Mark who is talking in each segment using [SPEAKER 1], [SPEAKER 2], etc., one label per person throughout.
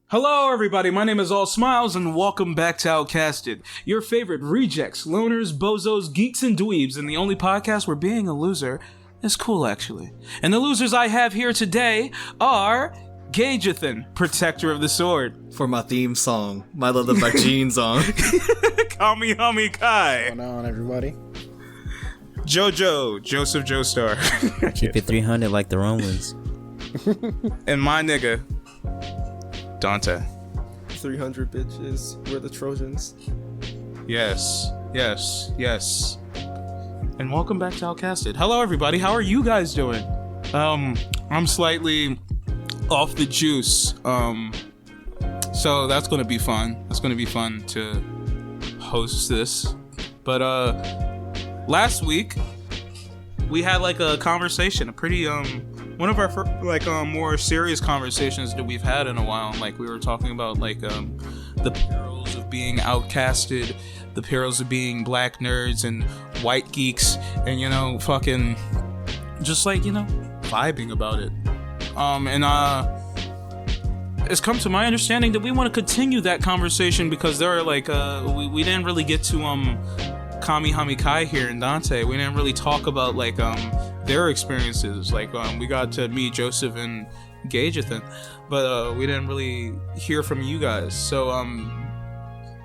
[SPEAKER 1] Hello everybody, my name is All Smiles and welcome back to Outcasted, your favorite rejects, loners, bozos, geeks, and dweebs, and the only podcast where being a loser is cool actually. And the losers I have here today are Gagethan, Protector of the Sword.
[SPEAKER 2] For my theme song, my leather my jeans on.
[SPEAKER 1] Michai.
[SPEAKER 3] What's going on, everybody?
[SPEAKER 1] Jojo, Joseph Joestar.
[SPEAKER 4] Keep it 300 like the Romans.
[SPEAKER 1] And my nigga, Dante.
[SPEAKER 5] 300 bitches, we're the Trojans.
[SPEAKER 1] Yes. And welcome back to Outcasted. Hello everybody, how are you guys doing? I'm slightly off the juice. So that's gonna be fun. It's gonna be fun to host this. But last week we had like a conversation, a pretty one of our more serious conversations that we've had in a while. Like we were talking about like the perils of being outcasted, the perils of being black nerds and white geeks, and fucking just like vibing about it. It's come to my understanding that we want to continue that conversation because there are like we didn't really get to Michai here and Dante. We didn't really talk about like their experiences. Like we got to meet Joseph and Gagethan, but we didn't really hear from you guys. So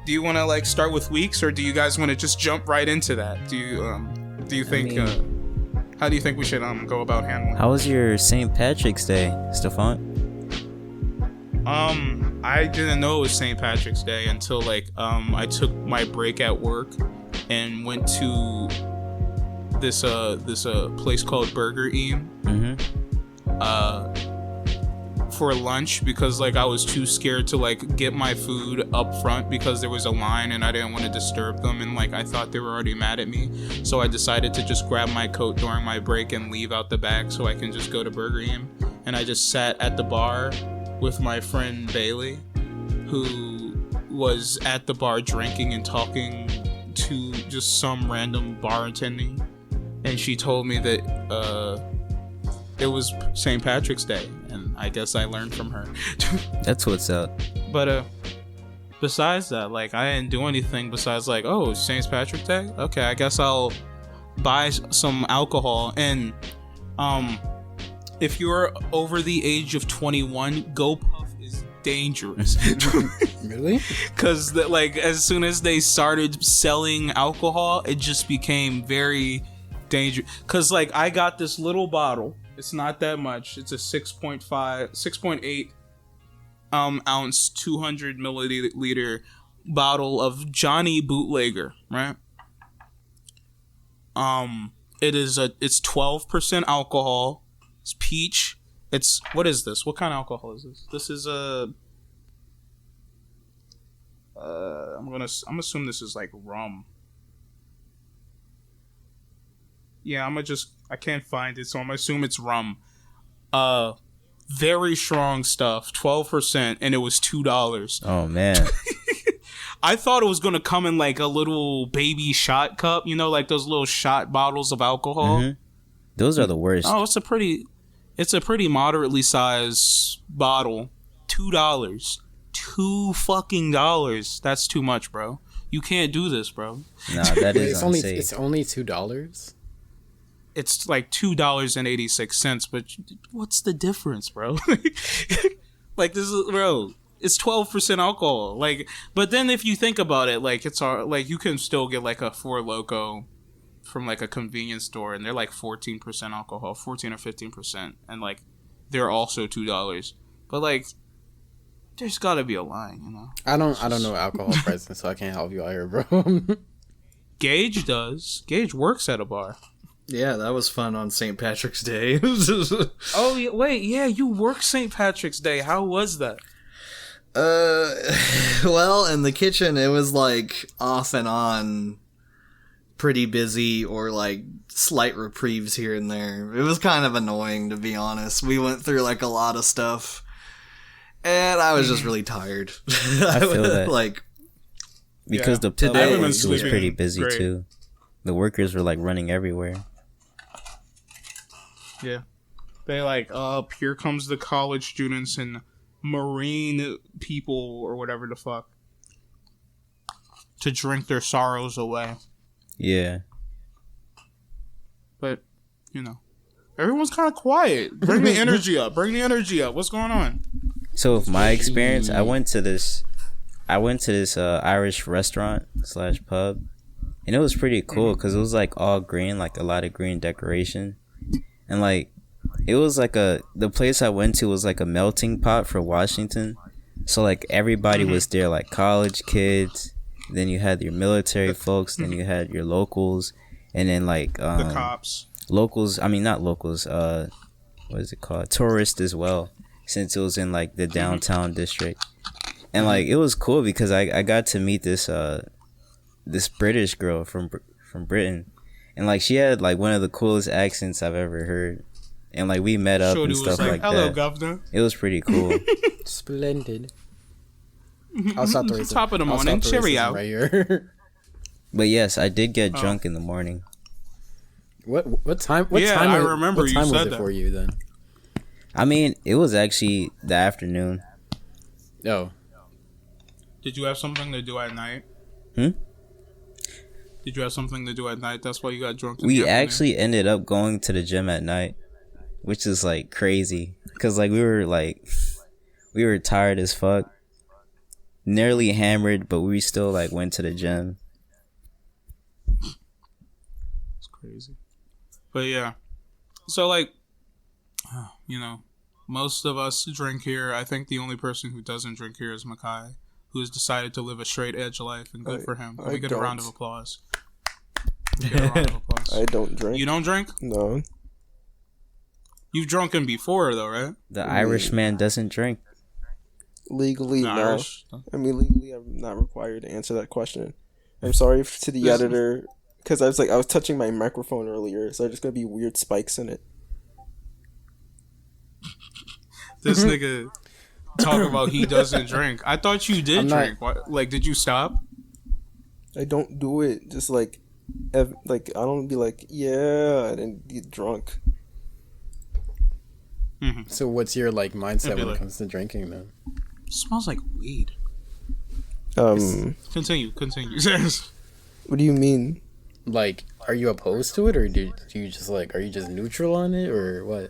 [SPEAKER 1] do you want to like start with weeks, or do you guys want to just jump right into that? Do you think how do you think we should go about handling?
[SPEAKER 4] How was your St. Patrick's Day, Stefan?
[SPEAKER 1] I didn't know it was St. Patrick's Day until like I took my break at work and went to this place called Burger Eam for lunch because like I was too scared to like get my food up front because there was a line and I didn't want to disturb them, and like I thought they were already mad at me, so I decided to just grab my coat during my break and leave out the back so I can just go to Burger Eam. And I just sat at the bar with my friend Bailey, who was at the bar drinking and talking to just some random bartending, and she told me that it was St. Patrick's Day, and I guess I learned from her.
[SPEAKER 4] That's what's up.
[SPEAKER 1] But besides that, like I didn't do anything besides like, oh, it's St. Patrick's Day? Okay, I guess I'll buy some alcohol. And if you're over the age of 21, Go Puff is dangerous.
[SPEAKER 3] Really?
[SPEAKER 1] Because like as soon as they started selling alcohol, it just became very dangerous. Because like I got this little bottle. It's not that much. It's a 6.8 ounce, 200 milliliter bottle of Johnny Bootlegger, right? It's 12% alcohol. It's peach. What is this? What kind of alcohol is this? This is I'm assuming this is like rum. Yeah, I can't find it, so I'm gonna assume it's rum. Very strong stuff, 12%, and it was $2.
[SPEAKER 4] Oh man.
[SPEAKER 1] I thought it was gonna come in like a little baby shot cup, like those little shot bottles of alcohol.
[SPEAKER 4] Mm-hmm. Those are the worst.
[SPEAKER 1] Oh, it's a pretty moderately sized bottle. $2. $2 That's too much, bro. You can't do this, bro.
[SPEAKER 4] Nah, that is unsafe.
[SPEAKER 3] It's only $2.
[SPEAKER 1] It's like $2.86, but what's the difference, bro? Like this is, bro. It's 12% alcohol. Like, but then if you think about it, like it's like you can still get like a Four Loko from like a convenience store, and they're like 14% alcohol, 14 or 15%, and like they're also $2. But like, there's got to be a line,
[SPEAKER 3] I don't know alcohol pricing, so I can't help you out here, bro.
[SPEAKER 1] Gage does. Gage works at a bar.
[SPEAKER 2] Yeah, that was fun on St. Patrick's Day.
[SPEAKER 1] Oh, wait, yeah, you work St. Patrick's Day. How was that?
[SPEAKER 2] Well, in the kitchen, it was like off and on pretty busy, or like slight reprieves here and there. It was kind of annoying, to be honest. We went through like a lot of stuff, and I was just really tired.
[SPEAKER 4] I feel that.
[SPEAKER 2] Like,
[SPEAKER 4] because the pub was pretty busy too. The workers were like running everywhere.
[SPEAKER 1] Yeah. They like, here comes the college students and marine people or whatever the fuck to drink their sorrows away.
[SPEAKER 4] Yeah.
[SPEAKER 1] But, you know, everyone's kind of quiet. Bring the energy up. Bring the energy up. What's going on?
[SPEAKER 4] So, with my experience, I went to this Irish restaurant / pub, and it was pretty cool because it was like all green, like a lot of green decoration, and like it was like the place I went to was like a melting pot for Washington, so like everybody was there, like college kids, then you had your military folks, then you had your locals, and then like
[SPEAKER 1] the cops,
[SPEAKER 4] locals. I mean, not locals. What is it called? Tourists as well, since it was in like the downtown district. And like it was cool because I got to meet this British girl from Britain, and like she had like one of the coolest accents I've ever heard, and like we met up and stuff like
[SPEAKER 1] hello,
[SPEAKER 4] that.
[SPEAKER 1] Governor.
[SPEAKER 4] It was pretty cool.
[SPEAKER 3] Splendid. I'll stop the racism.
[SPEAKER 1] Top of the morning, cheerio.
[SPEAKER 3] Right here.
[SPEAKER 4] But yes, I did get drunk in the morning.
[SPEAKER 3] What time?
[SPEAKER 1] I remember you
[SPEAKER 3] said
[SPEAKER 1] said
[SPEAKER 3] was it
[SPEAKER 1] that.
[SPEAKER 3] for you then?
[SPEAKER 4] I mean, it was actually the afternoon.
[SPEAKER 3] Oh.
[SPEAKER 1] Did you have something to do at night? Did you have something to do at night? That's why you got drunk.
[SPEAKER 4] We actually ended up going to the gym at night, which is like crazy because like we were tired as fuck, nearly hammered, but we still like went to the gym.
[SPEAKER 1] It's crazy. But yeah, so like, you know, most of us drink here. I think the only person who doesn't drink here is Michai, who has decided to live a straight edge life, and good for him. Let me get a round of applause.
[SPEAKER 5] I don't drink.
[SPEAKER 1] You don't drink?
[SPEAKER 5] No.
[SPEAKER 1] You've drunken before, though, right?
[SPEAKER 4] The Irish man doesn't drink.
[SPEAKER 5] Legally, no.
[SPEAKER 1] Irish.
[SPEAKER 5] I mean, legally, I'm not required to answer that question. I'm sorry to the editor, because I was touching my microphone earlier, so there's gonna be weird spikes in it.
[SPEAKER 1] This nigga talk about he doesn't drink. I thought you did drink. Like, did you stop?
[SPEAKER 5] I don't do it. Just like I don't be like, yeah, and then get drunk.
[SPEAKER 1] Mm-hmm.
[SPEAKER 3] So what's your like mindset when it comes to drinking then?
[SPEAKER 1] Smells like weed. Continue.
[SPEAKER 5] What do you mean?
[SPEAKER 3] Like, are you opposed to it, or do you just like, are you just neutral on it, or what?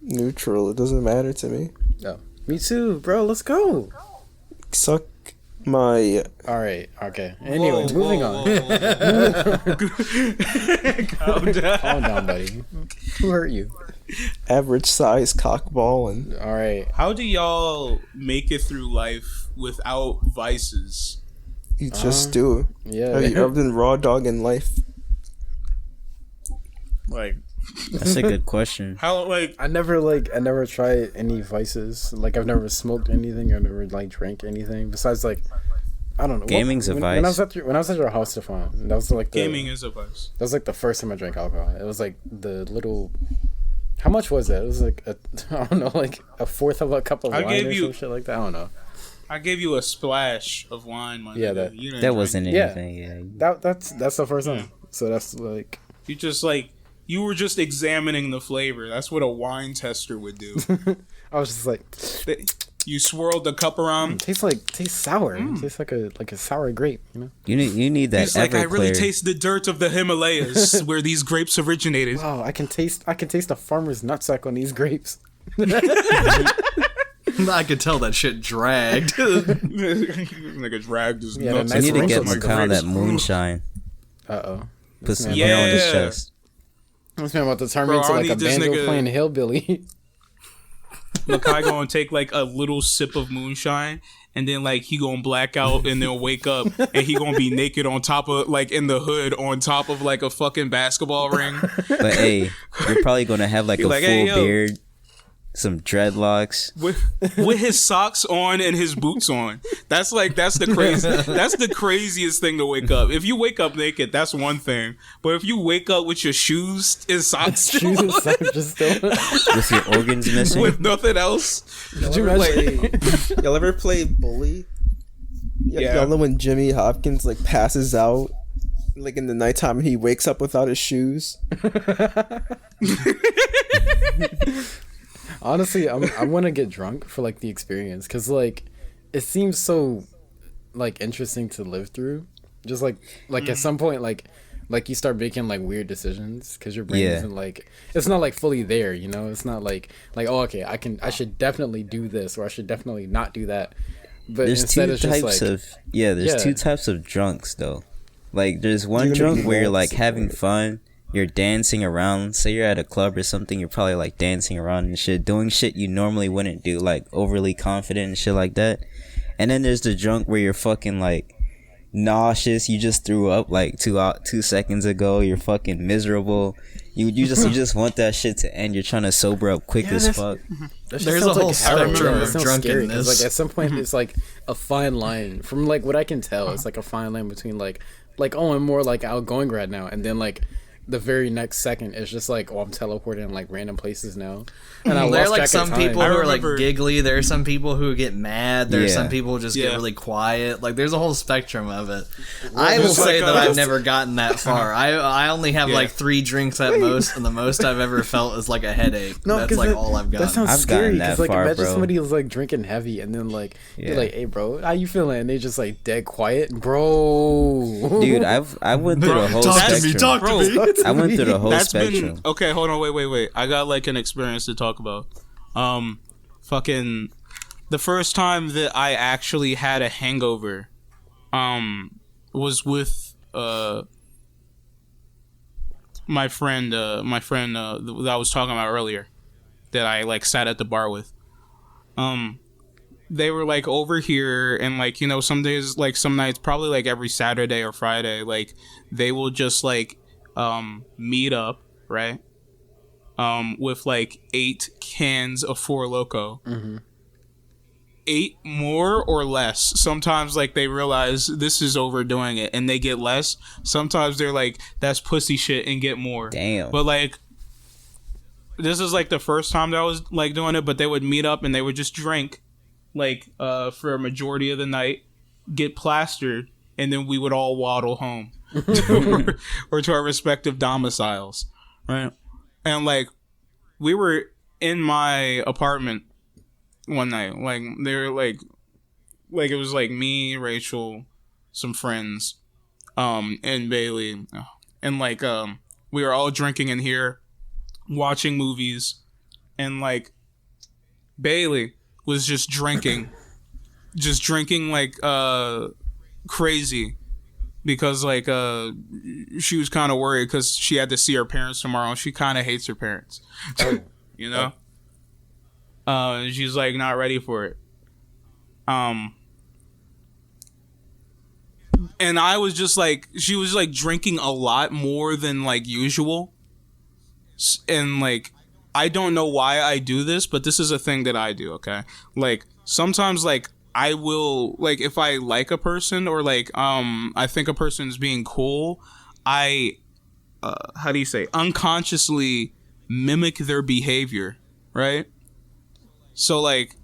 [SPEAKER 5] Neutral. It doesn't matter to me.
[SPEAKER 3] Oh, me too, bro. Let's go.
[SPEAKER 5] Suck my.
[SPEAKER 3] All right. Okay. Anyway, moving on. Calm down, buddy. Who hurt you?
[SPEAKER 5] Average size cockball and.
[SPEAKER 3] All right.
[SPEAKER 1] How do y'all make it through life without vices?
[SPEAKER 5] You just do.
[SPEAKER 3] Yeah.
[SPEAKER 5] Have you ever been raw dog in life?
[SPEAKER 1] Like,
[SPEAKER 4] That's a good question.
[SPEAKER 1] how, like,
[SPEAKER 3] I never tried any vices. Like, I've never smoked anything. I've never like drank anything besides like, I don't know.
[SPEAKER 4] Gaming's a vice.
[SPEAKER 3] When I was at your house, Stefan, that was like
[SPEAKER 1] gaming is a vice.
[SPEAKER 3] That was like the first time I drank alcohol. It was like the little. How much was that? It was like I don't know, like a fourth of a cup of wine or some shit like that. I don't know.
[SPEAKER 1] I gave you a splash of wine, my
[SPEAKER 3] Yeah,
[SPEAKER 1] nigga.
[SPEAKER 4] That wasn't
[SPEAKER 3] Yeah.
[SPEAKER 4] anything. Yeah.
[SPEAKER 3] That's the first time. So that's like.
[SPEAKER 1] You just like. You were just examining the flavor. That's what a wine tester would do.
[SPEAKER 3] I was just like,
[SPEAKER 1] You swirled the cup around.
[SPEAKER 3] tastes sour. It tastes like a sour grape, you know.
[SPEAKER 4] You need that.
[SPEAKER 1] He's like, I really
[SPEAKER 4] Everclear.
[SPEAKER 1] taste the dirt of the Himalayas where these grapes originated.
[SPEAKER 3] Wow, I can taste the farmer's nutsack on these grapes.
[SPEAKER 2] I could tell that shit dragged.
[SPEAKER 1] Nigga dragged his
[SPEAKER 3] Yeah,
[SPEAKER 1] nuts.
[SPEAKER 3] nice
[SPEAKER 4] You need to get
[SPEAKER 3] wrinkles.
[SPEAKER 4] Mikhail that moonshine. Put some hair on his chest.
[SPEAKER 3] This man about to turn
[SPEAKER 1] Bro,
[SPEAKER 3] me into
[SPEAKER 1] I
[SPEAKER 3] like a
[SPEAKER 1] need this
[SPEAKER 3] banjo
[SPEAKER 1] nigga-
[SPEAKER 3] playing hillbilly.
[SPEAKER 1] Makai gonna take like a little sip of moonshine, and then like he gonna black out, and then wake up, and he gonna be naked on top of like in the hood on top of like a fucking basketball ring.
[SPEAKER 4] But hey, you're probably gonna have like a
[SPEAKER 1] like,
[SPEAKER 4] full
[SPEAKER 1] hey, yo.
[SPEAKER 4] beard, some dreadlocks.
[SPEAKER 1] with his socks on and his boots on. That's the craziest thing to wake up. If you wake up naked, that's one thing. But if you wake up with your shoes and socks still
[SPEAKER 3] Shoes and
[SPEAKER 1] on,
[SPEAKER 3] socks just still.
[SPEAKER 4] With your organs missing.
[SPEAKER 1] with nothing else.
[SPEAKER 3] Did you imagine?
[SPEAKER 5] Y'all ever play Bully?
[SPEAKER 1] Yeah.
[SPEAKER 5] Y'all know when Jimmy Hopkins like passes out, like in the nighttime, and he wakes up without his shoes.
[SPEAKER 3] Honestly, I want to get drunk for like the experience, because like it seems so like interesting to live through. Just like at some point, like you start making like weird decisions because your brain isn't like, it's not like fully there, you know. It's not like oh, okay, I should definitely do this, or I should definitely not do that. But
[SPEAKER 4] there's
[SPEAKER 3] instead
[SPEAKER 4] two
[SPEAKER 3] it's just
[SPEAKER 4] types
[SPEAKER 3] like,
[SPEAKER 4] of there's two types of drunks though. Like there's one drunk where you're like having fun, you're dancing around. Say you're at a club or something, you're probably like dancing around and shit, doing shit you normally wouldn't do, like overly confident and shit like that. And then there's the drunk where you're fucking like nauseous, you just threw up like 2 seconds ago, you're fucking miserable, you just want that shit to end, you're trying to sober up quick as fuck.
[SPEAKER 2] There's a whole spectrum of drunkenness.
[SPEAKER 3] Like at some point it's like a fine line, from like what I can tell, it's like a fine line between like oh, I'm more like outgoing right now, and then like the very next second it's just like, oh, I'm teleporting in like random places now. And
[SPEAKER 2] there are like some people who are like giggly, there are some people who get mad, there are some people who just get really quiet. Like there's a whole spectrum of it. I will say that I've never gotten that far. I only have like 3 drinks at most, and the most I've ever felt is like a headache. No, that's like all I've gotten.
[SPEAKER 3] That sounds
[SPEAKER 4] I've
[SPEAKER 3] scary,
[SPEAKER 4] because
[SPEAKER 3] like imagine
[SPEAKER 4] bro.
[SPEAKER 3] somebody was like drinking heavy and then like you're like, hey bro, how you feeling? And they just like dead quiet, bro.
[SPEAKER 4] Dude, I went through the whole spectrum.
[SPEAKER 2] Talk to me.
[SPEAKER 4] I went through the whole
[SPEAKER 1] That's
[SPEAKER 4] spectrum.
[SPEAKER 1] been okay. Hold on, wait. I got like an experience to talk about. Fucking the first time that I actually had a hangover, was with my friend that I was talking about earlier, that I like sat at the bar with. They were like over here, and like, you know, some days, like some nights, probably like every Saturday or Friday, like they will just like meet up, right? With like 8 cans of Four Loko. 8 more or less. Sometimes like they realize this is overdoing it and they get less. Sometimes they're like, that's pussy shit, and get more.
[SPEAKER 4] Damn.
[SPEAKER 1] But like, this is like the first time that I was like doing it, but they would meet up and they would just drink like for a majority of the night, get plastered, and then we would all waddle home or to our respective domiciles, right? And like we were in my apartment one night, like they were like it was like me, Rachel, some friends, and Bailey, and like we were all drinking in here, watching movies, and like Bailey was just drinking like crazy, because like she was kind of worried because she had to see her parents tomorrow, and she kind of hates her parents. You know. She's like not ready for it. And I was just like, she was like drinking a lot more than like usual, and like I don't know why I do this, but this is a thing that I do. Okay, like sometimes like I will, like if I like a person, or like I think a person's being cool, I how do you say, unconsciously mimic their behavior, right? So like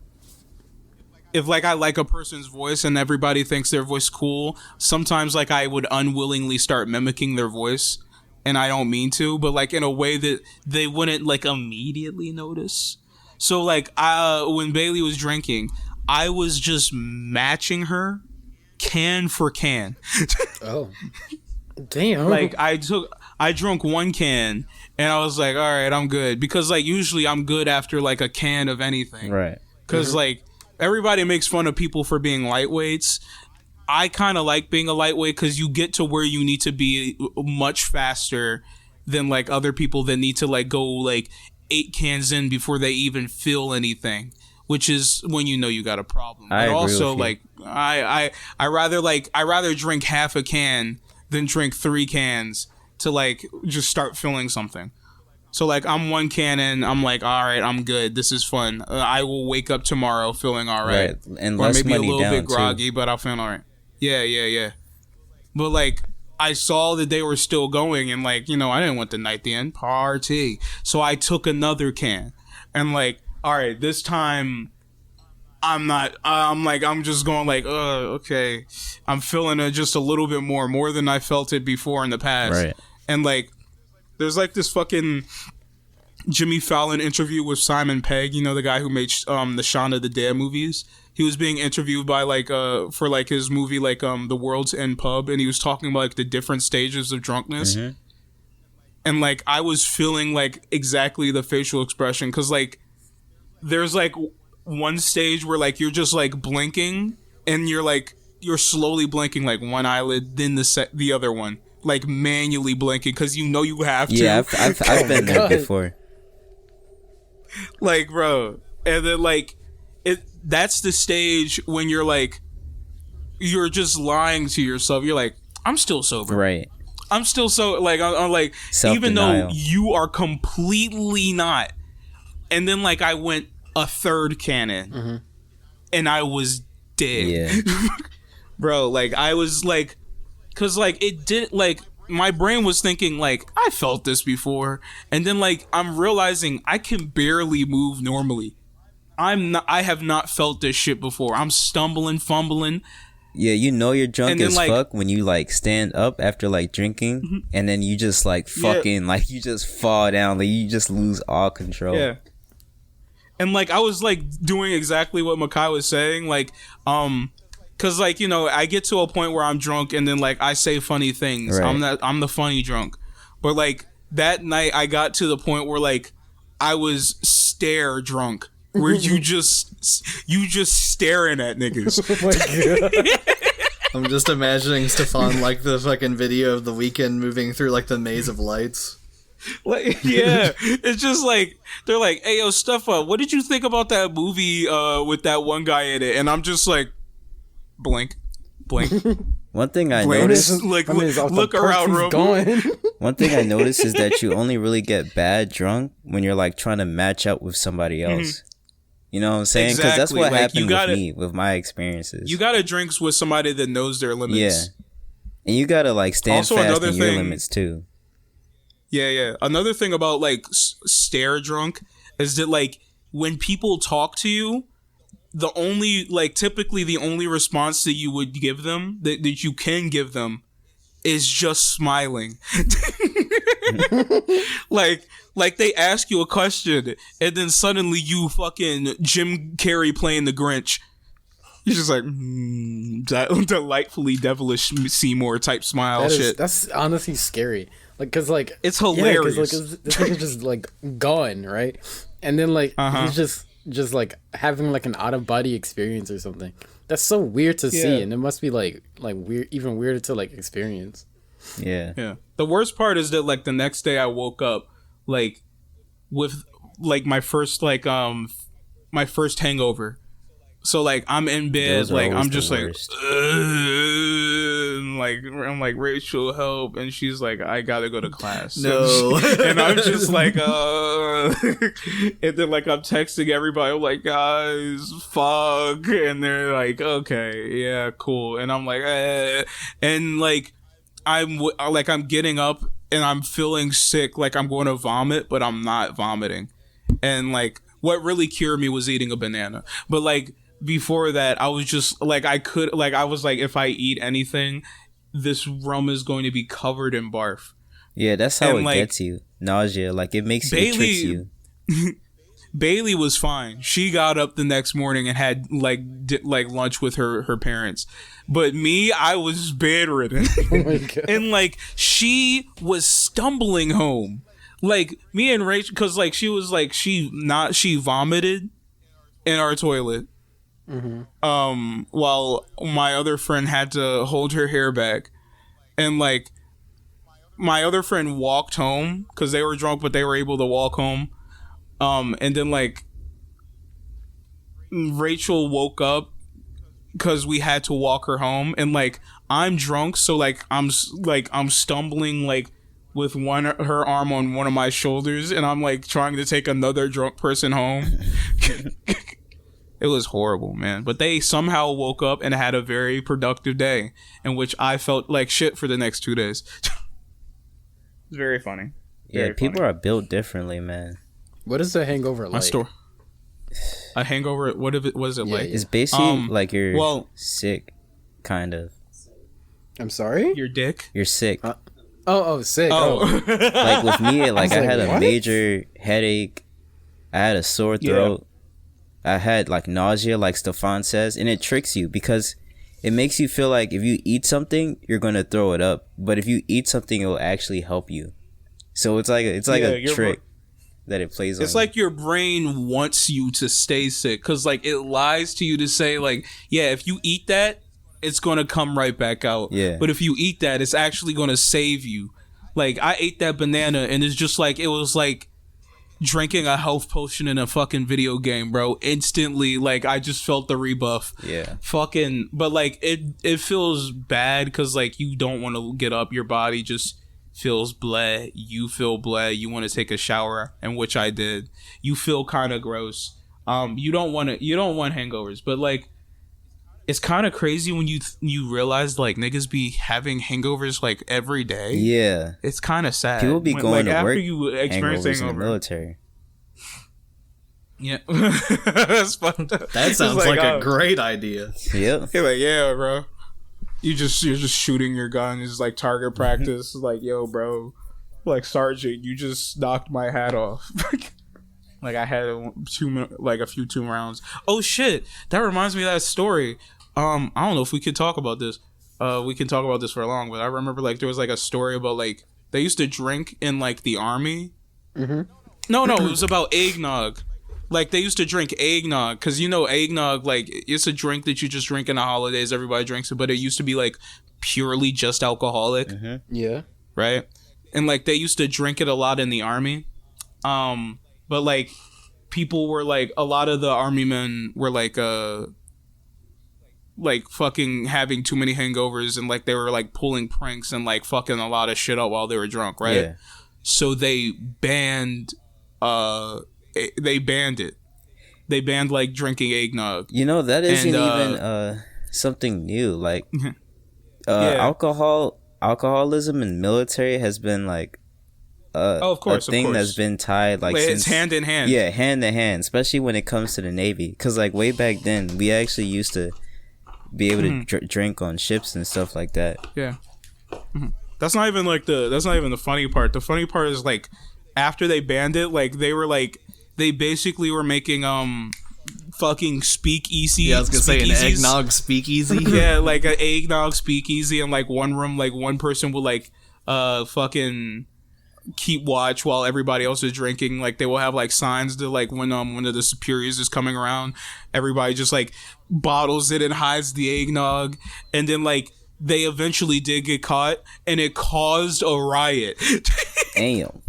[SPEAKER 1] if like I like a person's voice and everybody thinks their voice cool, sometimes like I would unwillingly start mimicking their voice, and I don't mean to, but like in a way that they wouldn't like immediately notice. So like when Bailey was drinking, I was just matching her can for can.
[SPEAKER 3] Oh, damn.
[SPEAKER 1] Like I drunk 1 can and I was like, all right, I'm good, because like usually I'm good after like a can of anything,
[SPEAKER 4] Right?
[SPEAKER 1] Because like everybody makes fun of people for being lightweights. I kind of like being a lightweight because you get to where you need to be much faster than like other people that need to like go like 8 cans in before they even feel anything, which is when you know you got a problem.
[SPEAKER 4] I agree
[SPEAKER 1] also
[SPEAKER 4] with you.
[SPEAKER 1] like I rather drink half a can than drink 3 cans to like just start feeling something. So like I'm 1 can in, I'm like, all right, I'm good. This is fun. I will wake up tomorrow feeling all right.
[SPEAKER 4] And
[SPEAKER 1] or
[SPEAKER 4] less
[SPEAKER 1] maybe a
[SPEAKER 4] money
[SPEAKER 1] little
[SPEAKER 4] down
[SPEAKER 1] bit groggy,
[SPEAKER 4] too.
[SPEAKER 1] but I'll feel all right. Yeah. But like I saw that they were still going, and like, you know, I didn't want the night to end. Party. So I took another can, and like, all right, this time I'm just going like, okay, I'm feeling it just a little bit more than I felt it before in the past.
[SPEAKER 4] Right.
[SPEAKER 1] And like there's like this fucking Jimmy Fallon interview with Simon Pegg, you know, the guy who made the Shaun of the Dead movies. He was being interviewed by for like his movie The World's End Pub, and he was talking about like the different stages of drunkenness.
[SPEAKER 4] Mm-hmm.
[SPEAKER 1] And like I was feeling like exactly the facial expression, cuz like there's like one stage where like you're just like blinking and you're slowly blinking like one eyelid, then the other one, like manually blinking because you know you have to.
[SPEAKER 4] Yeah, I've been there before.
[SPEAKER 1] Like, bro, and then like that's the stage when you're just lying to yourself. You're like, I'm still sober.
[SPEAKER 4] Right.
[SPEAKER 1] I'm still so like I'm like, even though you are completely not. And then like I went a third cannon, and I was dead.
[SPEAKER 4] Yeah.
[SPEAKER 1] Bro, like I was like, cause like it did like my brain was thinking like I felt this before, and then like I'm realizing I can barely move normally. I have not felt this shit before. I'm stumbling, fumbling.
[SPEAKER 4] Yeah, you know you're drunk as
[SPEAKER 1] like,
[SPEAKER 4] fuck when you like stand up after like drinking, and then you just like fucking like you just fall down, like you just lose all control.
[SPEAKER 1] Yeah. And like I was like doing exactly what Michai was saying, like cause like, you know, I get to a point where I'm drunk and then like I say funny things.
[SPEAKER 4] Right.
[SPEAKER 1] I'm the funny drunk. But like that night I got to the point where like I was stare drunk. Where you just staring at niggas.
[SPEAKER 3] Oh my god.
[SPEAKER 2] I'm just imagining Stefan like the fucking video of The Weeknd moving through like the maze of lights.
[SPEAKER 1] Like, yeah, it's just like they're like, "Hey, yo, Stefan, what did you think about that movie with that one guy in it?" And I'm just like, blink.
[SPEAKER 4] One thing I
[SPEAKER 1] Blink.
[SPEAKER 4] noticed,
[SPEAKER 1] Like,
[SPEAKER 3] I mean, it's off the
[SPEAKER 1] look around,
[SPEAKER 3] perks he's going.
[SPEAKER 4] one thing I noticed is that you only really get bad drunk when you're like trying to match up with somebody else. You know what I'm saying? Because that's
[SPEAKER 1] Exactly.
[SPEAKER 4] what
[SPEAKER 1] Like,
[SPEAKER 4] happened with me, with my experiences.
[SPEAKER 1] You gotta drink with somebody that knows their limits.
[SPEAKER 4] Yeah. And you gotta like stand
[SPEAKER 1] Also,
[SPEAKER 4] fast
[SPEAKER 1] another
[SPEAKER 4] in your
[SPEAKER 1] thing-
[SPEAKER 4] limits too.
[SPEAKER 1] Yeah. Another thing about like stare drunk is that like when people talk to you, typically the only response that you would give them, that you can give them, is just smiling. Like they ask you a question and then suddenly you fucking Jim Carrey playing the Grinch. You're just like delightfully devilish Seymour type smile shit.
[SPEAKER 3] That's honestly scary. Like, cause like
[SPEAKER 1] It's hilarious.
[SPEAKER 3] Yeah, cause like this nigga's just like gone, right? And then like he's just like having like an out of body experience or something. That's so weird to see, and it must be like weird, even weirder to like experience.
[SPEAKER 4] Yeah.
[SPEAKER 1] The worst part is that like the next day I woke up like with like my first hangover. So like I'm in bed,
[SPEAKER 4] Those are
[SPEAKER 1] like
[SPEAKER 4] always
[SPEAKER 1] I'm just
[SPEAKER 4] the
[SPEAKER 1] like,
[SPEAKER 4] worst.
[SPEAKER 1] I'm like Rachel, help, and she's like, I gotta go to class.
[SPEAKER 2] No.
[SPEAKER 1] And I'm just like, and then like I'm texting everybody, I'm like, guys, fuck, and they're like, okay, yeah, cool, and I'm like, and like I'm getting up and I'm feeling sick, like I'm going to vomit, but I'm not vomiting, and like what really cured me was eating a banana, but like. Before that, I was just like I was like, if I eat anything, this rum is going to be covered in barf.
[SPEAKER 4] Yeah, that's how
[SPEAKER 1] And,
[SPEAKER 4] it
[SPEAKER 1] like,
[SPEAKER 4] gets you. Nausea, like it makes you, it tricks you.
[SPEAKER 1] Bailey was fine. She got up the next morning and had like lunch with her parents. But me, I was bedridden.
[SPEAKER 3] Oh my god.
[SPEAKER 1] And like she was stumbling home. Like me and Rachel, because like she was like she vomited in our toilet. While my other friend had to hold her hair back, and like my other friend walked home because they were drunk, but they were able to walk home. And then like Rachel woke up because we had to walk her home, and like I'm drunk, so like I'm stumbling like with her arm on one of my shoulders, and I'm like trying to take another drunk person home. It was horrible, man. But they somehow woke up and had a very productive day in which I felt like shit for the next 2 days. It's very funny.
[SPEAKER 4] Yeah,
[SPEAKER 1] Very
[SPEAKER 4] people
[SPEAKER 1] funny.
[SPEAKER 4] are built differently, man.
[SPEAKER 3] What is the hangover
[SPEAKER 1] My
[SPEAKER 3] like?
[SPEAKER 1] store. A hangover. What is it like?
[SPEAKER 4] It's basically like you're
[SPEAKER 1] well-
[SPEAKER 4] sick, kind of.
[SPEAKER 3] I'm sorry.
[SPEAKER 1] Your dick.
[SPEAKER 4] You're sick.
[SPEAKER 3] Oh, sick.
[SPEAKER 1] Oh,
[SPEAKER 4] Like with me, like I
[SPEAKER 3] like,
[SPEAKER 4] had a
[SPEAKER 3] what?
[SPEAKER 4] major headache. I had a sore
[SPEAKER 1] Yeah.
[SPEAKER 4] throat. I had like nausea, like Stefan says, and it tricks you because it makes you feel like if you eat something, you're gonna throw it up. But if you eat something, it will actually help you. So it's like
[SPEAKER 1] Yeah,
[SPEAKER 4] a trick that it plays on.
[SPEAKER 1] it's like your brain wants you to stay sick because like it lies to you to say like, yeah, if you eat that, it's gonna come right back out.
[SPEAKER 4] Yeah.
[SPEAKER 1] But if you eat that, it's actually gonna save you. Like I ate that banana and it's just like it was like drinking a health potion in a fucking video game, bro. Instantly, like I just felt the rebuff.
[SPEAKER 4] Yeah.
[SPEAKER 1] Fucking, but like it feels bad because like you don't want to get up. Your body just feels bleh. You feel bleh. You want to take a shower, and which I did. You feel kind of gross. You don't want hangovers, but like it's kind of crazy when you realize like niggas be having hangovers like every day.
[SPEAKER 4] Yeah.
[SPEAKER 1] It's kind of sad.
[SPEAKER 4] People be going
[SPEAKER 1] like,
[SPEAKER 4] to
[SPEAKER 1] after
[SPEAKER 4] work
[SPEAKER 1] you experience
[SPEAKER 4] hangovers in the
[SPEAKER 1] hangover.
[SPEAKER 4] military.
[SPEAKER 1] Yeah, that's fucked up.
[SPEAKER 2] That
[SPEAKER 1] It's
[SPEAKER 2] sounds like a
[SPEAKER 1] oh,
[SPEAKER 2] great idea.
[SPEAKER 4] Yep.
[SPEAKER 1] You're like, yeah, bro. You're just shooting your gun. It's like target practice. It's like, yo, bro, like Sergeant, you just knocked my hat off. Like I had a few 2 rounds. Oh shit, that reminds me of that story. I don't know if we could talk about this. We can talk about this for long, but I remember like there was like a story about like they used to drink in like the army. Mm-hmm. No, it was about eggnog. Like they used to drink eggnog because you know eggnog, like it's a drink that you just drink in the holidays. Everybody drinks it, but it used to be like purely just alcoholic,
[SPEAKER 3] Yeah.
[SPEAKER 1] right? And like they used to drink it a lot in the army. But like people were like a lot of the army men were like fucking having too many hangovers and like they were like pulling pranks and like fucking a lot of shit up while they were drunk, right?
[SPEAKER 4] Yeah.
[SPEAKER 1] So they banned it. They banned like drinking eggnog.
[SPEAKER 4] You know, that isn't
[SPEAKER 1] And,
[SPEAKER 4] even something new. Like
[SPEAKER 1] Yeah.
[SPEAKER 4] alcoholism in military has been like
[SPEAKER 1] Of course,
[SPEAKER 4] a thing
[SPEAKER 1] of course.
[SPEAKER 4] that's been tied like
[SPEAKER 1] It's
[SPEAKER 4] since
[SPEAKER 1] hand in hand.
[SPEAKER 4] Yeah, hand in hand, especially when it comes to the Navy. Because like way back then, we actually used to be able to drink on ships and stuff like that.
[SPEAKER 1] Yeah. Mhm. That's not even the funny part. The funny part is like after they banned it, like they basically were making fucking speakeasy.
[SPEAKER 2] Yeah, I was gonna say an
[SPEAKER 1] speakeasies.
[SPEAKER 2] eggnog speakeasy.
[SPEAKER 1] Yeah, like an eggnog speakeasy in like one room, like one person will like fucking keep watch while everybody else is drinking. Like they will have like signs to like when one of the superiors is coming around, everybody just like bottles it and hides the eggnog, and then like they eventually did get caught and it caused a riot.
[SPEAKER 4] Damn.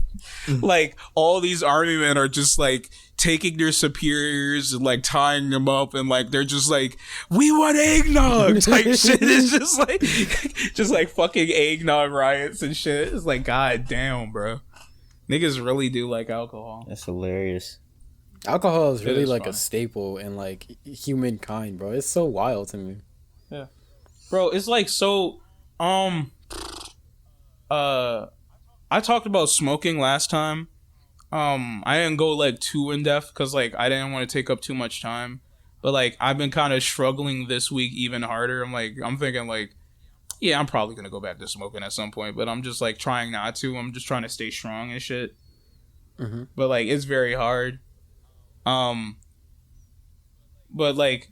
[SPEAKER 1] Like all these army men are just like taking their superiors and like tying them up and like they're just like, we want eggnog type shit. It's just like fucking eggnog riots and shit. It's like, god damn, bro. Niggas really do like alcohol.
[SPEAKER 4] That's hilarious.
[SPEAKER 3] Alcohol is really
[SPEAKER 1] is
[SPEAKER 3] like
[SPEAKER 1] fun.
[SPEAKER 3] a staple in like humankind, bro. It's so wild to me.
[SPEAKER 1] Bro, it's like so I talked about smoking last time. I didn't go like too in depth because like I didn't want to take up too much time. But like I've been kind of struggling this week even harder. I'm thinking like, yeah, I'm probably gonna go back to smoking at some point, but I'm just like trying not to. I'm just trying to stay strong and shit. But like it's very hard. But like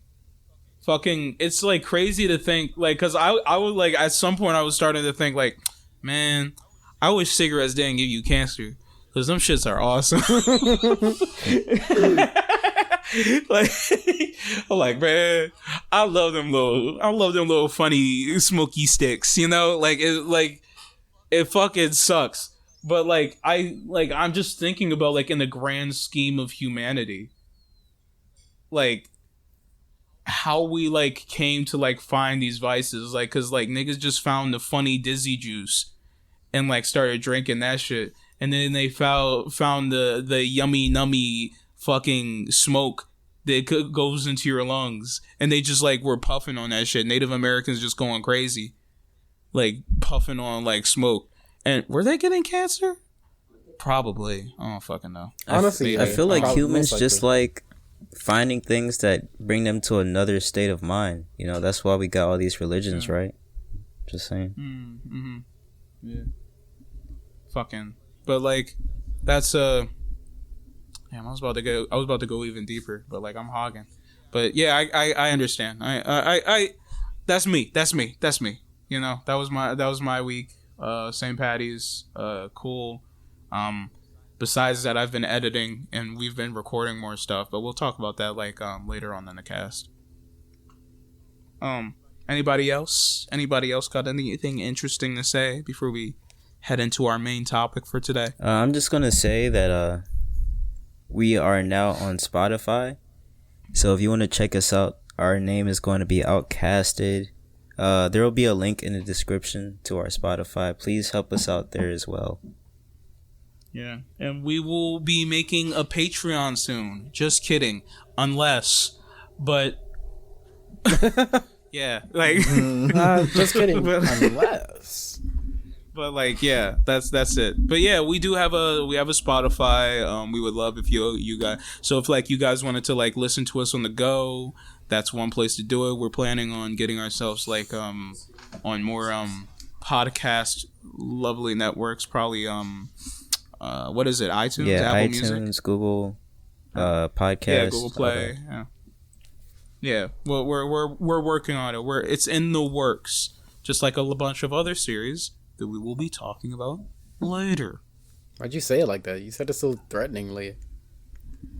[SPEAKER 1] fucking it's like crazy to think like because I would like at some point I was starting to think like, man, I wish cigarettes didn't give you cancer because them shits are awesome. Like I'm like, man, I love them little funny smoky sticks, you know, like it fucking sucks, but I'm just thinking about like in the grand scheme of humanity, like how we like came to like find these vices, like because like niggas just found the funny dizzy juice and like started drinking that shit, and then they found the yummy nummy fucking smoke that goes into your lungs, and they just like were puffing on that shit. Native Americans just going crazy, like puffing on like smoke. And were they getting cancer? Probably. I don't fucking know.
[SPEAKER 3] Honestly,
[SPEAKER 4] I feel like
[SPEAKER 3] probably,
[SPEAKER 4] humans
[SPEAKER 3] most
[SPEAKER 4] just
[SPEAKER 3] likely.
[SPEAKER 4] like finding things that bring them to another state of mind. You know, that's why we got all these religions, right? Just saying.
[SPEAKER 1] Mm-hmm. Yeah. fucking. But like, that's Damn, I was about to go even deeper, but like I'm hogging. But yeah, I understand. I that's me. You know, that was my week. St. Patty's, cool. Besides that, I've been editing and we've been recording more stuff, but we'll talk about that like later on in the cast. Anybody else? Anybody else got anything interesting to say before we head into our main topic for today?
[SPEAKER 4] I'm just gonna say that we are now on Spotify, so if you want to check us out, our name is going to be Outcasted. There will be a link in the description to our Spotify. Please help us out there as well.
[SPEAKER 1] Yeah, and we will be making a Patreon soon. Just kidding, unless, but yeah, like
[SPEAKER 3] just kidding. Unless,
[SPEAKER 1] but like yeah, that's it. But yeah, we have a Spotify. We would love if you guys. So if like you guys wanted to like listen to us on the go, that's one place to do it. We're planning on getting ourselves like on more podcast lovely networks. Probably what is it? iTunes,
[SPEAKER 4] yeah,
[SPEAKER 1] Apple
[SPEAKER 4] iTunes,
[SPEAKER 1] Music,
[SPEAKER 4] Google, podcast,
[SPEAKER 1] yeah, Google Play. Yeah. Well, we're working on it. It's in the works, just like a bunch of other series that we will be talking about later.
[SPEAKER 3] why'd you say it like that? You said it so threateningly.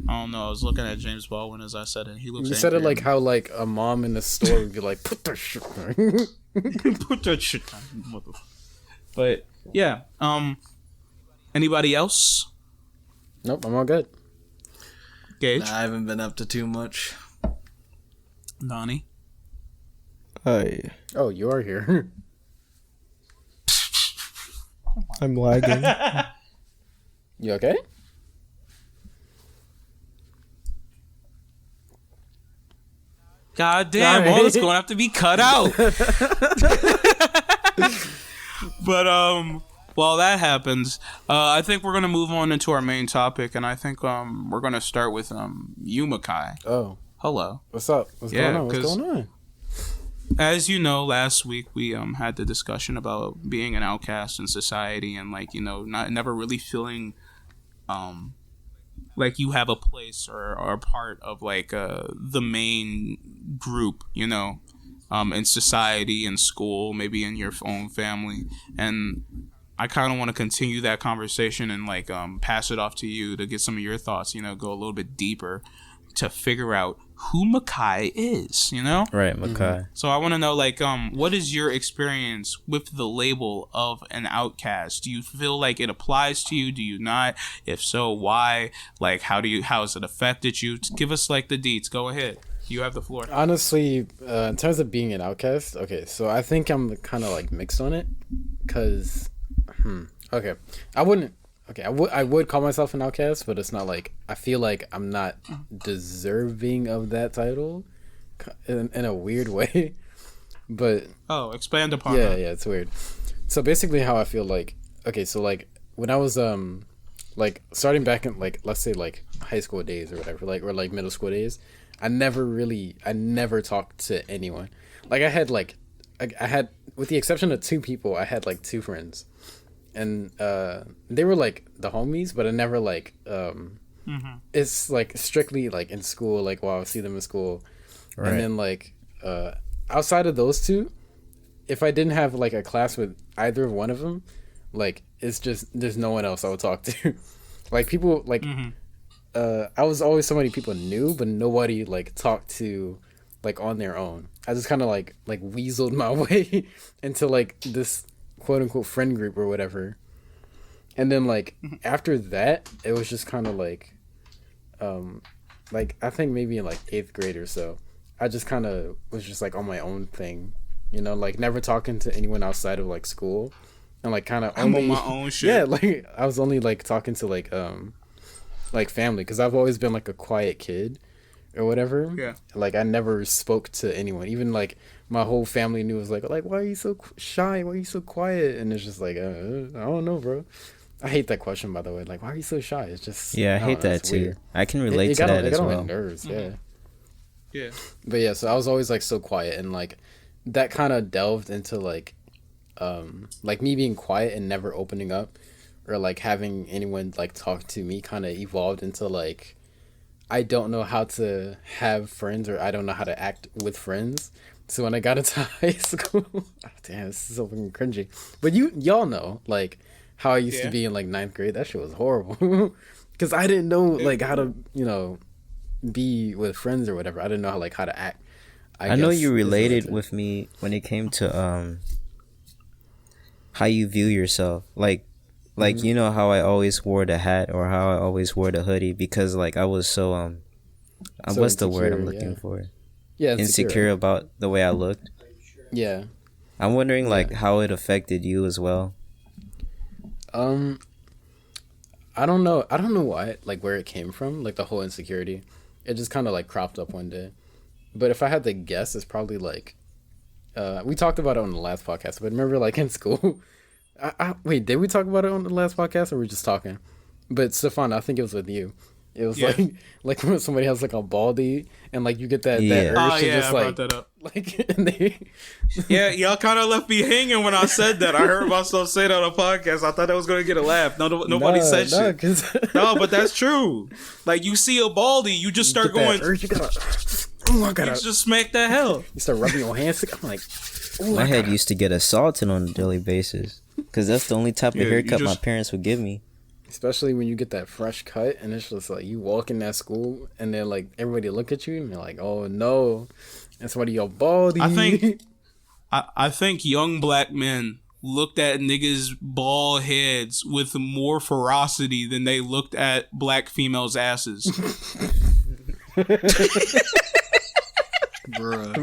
[SPEAKER 1] I don't know. I was looking at James Baldwin as I said it. He looks.
[SPEAKER 3] You said it like how like a mom in the store would be like, "Put that shit down."
[SPEAKER 1] Put that shit down, mother. But yeah. Anybody else?
[SPEAKER 3] Nope, I'm all good.
[SPEAKER 1] Gage?
[SPEAKER 2] Nah, I haven't been up to too much.
[SPEAKER 1] Donnie?
[SPEAKER 5] Hi.
[SPEAKER 3] Oh, you are here.
[SPEAKER 5] I'm lagging.
[SPEAKER 3] You okay?
[SPEAKER 1] God damn, all this going to have to be cut out. But while that happens, I think we're going to move on into our main topic, and I think we're going to start with you, Michai.
[SPEAKER 3] Oh.
[SPEAKER 1] Hello.
[SPEAKER 3] What's up? What's going on? What's going on?
[SPEAKER 1] As you know, last week we had the discussion about being an outcast in society and like, you know, never really feeling like you have a place or are part of like the main group, you know, in society, in school, maybe in your own family. And I kind of want to continue that conversation and like pass it off to you to get some of your thoughts, you know, go a little bit deeper to figure out who Michai is, you know?
[SPEAKER 4] Right, Michai.
[SPEAKER 1] Mm-hmm. So I want to know, like, what is your experience with the label of an outcast? Do you feel like it applies to you? Do you not? If so, why? Like, how has it affected you? Give us, like, the deets. Go ahead. You have the floor.
[SPEAKER 3] Honestly, in terms of being an outcast, okay, so I think I'm kind of, like, mixed on it. Because, okay. I would call myself an outcast, but it's not like, I feel like I'm not deserving of that title in a weird way. But
[SPEAKER 1] expand upon
[SPEAKER 3] yeah,
[SPEAKER 1] that.
[SPEAKER 3] yeah, it's weird. So basically how I feel like, okay, so like when I was like starting back in like, let's say like high school days or whatever, like, or like middle school days, I never talked to anyone. Like I had with the exception of 2 people, I had like 2 friends. And they were like the homies, but I never like it's like strictly like in school, like while I see them in school. Right. And then like outside of those 2, if I didn't have like a class with either one of them, like it's just there's no one else I would talk to. Like people like I was always somebody people knew, but nobody like talked to like on their own. I just kind of like weaseled my way into like this quote unquote friend group or whatever. And then like after that, it was just kind of like I think maybe in like 8th grade or so, I just kind of was just like on my own thing, you know, like never talking to anyone outside of like school, and like kind of
[SPEAKER 1] I'm on my own shit.
[SPEAKER 3] Yeah, like I was only like talking to like family, because I've always been like a quiet kid or whatever.
[SPEAKER 1] Yeah.
[SPEAKER 3] Like I never spoke to anyone. Even like my whole family knew, was like why are you so shy? Why are you so quiet? And it's just like I don't know, bro. I hate that question, by the way. Like, why are you so shy? It's just
[SPEAKER 4] I hate that too. Weird. I can relate to that as well.
[SPEAKER 3] It got on my nerves, yeah.
[SPEAKER 1] Yeah.
[SPEAKER 3] But yeah, so I was always like so quiet, and like that kind of delved into like me being quiet and never opening up or like having anyone like talk to me kind of evolved into like I don't know how to have friends, or I don't know how to act with friends. So when I got into high school, damn, this is so fucking cringy. But y'all know like how I used to be in like ninth grade. That shit was horrible because I didn't know like how to be with friends or whatever. I didn't know how to act.
[SPEAKER 4] I know you related with me when it came to how you view yourself, like you know how I always wore the hat or how I always wore the hoodie because like I was so what's the word I'm looking for? Yeah, insecure about the way I looked.
[SPEAKER 3] Yeah.
[SPEAKER 4] I'm wondering like how it affected you as well.
[SPEAKER 3] I don't know why, like where it came from, like the whole insecurity. It just kind of like cropped up one day. But if I had to guess, it's probably like we talked about it on the last podcast, but remember like in school wait, did we talk about it on the last podcast or were we just talking? But Stefan, I think it was with you. It was like when somebody has like a baldy and like you get that urge to just like
[SPEAKER 1] brought that up.
[SPEAKER 3] Like and they
[SPEAKER 1] y'all kind of left me hanging when I said that. I heard myself say that on a podcast. I thought I was gonna get a laugh. Nobody said shit. No, but that's true. Like you see a baldy, you just start going.
[SPEAKER 3] You
[SPEAKER 1] just smack the hell.
[SPEAKER 3] You start rubbing your hands. I'm like,
[SPEAKER 4] my head used to get assaulted on a daily basis because that's the only type of haircut my parents would give me.
[SPEAKER 3] Especially when you get that fresh cut and it's just like you walk in that school and then like everybody look at you and you're like, oh no, and somebody your baldy.
[SPEAKER 1] I think young black men looked at niggas' bald heads with more ferocity than they looked at black females' asses.
[SPEAKER 2] Bruh.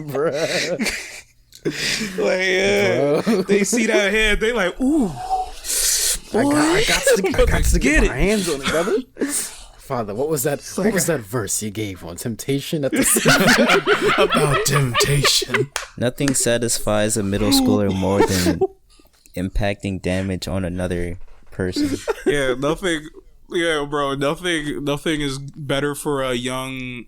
[SPEAKER 1] Like, they see that head, they like, ooh.
[SPEAKER 3] I got to get my hands on it, brother. Father, what was that? What was that verse you gave on temptation at the
[SPEAKER 2] about temptation?
[SPEAKER 4] Nothing satisfies a middle schooler more than impacting damage on another person.
[SPEAKER 1] Yeah, nothing. Yeah, bro, nothing is better for a young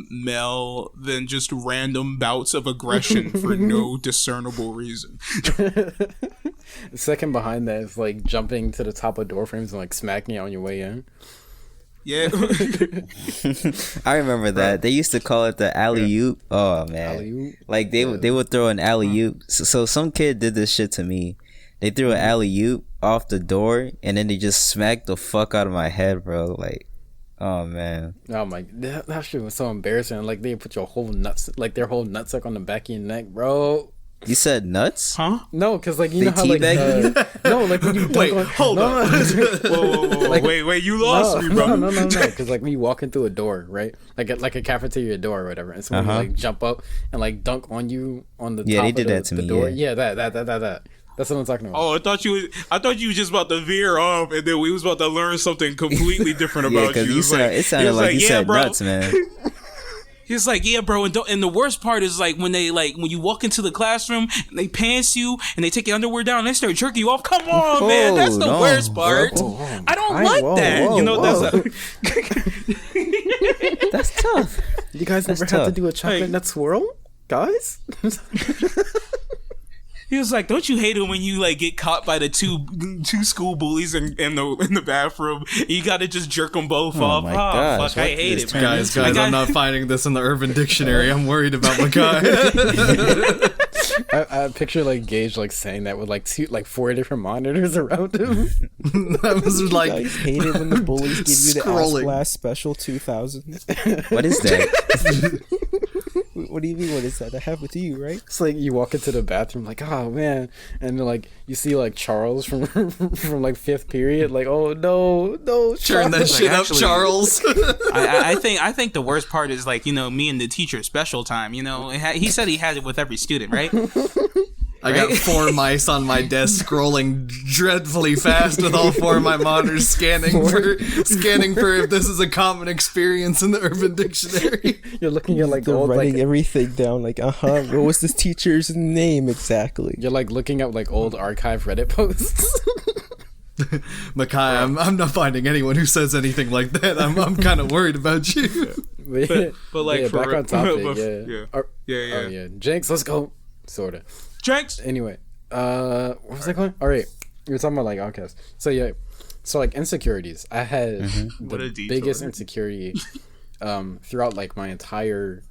[SPEAKER 1] male than just random bouts of aggression for no discernible reason.
[SPEAKER 3] The second behind that is like jumping to the top of door frames and like smacking it on your way in.
[SPEAKER 1] Yeah.
[SPEAKER 4] I remember that. They used to call it the alley-oop. Oh, man.
[SPEAKER 3] Alley-oop?
[SPEAKER 4] Like, they would throw an alley-oop. So some kid did this shit to me. They threw an alley-oop off the door, and then they just smacked the fuck out of my head, bro. Like, oh, man.
[SPEAKER 3] Oh, my. That shit was so embarrassing. Like, they put your whole nuts, like, their whole nutsack on the back of your neck, bro.
[SPEAKER 4] You said nuts?
[SPEAKER 1] Huh?
[SPEAKER 3] No, because, like, you know how, like, no, like, when you
[SPEAKER 2] Wait, hold on.
[SPEAKER 1] Whoa.
[SPEAKER 3] Like,
[SPEAKER 1] wait, you lost me, bro.
[SPEAKER 3] No. Because, like, when you walk in through a door, right? Like a cafeteria door or whatever, and someone will, like, jump up and, like, dunk on you on the top
[SPEAKER 4] they
[SPEAKER 3] of
[SPEAKER 4] did that to
[SPEAKER 3] the
[SPEAKER 4] me,
[SPEAKER 3] door.
[SPEAKER 4] yeah.
[SPEAKER 3] That. That's what I'm talking about.
[SPEAKER 1] Oh, I thought you was just about to veer off, and then we was about to learn something completely different about you.
[SPEAKER 4] It sounded like you said
[SPEAKER 1] bro.
[SPEAKER 4] nuts, man.
[SPEAKER 1] He's like, yeah, bro, and the worst part is like when you walk into the classroom and they pants you and they take your underwear down and they start jerking you off. Come on, man, that's the worst part. I don't like that. You know,
[SPEAKER 3] that's tough. You guys never had to do a chocolate nut swirl, guys?
[SPEAKER 1] He was like, "Don't you hate it when you like get caught by the two school bullies in the bathroom? You got to just jerk them both off."
[SPEAKER 4] My gosh,
[SPEAKER 1] fuck, I hate it, man.
[SPEAKER 2] Guys, I'm not finding this in the Urban Dictionary. I'm worried about Michai.
[SPEAKER 3] I picture like Gage like saying that with like 4 different monitors around him.
[SPEAKER 2] That was like,
[SPEAKER 5] I hate it when the bullies give you the
[SPEAKER 2] scrolling.
[SPEAKER 5] Ass Blast Special 2000.
[SPEAKER 4] What is that?
[SPEAKER 5] What do you mean? What is that? That happened to you, right?
[SPEAKER 3] It's like you walk into the bathroom like, oh man, and then like you see like Charles from like 5th period, like, oh no,
[SPEAKER 2] turn that shit up, Charles.
[SPEAKER 1] I think the worst part is like, you know, me and the teacher special time. You know, he said he had it with every student, right?
[SPEAKER 2] I got 4 mice on my desk scrolling dreadfully fast with all 4 of my monitors scanning for if this is a common experience in the Urban Dictionary.
[SPEAKER 3] You're looking at like
[SPEAKER 5] They're
[SPEAKER 3] old
[SPEAKER 5] writing
[SPEAKER 3] like
[SPEAKER 5] everything down. Like, what was this teacher's name exactly?
[SPEAKER 3] you're like looking at like old archive Reddit posts.
[SPEAKER 2] Michai, I'm not finding anyone who says anything like that. I'm kind of worried about you.
[SPEAKER 1] But like
[SPEAKER 3] yeah,
[SPEAKER 1] for
[SPEAKER 3] back on topic,
[SPEAKER 1] yeah.
[SPEAKER 3] Oh yeah, Jenks, let's go. Sorta.
[SPEAKER 1] Jenks.
[SPEAKER 3] Anyway, what was I going? All right, we were talking about like Outcast. So yeah, So like insecurities, I had
[SPEAKER 1] What a
[SPEAKER 3] the
[SPEAKER 1] detour.
[SPEAKER 3] biggest insecurity throughout like my entire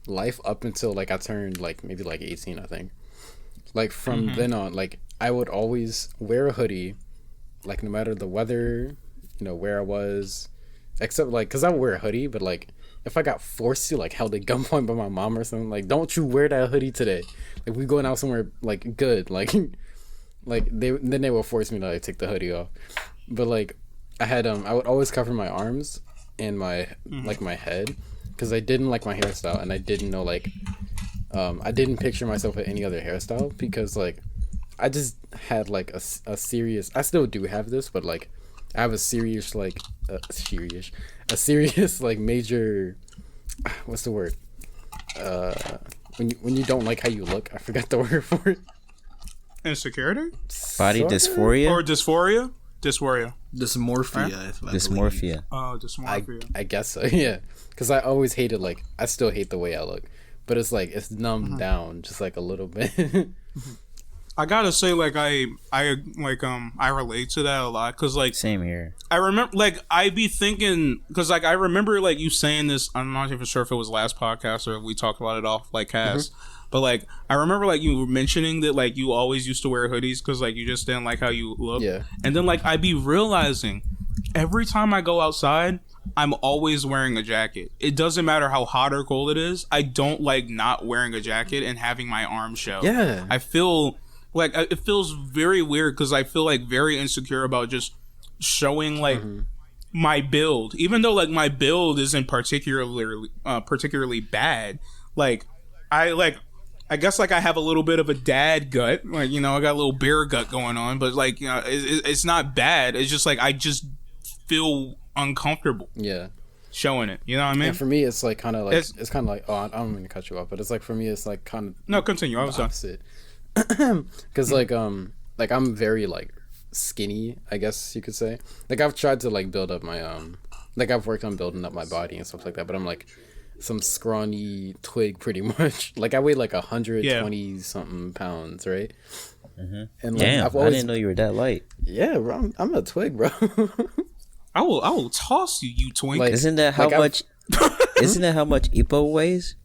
[SPEAKER 3] life up until like I turned like maybe like 18, I think. Like from then on, like I would always wear a hoodie, like no matter the weather, you know, where I was, except like because I would wear a hoodie, but like if I got forced to, like held at gunpoint by my mom or something, like don't you wear that hoodie today? Like we going out somewhere like good, like like they will force me to like take the hoodie off. But like I had I would always cover my arms and my like my head because I didn't like my hairstyle and I didn't know like I didn't picture myself with any other hairstyle because like I just had like a serious, I still do have this, but like I have a serious like a serious like major what's the word when you don't like how you look, I forgot the word for it.
[SPEAKER 1] Insecurity?
[SPEAKER 4] Body dysphoria?
[SPEAKER 1] Or dysphoria? Dysphoria.
[SPEAKER 2] Dysmorphia.
[SPEAKER 4] Dysmorphia.
[SPEAKER 1] Oh, dysmorphia.
[SPEAKER 3] I guess so, yeah. Because I always hated, like, I still hate the way I look. But it's like, it's numbed down just like a little bit.
[SPEAKER 1] I gotta say, like, I relate to that a lot. Because, like,
[SPEAKER 4] Same here.
[SPEAKER 1] I remember, like, I be thinking, because, like, I remember, like, you saying this, I'm not even sure if it was last podcast or if we talked about it off, like, cast. But, like, I remember, like, you were mentioning that, like, you always used to wear hoodies because, like, you just didn't like how you look.
[SPEAKER 3] Yeah.
[SPEAKER 1] And then, like, I be realizing every time I go outside, I'm always wearing a jacket. It doesn't matter how hot or cold it is. I don't like not wearing a jacket and having my arms show.
[SPEAKER 3] Yeah.
[SPEAKER 1] I feel like it feels very weird because I feel like very insecure about just showing like my build, even though like my build isn't particularly bad. Like I guess like I have a little bit of a dad gut, like, you know, I got a little bear gut going on, but like, you know, it's not bad. It's just like I just feel uncomfortable.
[SPEAKER 3] Yeah.
[SPEAKER 1] Showing it, you know what I mean?
[SPEAKER 3] And for me, it's like kind of like it's kind of like, oh, I don't mean to cut you off, but it's like for me, it's like kind of
[SPEAKER 1] no, continue. I was done.
[SPEAKER 3] opposite. Because like I'm very like skinny, I guess you could say. Like I've tried to like build up my like I've worked on building up my body and stuff like that, but I'm like some scrawny twig pretty much. Like I weigh like 120 something pounds, right? And like,
[SPEAKER 4] Damn,
[SPEAKER 3] I've always,
[SPEAKER 4] I didn't know you were that light.
[SPEAKER 3] yeah, bro, I'm a twig, bro.
[SPEAKER 1] I will toss you, you twink.
[SPEAKER 3] Like-
[SPEAKER 4] Isn't that how
[SPEAKER 3] like
[SPEAKER 4] much? Isn't that how much Ipo weighs?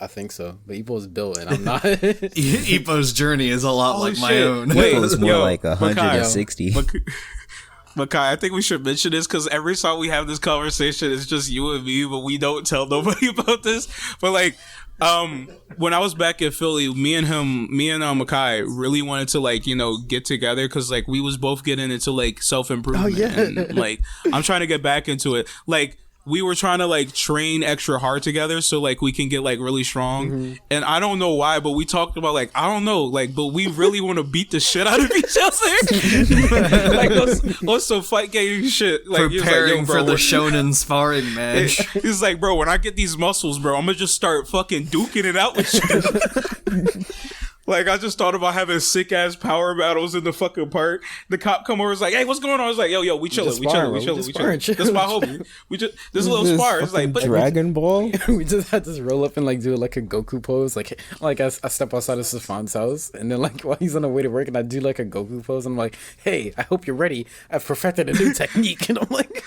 [SPEAKER 3] I think so, but Epo's built and I'm not.
[SPEAKER 2] Ipo's journey is a lot
[SPEAKER 1] Holy
[SPEAKER 2] like my
[SPEAKER 1] shit.
[SPEAKER 2] own.
[SPEAKER 1] Wait,
[SPEAKER 4] Ipo's more
[SPEAKER 1] yo,
[SPEAKER 4] like 160.
[SPEAKER 1] Makai, I think we should mention this because every time we have this conversation, it's just you and me, but we don't tell nobody about this. But like, when I was back in Philly, me and Makai really wanted to like, you know, get together because like we was both getting into like self-improvement.
[SPEAKER 3] Oh, yeah.
[SPEAKER 1] And, like I'm trying to get back into it. Like we were trying to like train extra hard together so like we can get like really strong. And I don't know why, but we talked about like, I don't know, like, but we really want to beat the shit out of each other. Like on some fight game shit. Like he was like,
[SPEAKER 2] Preparing
[SPEAKER 1] yo, bro,
[SPEAKER 2] for the
[SPEAKER 1] what-
[SPEAKER 2] shonen sparring match.
[SPEAKER 1] He's like, bro, when I get these muscles, bro, I'm gonna just start fucking duking it out with you. Like, I just thought about having sick ass power battles in the fucking park. The cop come over, was like, hey, what's going on? I was like, yo, we chilling. This is my homie. This is a little spar. It's like, but
[SPEAKER 5] Dragon Ball.
[SPEAKER 3] We just had to roll up and like do like a Goku pose. Like I step outside of Stefan's house and then like while he's on the way to work and I do like a Goku pose. I'm like, hey, I hope you're ready. I've perfected a new technique. And I'm like,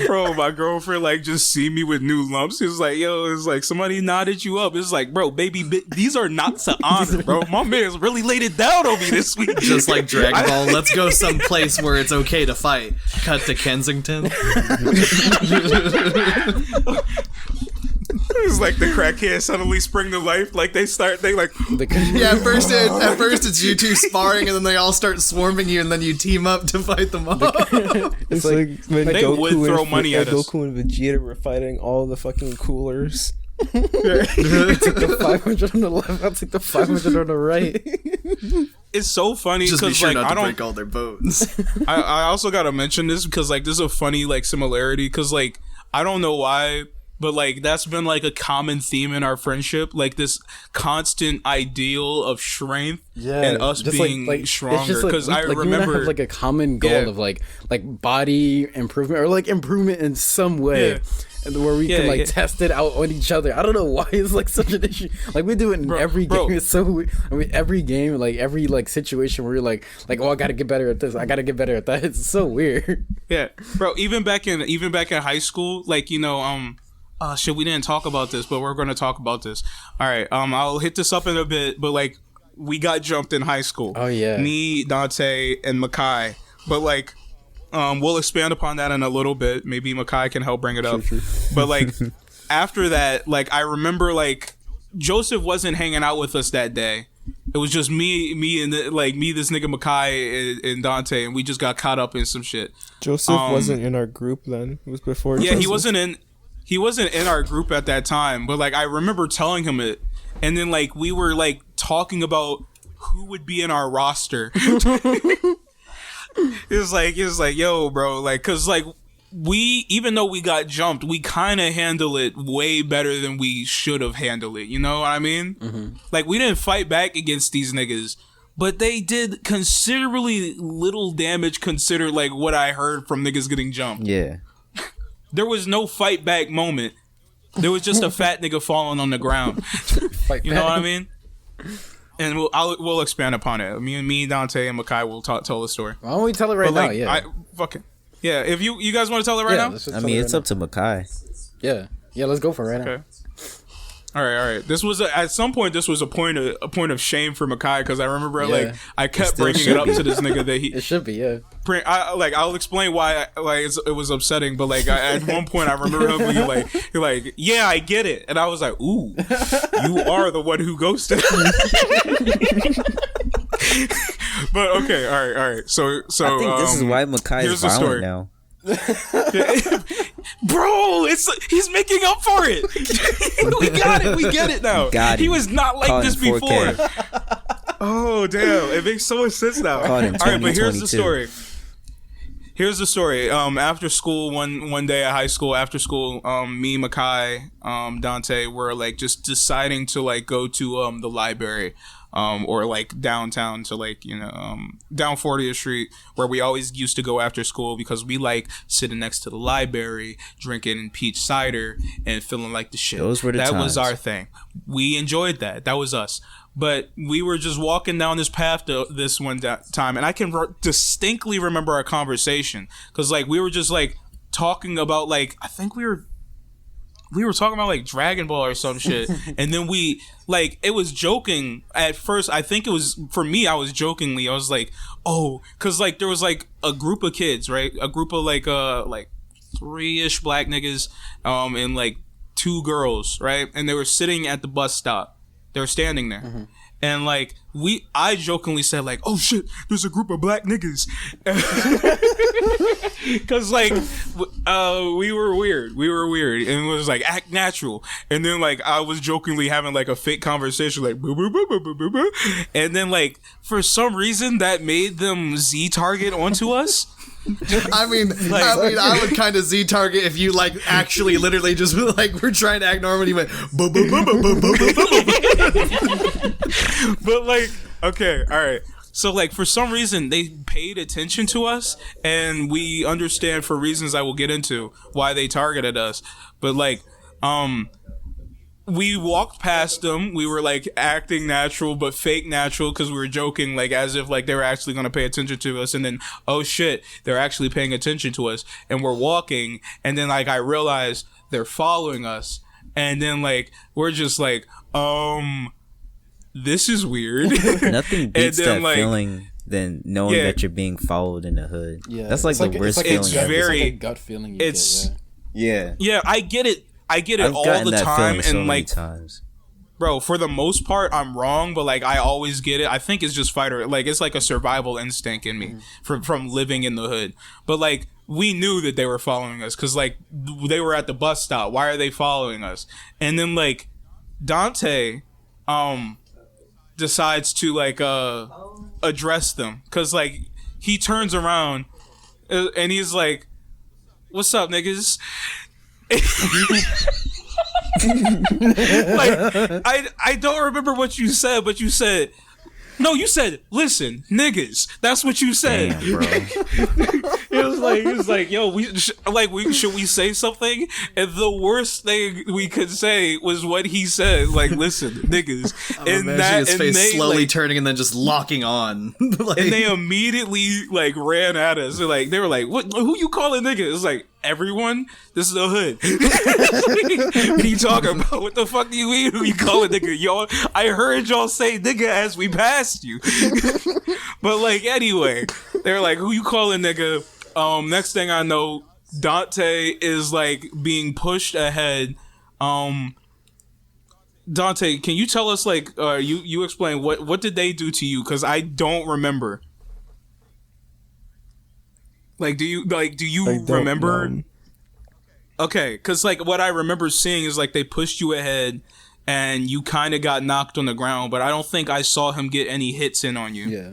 [SPEAKER 1] bro, my girlfriend like just see me with new lumps. It's like, yo, it's like somebody nodded you up. It's like, bro, baby, these are not to honor, bro. My man's really laid it down on me this week.
[SPEAKER 2] Just like Dragon Ball, let's go someplace where it's okay to fight. Cut to Kensington.
[SPEAKER 1] It's like the crackhead suddenly spring to life. Like they like.
[SPEAKER 2] Yeah, at first it's you two sparring, and then they all start swarming you, and then you team up to fight them all.
[SPEAKER 5] It's like when
[SPEAKER 1] they
[SPEAKER 5] Goku
[SPEAKER 1] would throw
[SPEAKER 5] and,
[SPEAKER 1] money at us.
[SPEAKER 5] Goku and Vegeta were fighting all the fucking coolers.
[SPEAKER 3] you took the 500 on the left, I'll take the 500 on the right.
[SPEAKER 1] It's so funny
[SPEAKER 2] Just be
[SPEAKER 1] because
[SPEAKER 2] sure
[SPEAKER 1] like
[SPEAKER 2] not
[SPEAKER 1] I
[SPEAKER 2] to
[SPEAKER 1] don't.
[SPEAKER 2] break all their bones.
[SPEAKER 1] I also gotta mention this because like there's a funny like similarity because like I don't know why, but like that's been like a common theme in our friendship, like this constant ideal of strength and us
[SPEAKER 3] just
[SPEAKER 1] being stronger. Because I
[SPEAKER 3] you and
[SPEAKER 1] remember
[SPEAKER 3] have like a common goal of like body improvement or like improvement in some way.
[SPEAKER 1] Yeah.
[SPEAKER 3] and where we can like test it out on each other. I don't know why it's like such an issue. Like we do it in every game. It's so weird. I mean, every game, like every like situation where you're like oh, I gotta get better at this. I gotta get better at that. It's so weird.
[SPEAKER 1] Yeah, bro. Even back in high school, like shit, we didn't talk about this, but we're gonna talk about this. All right, I'll hit this up in a bit, but like we got jumped in high school.
[SPEAKER 3] Oh yeah,
[SPEAKER 1] me, Dante, and Michai. But like, we'll expand upon that in a little bit. Maybe Michai can help bring it up. True. But like after that, like I remember like Joseph wasn't hanging out with us that day. It was just me, and this nigga Michai and Dante, and we just got caught up in some shit.
[SPEAKER 5] Joseph wasn't in our group then. It was before.
[SPEAKER 1] Yeah,
[SPEAKER 5] Joseph.
[SPEAKER 1] He wasn't in our group at that time. But like I remember telling him it, and then like we were like talking about who would be in our roster. It was like, yo, bro, like, cause like even though we got jumped, we kind of handle it way better than we should have handled it. You know what I mean? Mm-hmm. Like we didn't fight back against these niggas, but they did considerably little damage considered like what I heard from niggas getting jumped.
[SPEAKER 4] Yeah.
[SPEAKER 1] There was no fight back moment. There was just a fat nigga falling on the ground. You know what I mean? And we'll expand upon it. Me, Dante, and Michai will tell the story.
[SPEAKER 3] Why don't we tell it right now? Yeah.
[SPEAKER 1] Yeah. If you guys want to tell it right now,
[SPEAKER 4] I mean, it's up to Michai.
[SPEAKER 3] Yeah. Let's go for it right now.
[SPEAKER 1] All right. This was at some point. This was a point of shame for Michai because I remember like I kept bringing it up to this nigga that he.
[SPEAKER 3] It should be
[SPEAKER 1] I'll explain why it was upsetting, but like at one point I remember him being like yeah, I get it, and I was like, ooh, you are the one who ghosted. But okay, all right. So
[SPEAKER 4] I think this is why Michai is violent now.
[SPEAKER 1] Bro, he's making up for it. We get it now. He was not like this before. Oh damn, it makes so much sense now. All right, but here's the story. After school, one day at high school, after school, me, Michai, Dante were like just deciding to like go to the library. Or like downtown to like, down 40th Street where we always used to go after school because we like sitting next to the library, drinking peach cider and feeling like the shit.
[SPEAKER 4] Those were the times.
[SPEAKER 1] That was our thing. We enjoyed that. That was us. But we were just walking down this path this one time, and I can distinctly remember our conversation because like we were just like talking about like, I think we were talking about like Dragon Ball or some shit, and then we like it was joking at first. I think it was for me. I was like, oh, because like there was like a group of kids, right? A group of like 3-ish black niggas, and like 2 girls, right? And they were sitting at the bus stop. They were standing there. Mm-hmm. And like I jokingly said like, oh shit, there's a group of black niggas, because like we were weird, and it was like act natural. And then like I was jokingly having like a fake conversation like boo, boo, boo, boo, boo, boo, boo. And then like for some reason that made them Z target onto us.
[SPEAKER 2] I mean, I would kind of Z target if you like actually literally just like we're trying to act normal and you went boo, boo, boo, boo, boo, boo, boo, boo.
[SPEAKER 1] But like, okay, all right. So like for some reason they paid attention to us, and we understand for reasons I will get into why they targeted us. But like, we walked past them. We were like acting natural, but fake natural because we were joking, like as if like they were actually going to pay attention to us. And then, oh shit, they're actually paying attention to us. And we're walking, and then like I realized they're following us. And then like we're just like, this is weird.
[SPEAKER 4] Nothing beats that like, feeling than knowing that you're being followed in the hood. Yeah, that's like the worst feeling.
[SPEAKER 3] It's very it's like a gut feeling.
[SPEAKER 1] Yeah, I get it. I've all the time, and so like times. Bro, for the most part I'm wrong, but like I always get it. I think it's just fighter, like it's like a survival instinct in me from living in the hood. But like we knew that they were following us because like they were at the bus stop. Why are they following us? And then like Dante decides to like address them because like he turns around and he's like, what's up, niggas? Like I don't remember what you said, but you said listen, niggas. That's what you said.
[SPEAKER 4] Damn, bro.
[SPEAKER 1] it was like, yo, should we say something? And the worst thing we could say was what he said. Like, listen, niggas,
[SPEAKER 2] And his face slowly turning and then just locking on. Like,
[SPEAKER 1] and they immediately like ran at us. They were like, "What? Who you calling nigga?" It's like, everyone. This is the hood. What are you talking about? What the fuck do you mean? Who you calling nigga? Y'all, I heard y'all say nigga as we passed you. But like, anyway, they're like, "Who you calling nigga?" Next thing I know, Dante is like being pushed ahead. Dante, can you tell us, like, you explain what did they do to you? Because I don't remember. Like, do you remember?
[SPEAKER 5] Know.
[SPEAKER 1] Okay, because like what I remember seeing is like they pushed you ahead, and you kind of got knocked on the ground, but I don't think I saw him get any hits in on you.
[SPEAKER 3] Yeah.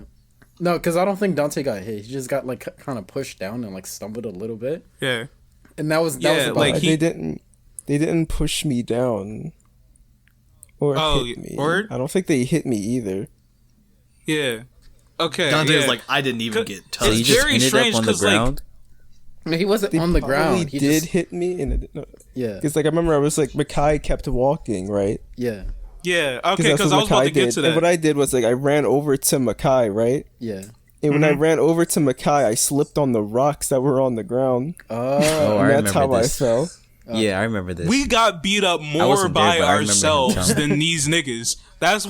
[SPEAKER 3] No, because I don't think Dante got hit. He just got like kind of pushed down and like stumbled a little bit.
[SPEAKER 1] Yeah.
[SPEAKER 3] And that was about
[SPEAKER 1] like
[SPEAKER 3] it.
[SPEAKER 5] They didn't push me down. Or hit me.
[SPEAKER 1] Word?
[SPEAKER 5] I don't think they hit me either.
[SPEAKER 1] Yeah. Okay.
[SPEAKER 2] Dante was
[SPEAKER 1] yeah.
[SPEAKER 2] like, I didn't even get
[SPEAKER 4] So
[SPEAKER 2] touched.
[SPEAKER 4] you just
[SPEAKER 1] very
[SPEAKER 4] ended
[SPEAKER 1] strange
[SPEAKER 4] up on the
[SPEAKER 1] 'cause, like,
[SPEAKER 4] ground.
[SPEAKER 3] No, he wasn't on the ground. He
[SPEAKER 5] did
[SPEAKER 3] just,
[SPEAKER 5] hit me, and
[SPEAKER 3] yeah,
[SPEAKER 5] because like I remember I was like Michai kept walking, right?
[SPEAKER 3] yeah,
[SPEAKER 1] Yeah. Okay.
[SPEAKER 5] that's
[SPEAKER 1] Because
[SPEAKER 5] what
[SPEAKER 1] I was about
[SPEAKER 5] Michai
[SPEAKER 1] to get
[SPEAKER 5] did.
[SPEAKER 1] to that.
[SPEAKER 5] And what I did was like I ran over to Michai, right?
[SPEAKER 3] yeah.
[SPEAKER 5] And when I ran over to Michai, I slipped on the rocks that were on the ground.
[SPEAKER 4] Oh,
[SPEAKER 5] And
[SPEAKER 4] I
[SPEAKER 5] that's
[SPEAKER 4] remember
[SPEAKER 5] how
[SPEAKER 4] this.
[SPEAKER 5] I fell.
[SPEAKER 4] Yeah, I remember this.
[SPEAKER 1] We got beat up more
[SPEAKER 4] wasn't there,
[SPEAKER 1] by
[SPEAKER 4] but I remember him
[SPEAKER 1] ourselves
[SPEAKER 4] telling
[SPEAKER 1] than these niggas. That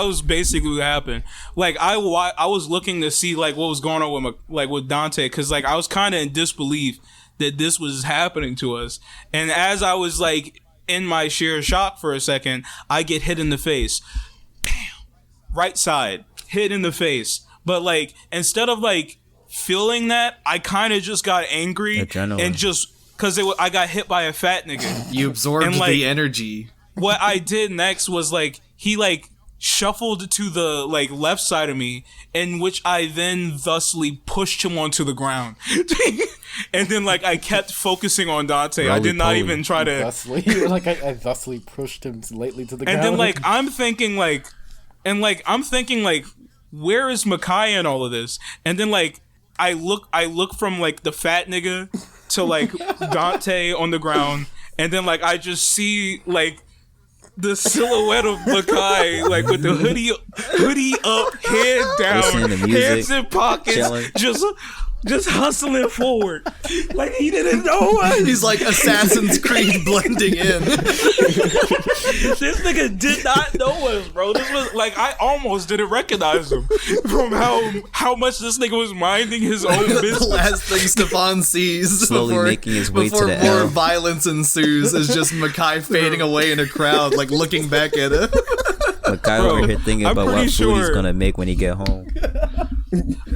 [SPEAKER 1] was basically what happened. Like I was looking to see like what was going on with Dante, because like I was kind of in disbelief that this was happening to us. And as I was like in my sheer shock for a second, I get hit in the face. Bam, right side, hit in the face. But like instead of like feeling that, I kind of just got angry
[SPEAKER 4] Adrenaline.
[SPEAKER 1] and just. Because I got hit by a fat nigga.
[SPEAKER 2] You absorbed
[SPEAKER 1] And, like,
[SPEAKER 2] the energy.
[SPEAKER 1] What I did next was like he like shuffled to the like left side of me, in which I then thusly pushed him onto the ground. And then like I kept focusing on Dante. I did not
[SPEAKER 4] Roly-poly.
[SPEAKER 1] even try to.
[SPEAKER 3] Thusly, like I thusly pushed him lately to the ground.
[SPEAKER 1] And then like I'm thinking like, where is Michai in all of this? And then like I look from like the fat nigga to like Dante on the ground, and then like I just see like the silhouette of Michai like with the hoodie up, head
[SPEAKER 4] Listening
[SPEAKER 1] down,
[SPEAKER 4] to music,
[SPEAKER 1] hands in pockets,
[SPEAKER 4] chilling.
[SPEAKER 1] just hustling forward like he didn't know us.
[SPEAKER 2] He's like Assassin's Creed blending in.
[SPEAKER 1] This nigga did not know us, bro. This was like I almost didn't recognize him from how much this nigga was minding his own
[SPEAKER 2] The
[SPEAKER 1] business.
[SPEAKER 2] last thing Stefan sees
[SPEAKER 4] Slowly
[SPEAKER 2] before,
[SPEAKER 4] making his way to
[SPEAKER 2] before
[SPEAKER 4] the
[SPEAKER 2] more
[SPEAKER 4] L.
[SPEAKER 2] violence ensues is just Michai fading away in a crowd, like looking back at him.
[SPEAKER 4] Michai over here thinking
[SPEAKER 1] I'm
[SPEAKER 4] about what
[SPEAKER 1] pretty
[SPEAKER 4] food he's
[SPEAKER 1] sure-
[SPEAKER 4] gonna make when he get home.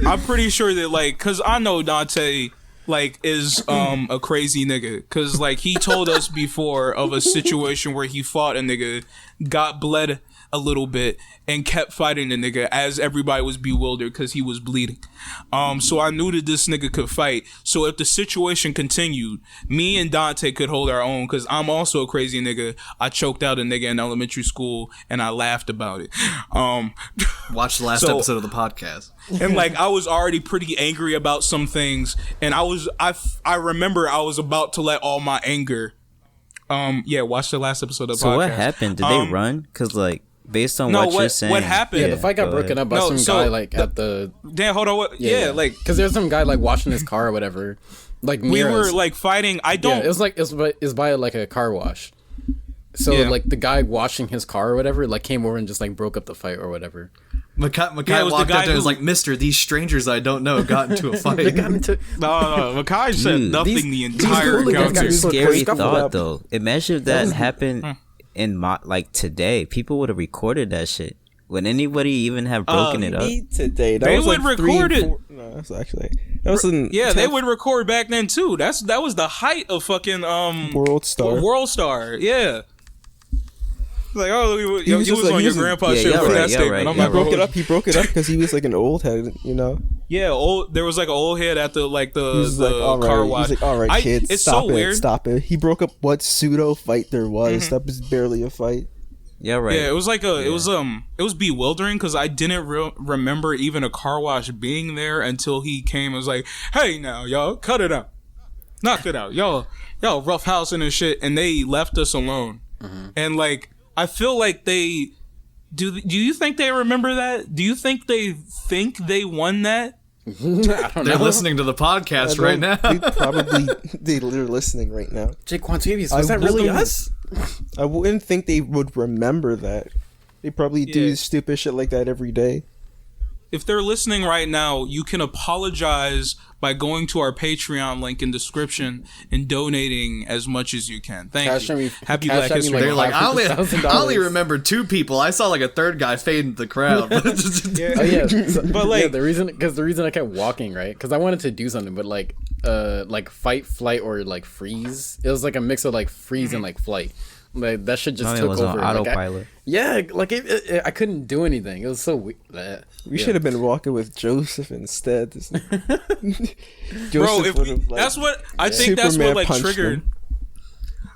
[SPEAKER 1] I'm pretty sure that like, cause I know Dante like is a crazy nigga, cause like he told us before of a situation where he fought a nigga, got bled a little bit, and kept fighting the nigga as everybody was bewildered because he was bleeding. So I knew that this nigga could fight. So if the situation continued, me and Dante could hold our own, because I'm also a crazy nigga. I choked out a nigga in elementary school and I laughed about it.
[SPEAKER 2] Watch the last
[SPEAKER 1] So-
[SPEAKER 2] episode of the podcast.
[SPEAKER 1] And like I was already pretty angry about some things, and I remember I was about to let all my anger. Watch the last episode of the podcast.
[SPEAKER 4] So what happened? Did they run? Cause like based on what you're saying,
[SPEAKER 1] what happened?
[SPEAKER 3] yeah, the fight got
[SPEAKER 4] go
[SPEAKER 3] broken
[SPEAKER 4] ahead.
[SPEAKER 3] up by
[SPEAKER 1] No,
[SPEAKER 3] some
[SPEAKER 1] so-
[SPEAKER 3] guy like at the
[SPEAKER 1] Damn, hold on. Like
[SPEAKER 3] because there's some guy like washing his car or whatever. Like
[SPEAKER 1] we
[SPEAKER 3] near
[SPEAKER 1] were
[SPEAKER 3] us.
[SPEAKER 1] like fighting. I don't.
[SPEAKER 3] Yeah, it was like it's by like a car wash. So
[SPEAKER 1] Yeah.
[SPEAKER 3] like the guy washing his car or whatever like came over and just like broke up the fight or whatever.
[SPEAKER 2] Michai
[SPEAKER 1] Yeah, it was the
[SPEAKER 2] walked
[SPEAKER 1] guy
[SPEAKER 2] up there and was
[SPEAKER 1] who-
[SPEAKER 2] like, "Mister, these strangers I don't know got into a fight."
[SPEAKER 3] They got into
[SPEAKER 1] No. Makai said
[SPEAKER 4] Dude,
[SPEAKER 1] nothing
[SPEAKER 3] these-
[SPEAKER 1] the
[SPEAKER 3] these
[SPEAKER 1] entire
[SPEAKER 3] hooligans got
[SPEAKER 1] encounter.
[SPEAKER 3] so
[SPEAKER 4] scary
[SPEAKER 3] scuffled
[SPEAKER 4] thought
[SPEAKER 5] up.
[SPEAKER 4] though. Imagine if that happened in today. People would have recorded that shit. Would anybody even have broken it up?
[SPEAKER 5] Me today. That
[SPEAKER 1] They
[SPEAKER 5] was
[SPEAKER 1] would
[SPEAKER 5] like
[SPEAKER 1] record it.
[SPEAKER 5] No, that's actually that was in
[SPEAKER 1] Yeah, they
[SPEAKER 5] 10th
[SPEAKER 1] would record back then too. That was the height of fucking
[SPEAKER 5] World Star.
[SPEAKER 1] World Star. Yeah. Like, oh, you
[SPEAKER 5] was
[SPEAKER 1] was
[SPEAKER 5] just like-
[SPEAKER 1] on
[SPEAKER 5] he
[SPEAKER 1] your
[SPEAKER 5] was-
[SPEAKER 1] grandpa
[SPEAKER 4] Yeah,
[SPEAKER 1] shit
[SPEAKER 4] yeah,
[SPEAKER 1] for
[SPEAKER 4] right,
[SPEAKER 1] that
[SPEAKER 4] yeah,
[SPEAKER 1] statement.
[SPEAKER 4] right,
[SPEAKER 1] I'm
[SPEAKER 4] yeah,
[SPEAKER 1] not
[SPEAKER 5] broke
[SPEAKER 1] gonna
[SPEAKER 5] it up. He broke it up because he was like an old head, you know.
[SPEAKER 1] Yeah, there was like an old head at the like
[SPEAKER 5] He
[SPEAKER 1] the,
[SPEAKER 5] was
[SPEAKER 1] the
[SPEAKER 5] like, all
[SPEAKER 1] car
[SPEAKER 5] right.
[SPEAKER 1] wash.
[SPEAKER 5] He's like, all right, kids,
[SPEAKER 1] it's
[SPEAKER 5] stop
[SPEAKER 1] so
[SPEAKER 5] it,
[SPEAKER 1] weird.
[SPEAKER 5] stop it. He broke up what pseudo fight there was. That was barely a fight.
[SPEAKER 4] Yeah, right.
[SPEAKER 1] Yeah, it was like it was bewildering because I didn't remember even a car wash being there until he came and was like, "Hey, now y'all, cut it out, knock it out, y'all roughhousing and shit," and they left us alone. And like, I feel like they do. Do you think they remember that? Do you think they won that?
[SPEAKER 3] I don't
[SPEAKER 2] They're
[SPEAKER 3] know.
[SPEAKER 2] listening to the podcast right now.
[SPEAKER 5] They're listening right now.
[SPEAKER 3] Jake Quantavius, was that really us?
[SPEAKER 5] I wouldn't think they would remember that. They probably do stupid shit like that every day.
[SPEAKER 1] If they're listening right now, you can apologize by going to our Patreon link in description and donating as much as you can. Thank you. Happy Black History
[SPEAKER 2] They're
[SPEAKER 1] Month.
[SPEAKER 2] like, I
[SPEAKER 3] $500,000.
[SPEAKER 2] only remember 2 people. I saw like a third guy fade into the crowd.
[SPEAKER 3] Oh yeah,
[SPEAKER 1] But like,
[SPEAKER 3] the reason I kept walking, right? Because I wanted to do something, but like fight, flight, or like freeze. It was like a mix of like freeze and like flight. Like that shit just
[SPEAKER 4] It
[SPEAKER 3] took
[SPEAKER 4] was
[SPEAKER 3] over.
[SPEAKER 4] on
[SPEAKER 3] Like,
[SPEAKER 4] autopilot.
[SPEAKER 3] I couldn't do anything. It was so weird.
[SPEAKER 5] We should have been walking with Joseph instead.
[SPEAKER 1] bro,
[SPEAKER 5] would've,
[SPEAKER 1] that's what I think. That's
[SPEAKER 5] Superman
[SPEAKER 1] what like
[SPEAKER 5] punched
[SPEAKER 1] triggered.
[SPEAKER 5] him.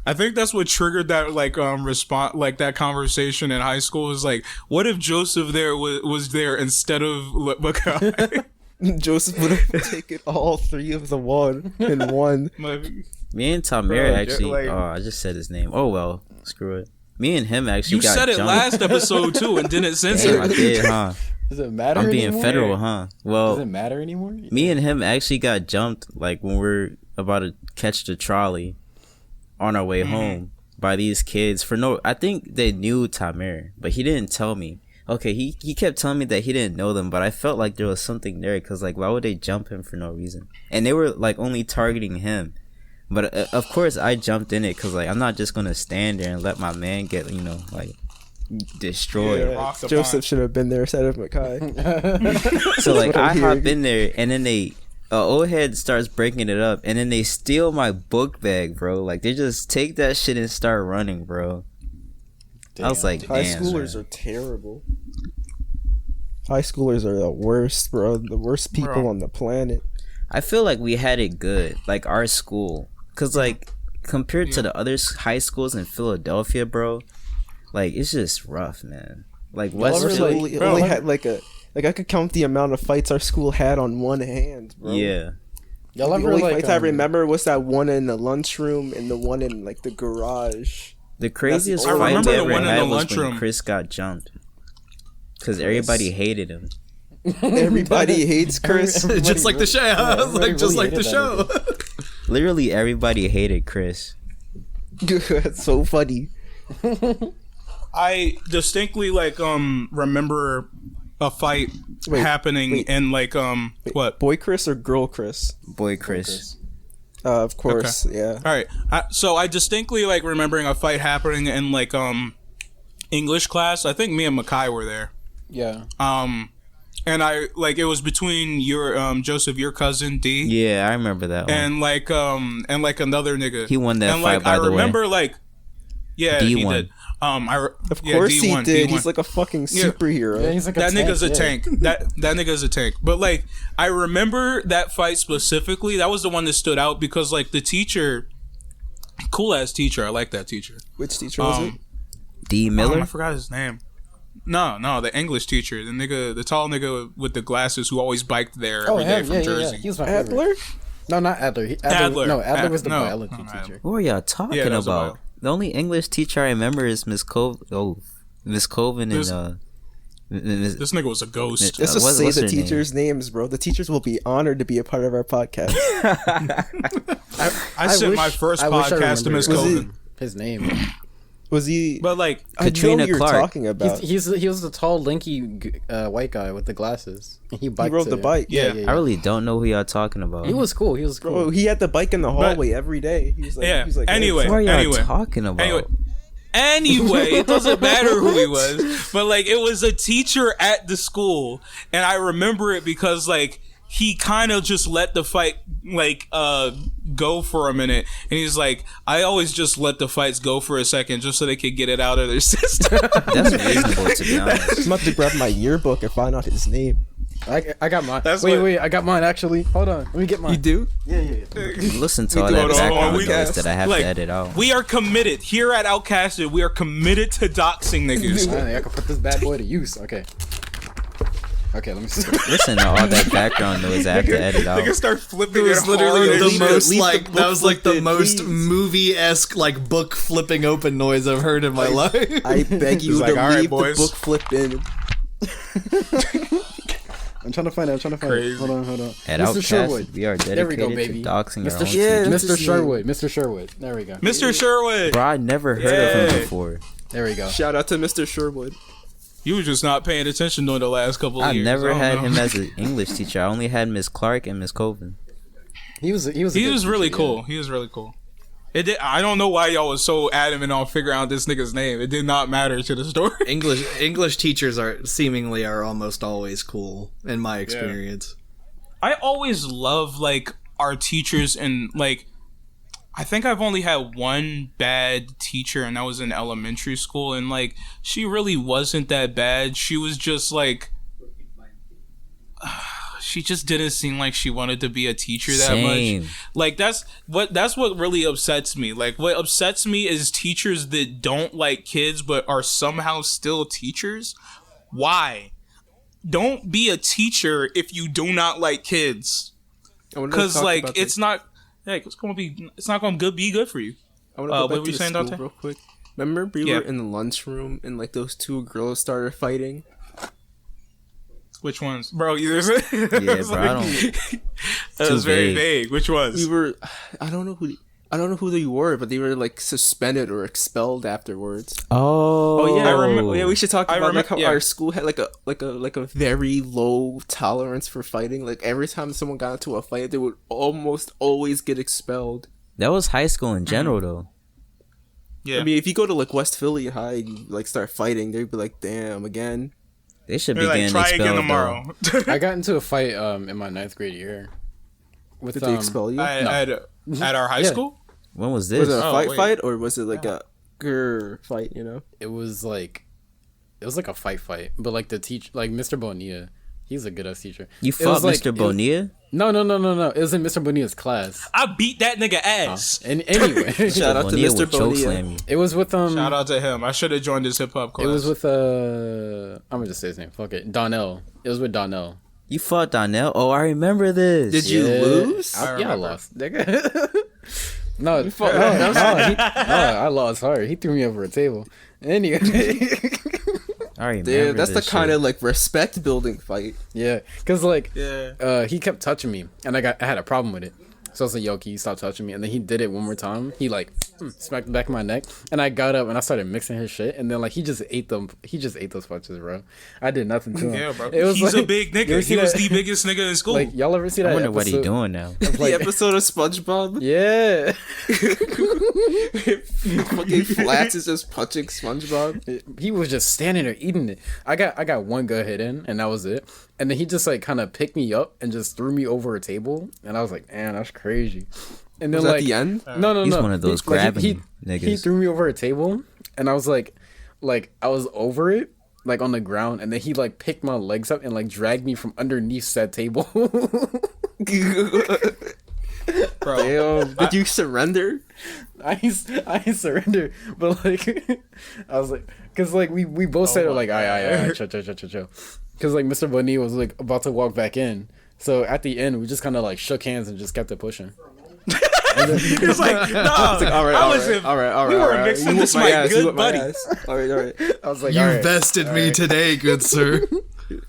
[SPEAKER 1] I think that's what triggered that like response, like that conversation in high school. Is like, what if Joseph there was there instead of Michai?
[SPEAKER 5] Joseph would have taken all 3 of the one and won.
[SPEAKER 4] Me and Tamir
[SPEAKER 1] Bro,
[SPEAKER 4] actually.
[SPEAKER 1] like-
[SPEAKER 4] I just said his name. Oh well, screw it. Me and him actually.
[SPEAKER 1] You
[SPEAKER 4] got
[SPEAKER 1] said it
[SPEAKER 4] jumped.
[SPEAKER 1] last episode too, and didn't censor
[SPEAKER 4] Damn, I
[SPEAKER 1] it.
[SPEAKER 4] did, huh?
[SPEAKER 3] Does it matter?
[SPEAKER 4] I'm being
[SPEAKER 3] anymore?
[SPEAKER 4] federal, huh?
[SPEAKER 3] Does
[SPEAKER 4] Well,
[SPEAKER 3] it matter anymore?
[SPEAKER 4] me and him actually got jumped like when we're about to catch the trolley on our way home by these kids for no. I think they knew Tamir, but he didn't tell me. Okay, he kept telling me that he didn't know them, but I felt like there was something there because like why would they jump him for no reason? And they were like only targeting him. But of course I jumped in it because like I'm not just gonna stand there and let my man get like destroyed.
[SPEAKER 5] Yeah,
[SPEAKER 1] Rock the
[SPEAKER 5] Joseph
[SPEAKER 1] pond.
[SPEAKER 5] should have been there instead of Mackay.
[SPEAKER 4] So like
[SPEAKER 5] what I'm
[SPEAKER 4] I
[SPEAKER 5] hearing.
[SPEAKER 4] hop in there and then they old head starts breaking it up and then they steal my book bag, bro. Like they just take that shit and start running, bro. I was like,
[SPEAKER 5] High
[SPEAKER 4] damn.
[SPEAKER 5] schoolers are terrible. High schoolers are the worst, bro. The worst people
[SPEAKER 1] Bro.
[SPEAKER 5] on the planet.
[SPEAKER 4] I feel like we had it good, like our school, cause like compared to the other high schools in Philadelphia, bro, like it's just rough, man. Like West
[SPEAKER 3] ever,
[SPEAKER 4] Philly,
[SPEAKER 3] like-
[SPEAKER 5] Only had like I could count the amount of fights our school had on one hand, bro.
[SPEAKER 4] yeah.
[SPEAKER 3] Y'all
[SPEAKER 5] The
[SPEAKER 3] ever
[SPEAKER 5] only
[SPEAKER 3] like
[SPEAKER 5] fights I remember was that one in the lunchroom and the one in like the garage.
[SPEAKER 4] The craziest
[SPEAKER 5] I
[SPEAKER 4] fight
[SPEAKER 1] remember
[SPEAKER 4] we
[SPEAKER 1] the
[SPEAKER 4] ever
[SPEAKER 1] one in
[SPEAKER 4] had
[SPEAKER 1] the
[SPEAKER 4] was when
[SPEAKER 1] lunchroom.
[SPEAKER 4] Chris got jumped, cause everybody hated him.
[SPEAKER 5] Everybody hates Chris.
[SPEAKER 2] Just like the show.
[SPEAKER 3] everybody
[SPEAKER 2] Just
[SPEAKER 3] really
[SPEAKER 2] like the
[SPEAKER 3] hated
[SPEAKER 2] show.
[SPEAKER 4] Literally everybody hated Chris.
[SPEAKER 5] That's so funny.
[SPEAKER 1] I distinctly like remember a fight happening in like what?
[SPEAKER 5] Boy Chris or girl Chris?
[SPEAKER 4] Boy Chris.
[SPEAKER 5] Of course, yeah.
[SPEAKER 1] All right. So I distinctly like remembering a fight happening in like English class. I think me and Michai were there.
[SPEAKER 3] Yeah.
[SPEAKER 1] And I like it was between your Joseph, your cousin D,
[SPEAKER 4] Yeah, I remember that one.
[SPEAKER 1] and like another nigga.
[SPEAKER 4] He won that
[SPEAKER 1] and
[SPEAKER 4] fight,
[SPEAKER 1] like
[SPEAKER 4] by
[SPEAKER 1] I
[SPEAKER 4] the way.
[SPEAKER 1] remember like yeah,
[SPEAKER 4] D
[SPEAKER 1] he
[SPEAKER 4] won.
[SPEAKER 1] did.
[SPEAKER 5] Of course he
[SPEAKER 1] D1,
[SPEAKER 5] did.
[SPEAKER 1] D1.
[SPEAKER 5] He's like a fucking
[SPEAKER 1] Yeah.
[SPEAKER 5] superhero.
[SPEAKER 3] Yeah, he's like
[SPEAKER 1] That nigga's a
[SPEAKER 3] yeah.
[SPEAKER 1] tank. That nigga's a tank. But like I remember that fight specifically. That was the one that stood out because like the teacher, cool ass teacher. I like that teacher.
[SPEAKER 5] Which teacher was it?
[SPEAKER 4] D Miller.
[SPEAKER 1] I forgot his name. No, the English teacher, the tall nigga with the glasses who always biked there every day from Jersey.
[SPEAKER 3] He was my favorite.
[SPEAKER 5] Adler?
[SPEAKER 3] No, not Adler.
[SPEAKER 1] Adler.
[SPEAKER 3] No, Adler was the
[SPEAKER 1] No,
[SPEAKER 3] biology
[SPEAKER 1] no,
[SPEAKER 3] teacher.
[SPEAKER 4] What are y'all talking
[SPEAKER 1] Yeah, that was a
[SPEAKER 4] about?
[SPEAKER 1] while.
[SPEAKER 4] The only English teacher I remember is Miss Miss Colvin
[SPEAKER 1] This-
[SPEAKER 4] and Miss,
[SPEAKER 1] This nigga was a ghost.
[SPEAKER 5] Let's just
[SPEAKER 4] what's
[SPEAKER 5] say the
[SPEAKER 4] her name?
[SPEAKER 5] teachers' names, bro. The teachers will be honored to be a part of our podcast.
[SPEAKER 1] I sent my first
[SPEAKER 3] I wish I
[SPEAKER 1] podcast to
[SPEAKER 3] remembered
[SPEAKER 1] Miss
[SPEAKER 5] Was he-
[SPEAKER 1] Colvin.
[SPEAKER 3] His name.
[SPEAKER 5] Was he?
[SPEAKER 1] But like,
[SPEAKER 5] I know
[SPEAKER 4] Katrina
[SPEAKER 5] who you're
[SPEAKER 4] Clark.
[SPEAKER 5] talking about.
[SPEAKER 3] He was the tall, lanky white guy with the glasses. He
[SPEAKER 5] He
[SPEAKER 3] biked
[SPEAKER 5] rode the
[SPEAKER 3] to-
[SPEAKER 5] bike.
[SPEAKER 1] Yeah.
[SPEAKER 4] I really don't know who y'all talking about.
[SPEAKER 3] He was cool. He was cool.
[SPEAKER 5] Bro, he had the bike in the hallway every day. He was like,
[SPEAKER 1] Yeah,
[SPEAKER 5] he was like,
[SPEAKER 1] anyway.
[SPEAKER 4] What are y'all
[SPEAKER 1] Anyway.
[SPEAKER 4] talking about?
[SPEAKER 1] Anyway, it doesn't matter who he was, but like it was a teacher at the school, and I remember it because like he kind of just let the fight like go for a minute, and he's like, I always just let the fights go for a second just so they could get it out of their system.
[SPEAKER 4] That's reasonable to be honest.
[SPEAKER 5] I'm about to grab my yearbook and find out his name.
[SPEAKER 3] I got mine.
[SPEAKER 1] That's
[SPEAKER 3] wait, I got mine actually. Hold on, let me get mine.
[SPEAKER 5] You do?
[SPEAKER 3] Yeah.
[SPEAKER 4] Listen to all
[SPEAKER 5] do
[SPEAKER 4] that
[SPEAKER 5] it all
[SPEAKER 4] background
[SPEAKER 5] on
[SPEAKER 4] noise
[SPEAKER 5] Outcast.
[SPEAKER 4] that I have
[SPEAKER 1] Like,
[SPEAKER 4] to edit out.
[SPEAKER 1] We are committed here at Outcasted. We are committed to doxing niggas.
[SPEAKER 3] I can put this bad boy to use. Okay, let me see.
[SPEAKER 4] Listen to all that background noise I have to edit out.
[SPEAKER 1] Niggas start flipping
[SPEAKER 2] It was
[SPEAKER 1] it
[SPEAKER 2] literally
[SPEAKER 1] hard
[SPEAKER 2] the
[SPEAKER 1] and shit.
[SPEAKER 2] most
[SPEAKER 5] Leave the
[SPEAKER 2] like
[SPEAKER 5] book
[SPEAKER 2] that was like the
[SPEAKER 5] flipped,
[SPEAKER 2] most
[SPEAKER 5] please.
[SPEAKER 2] movie-esque like book flipping open noise I've heard in my life.
[SPEAKER 5] I beg you
[SPEAKER 1] like,
[SPEAKER 5] to
[SPEAKER 1] all right,
[SPEAKER 5] leave
[SPEAKER 1] boys.
[SPEAKER 5] the book flipped in.
[SPEAKER 3] I'm trying to find it.
[SPEAKER 1] Crazy.
[SPEAKER 3] Hold on.
[SPEAKER 4] At
[SPEAKER 3] Mr.
[SPEAKER 4] Outcast,
[SPEAKER 3] Sherwood.
[SPEAKER 4] we are
[SPEAKER 3] There we go,
[SPEAKER 4] dedicated
[SPEAKER 3] baby.
[SPEAKER 4] to doxing our
[SPEAKER 3] Mr.
[SPEAKER 4] own
[SPEAKER 3] Sh-
[SPEAKER 5] Yeah,
[SPEAKER 4] teachers.
[SPEAKER 5] that's
[SPEAKER 3] Mr.
[SPEAKER 5] his
[SPEAKER 3] Sherwood. Mr. Sherwood. There we go.
[SPEAKER 1] Mr. Sherwood.
[SPEAKER 4] Bro, I never heard of him
[SPEAKER 1] Yeah.
[SPEAKER 4] before.
[SPEAKER 3] There we go.
[SPEAKER 5] Shout out to Mr. Sherwood.
[SPEAKER 1] You were just not paying attention during the last couple of
[SPEAKER 4] I
[SPEAKER 1] years.
[SPEAKER 4] never
[SPEAKER 1] don't
[SPEAKER 4] had
[SPEAKER 1] know.
[SPEAKER 4] him as an English teacher. I only had Miss Clark and Miss Coven.
[SPEAKER 3] He was.
[SPEAKER 1] He was really cool. He was really cool. It did, I don't know why y'all was so adamant on figuring out this nigga's name. It did not matter to the story.
[SPEAKER 2] English teachers are almost always cool in my experience.
[SPEAKER 1] I always love like our teachers, and like I think I've only had one bad teacher, and that was in elementary school, and like she really wasn't that bad. She was just like she just didn't seem like she wanted to be a teacher that
[SPEAKER 4] Same.
[SPEAKER 1] much. Like that's what really upsets me. Like what upsets me is teachers that don't like kids but are somehow still teachers. Why? Don't be a teacher if you do not like kids. Because like it's not gonna be good for you.
[SPEAKER 5] I want to go
[SPEAKER 1] what
[SPEAKER 5] back
[SPEAKER 1] were
[SPEAKER 5] to
[SPEAKER 1] you
[SPEAKER 5] the
[SPEAKER 1] saying,
[SPEAKER 5] school
[SPEAKER 1] Dante?
[SPEAKER 5] real quick. Remember we
[SPEAKER 1] Yeah.
[SPEAKER 5] were in the lunchroom and like those two girls started fighting.
[SPEAKER 1] Which ones, bro? Yeah,
[SPEAKER 4] Yeah, bro, I don't.
[SPEAKER 1] That was
[SPEAKER 4] Too
[SPEAKER 1] very
[SPEAKER 4] vague.
[SPEAKER 1] vague. Which was?
[SPEAKER 5] We were, I don't know who they were, but they were like suspended or expelled afterwards.
[SPEAKER 4] Oh,
[SPEAKER 5] yeah,
[SPEAKER 1] I remember-
[SPEAKER 5] Yeah, we should talk
[SPEAKER 1] I
[SPEAKER 5] about like
[SPEAKER 1] remem-
[SPEAKER 5] how
[SPEAKER 1] yeah.
[SPEAKER 5] our school had like a very low tolerance for fighting. Like every time someone got into a fight, they would almost always get expelled.
[SPEAKER 4] That was high school in general, though.
[SPEAKER 1] Yeah.
[SPEAKER 5] I mean, if you go to like West Philly High and you like start fighting, they'd be like, "Damn, again."
[SPEAKER 4] They should be
[SPEAKER 1] They're like,
[SPEAKER 4] getting
[SPEAKER 1] try
[SPEAKER 4] expelled.
[SPEAKER 1] again tomorrow.
[SPEAKER 3] I got into a fight in my 9th grade year. With
[SPEAKER 5] Did they expel you?
[SPEAKER 1] at our high
[SPEAKER 3] Yeah.
[SPEAKER 1] school.
[SPEAKER 4] When was this?
[SPEAKER 5] Was it a
[SPEAKER 1] Oh,
[SPEAKER 5] fight
[SPEAKER 1] wait.
[SPEAKER 5] fight or was it like a grr fight? You know.
[SPEAKER 3] It was like a fight, but like the Mr. Bonilla, he's a good ass teacher.
[SPEAKER 4] You
[SPEAKER 3] It
[SPEAKER 4] fought
[SPEAKER 3] was like-
[SPEAKER 4] Mr. Bonilla?
[SPEAKER 3] No. It was in Mr. Bonilla's class.
[SPEAKER 1] I beat that nigga ass.
[SPEAKER 3] And anyway,
[SPEAKER 5] Shout out to
[SPEAKER 4] Bonilla
[SPEAKER 5] Mr.
[SPEAKER 4] would choke
[SPEAKER 5] Bonilla.
[SPEAKER 4] slam you.
[SPEAKER 3] it was with
[SPEAKER 1] Shout out to him. I should have joined his hip hop class.
[SPEAKER 3] It was with I'm gonna just say his name. Fuck it, Donnell. It was with Donnell.
[SPEAKER 4] You fought Donnell? Oh, I remember this.
[SPEAKER 5] Did you lose?
[SPEAKER 1] I
[SPEAKER 3] I
[SPEAKER 1] remember.
[SPEAKER 3] lost. Nigga. No,
[SPEAKER 5] fought-
[SPEAKER 3] I lost hard. He threw me over a table. Anyway,
[SPEAKER 4] I remember
[SPEAKER 5] Dude, that's the
[SPEAKER 4] this
[SPEAKER 5] kind
[SPEAKER 4] shit.
[SPEAKER 5] of like respect building fight.
[SPEAKER 3] yeah, cause like
[SPEAKER 1] Yeah.
[SPEAKER 3] he kept touching me, and I had a problem with it. So I was like, "Yo, can you stop touching me?" And then he did it one more time. He like smacked the back of my neck, and I got up and I started mixing his shit. And then like he just ate them. He just ate those punches, bro. I did nothing to him.
[SPEAKER 1] Yeah, bro.
[SPEAKER 3] It was
[SPEAKER 1] He's a
[SPEAKER 3] like-
[SPEAKER 1] big
[SPEAKER 3] you ever
[SPEAKER 1] nigga.
[SPEAKER 3] see
[SPEAKER 1] He was
[SPEAKER 3] that-
[SPEAKER 1] the biggest nigga in school.
[SPEAKER 3] Like y'all ever see that?
[SPEAKER 4] I wonder what he
[SPEAKER 3] episode
[SPEAKER 4] doing now.
[SPEAKER 3] of,
[SPEAKER 5] The
[SPEAKER 3] like,
[SPEAKER 5] episode of SpongeBob,
[SPEAKER 3] yeah.
[SPEAKER 5] fucking Flats is just punching SpongeBob.
[SPEAKER 3] He was just standing there eating it. I got one good hit in, and that was it. And then he just like kind of picked me up and just threw me over a table, and I was like, "Man, that's crazy." And then
[SPEAKER 5] Was that
[SPEAKER 3] like
[SPEAKER 5] the end?
[SPEAKER 3] No,
[SPEAKER 4] He's
[SPEAKER 3] no.
[SPEAKER 4] one of those
[SPEAKER 3] He- like,
[SPEAKER 4] grabbing
[SPEAKER 3] he
[SPEAKER 4] niggas.
[SPEAKER 3] threw me over a table, and I was like I was over it, like on the ground, and then he like picked my legs up and like dragged me from underneath that table.
[SPEAKER 1] bro.
[SPEAKER 5] Damn. Did you surrender?
[SPEAKER 3] I surrendered, but like I was like, cause like we both said it like, I chill. Cause like Mr. Bunny was like about to walk back in, so at the end we just kind of like shook hands and just kept it pushing.
[SPEAKER 1] He was like, nah.
[SPEAKER 5] All right,
[SPEAKER 1] I
[SPEAKER 5] all
[SPEAKER 1] was
[SPEAKER 5] right,
[SPEAKER 1] in-
[SPEAKER 5] all right.
[SPEAKER 1] we were
[SPEAKER 5] all right.
[SPEAKER 1] mixing
[SPEAKER 5] You
[SPEAKER 1] this
[SPEAKER 5] whipped
[SPEAKER 1] my
[SPEAKER 5] ass,
[SPEAKER 1] good
[SPEAKER 5] you whipped my
[SPEAKER 1] buddy.
[SPEAKER 5] ass. All right.
[SPEAKER 3] I was like,
[SPEAKER 2] You
[SPEAKER 3] all right.
[SPEAKER 2] bested me today, good sir.
[SPEAKER 5] It